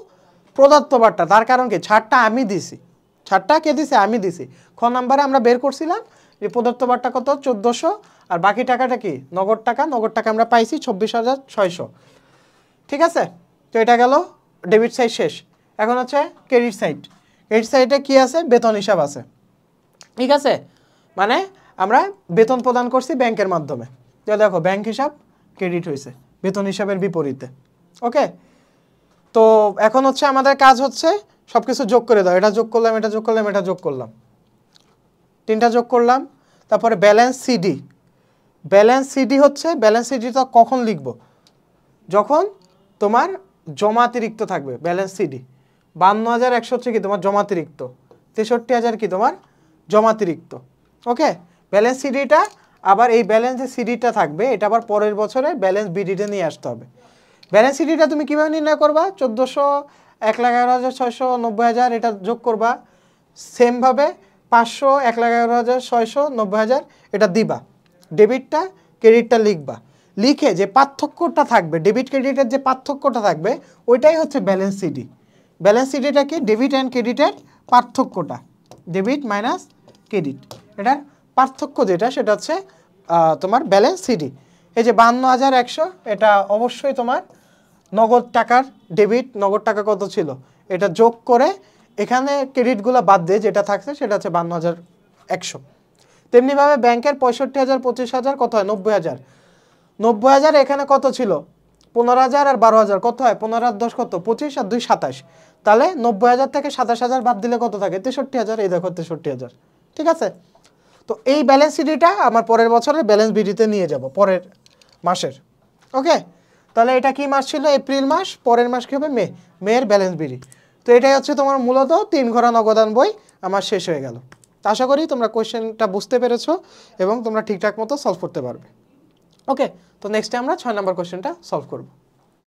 প্রদত্ত বাট্টা, তার কারণ কি? ছাড়টা আমি দিছি। ছাড়টা কে দিছে? আমি দিছি। খ নাম্বারে আমরা বের করছিলাম যে প্রদত্ত বাট্টা কত? 1400, আর বাকি টাকাটা কি? নগদ টাকা। নগদ টাকা আমরা পাইছি 26,600। ঠিক আছে, তো এটা গেল ডেবিট সাইড শেষ। এখন হচ্ছে ক্রেডিট সাইড। ক্রেডিট সাইডে কি আছে? বেতন হিসাব আছে। ঠিক আছে, মানে আমরা বেতন প্রদান করছি ব্যাংকের মাধ্যমে। তো দেখো ব্যাংক হিসাব ক্রেডিট হয়েছে বেতন হিসাবের বিপরীতে। ওকে, তো এখন হচ্ছে আমাদের কাজ হচ্ছে সব কিছু যোগ করে দাও। এটা যোগ করলাম, এটা যোগ করলাম, এটা যোগ করলাম, তিনটা যোগ করলাম। তারপরে ব্যালেন্স সিডি। ব্যালেন্স সিডি হচ্ছে, ব্যালেন্স সিডিটা কখন লিখব? যখন তোমার জমাতিরিক্ত থাকবে। ব্যালেন্স সিডি 52,100 হচ্ছে কি তোমার জমাতিরিক্ত, 63,000 কি তোমার জমাতিরিক্ত। ওকে, ব্যালেন্স সিডিটা আবার এই ব্যালেন্স যে সিডিটা থাকবে এটা আবার পরের বছরে ব্যালেন্স বিডিতে নিয়ে আসতে হবে। ব্যালেন্স সিডিটা তুমি কীভাবে নির্ণয় করবা? 1400, 1,11,600, 90,000 এটা যোগ করবা। সেমভাবে 500, 1,11,600, 90,000 এটা দিবা। ডেবিটটা ক্রেডিটটা লিখবা। লিখে যে পার্থক্যটা থাকবে, ডেবিট ক্রেডিটের যে পার্থক্যটা থাকবে ওইটাই হচ্ছে ব্যালেন্স সিডি। ব্যালেন্স সিডিটা কি? ডেবিট অ্যান্ড ক্রেডিটের পার্থক্যটা, ডেবিট মাইনাস ক্রেডিট, এটার পার্থক্য যেটা সেটা হচ্ছে তোমার ব্যালেন্স সিডি। এই যে 52,100 এটা অবশ্যই তোমার নগদ টাকার ডেবিট। নগদ টাকা কত ছিল এটা যোগ করে এখানে ক্রেডিটগুলো বাদ দিয়ে যেটা থাকছে সেটা হচ্ছে 52,100। তেমনিভাবে ব্যাংকের 65,000, 25,000 কত হয়? 90,000। 90,000 এখানে কত ছিল? 15,000 আর 12,000 কত হয়? 15 আর 10 কত? 25 আর 2 27। তাহলে 90,000 থেকে 27,000 বাদ দিলে কত থাকে? 63,000। এই দেখো 63,000। ঠিক আছে, তো এই ব্যালেন্স সিডিটা আমার পরের বছরের ব্যালেন্স বিডিতে নিয়ে যাব পরের মাসের। ওকে, তাহলে এটা কি মাস ছিল? এপ্রিল মাস। পরের মাস কি হবে? মে। মেয়ের ব্যালেন্স বিডি। তো এটাই হচ্ছে তোমার মূলত 3 ঘোড়া নগদান বই আমার শেষ হয়ে গেল। আশা করি তোমরা কোয়েশ্চেনটা বুঝতে পেরেছো এবং তোমরা ঠিকঠাক মতো সলভ করতে পারবে। ওকে, তো নেক্সটে আমরা 6 নম্বর কোয়েশ্চেনটা সলভ করব।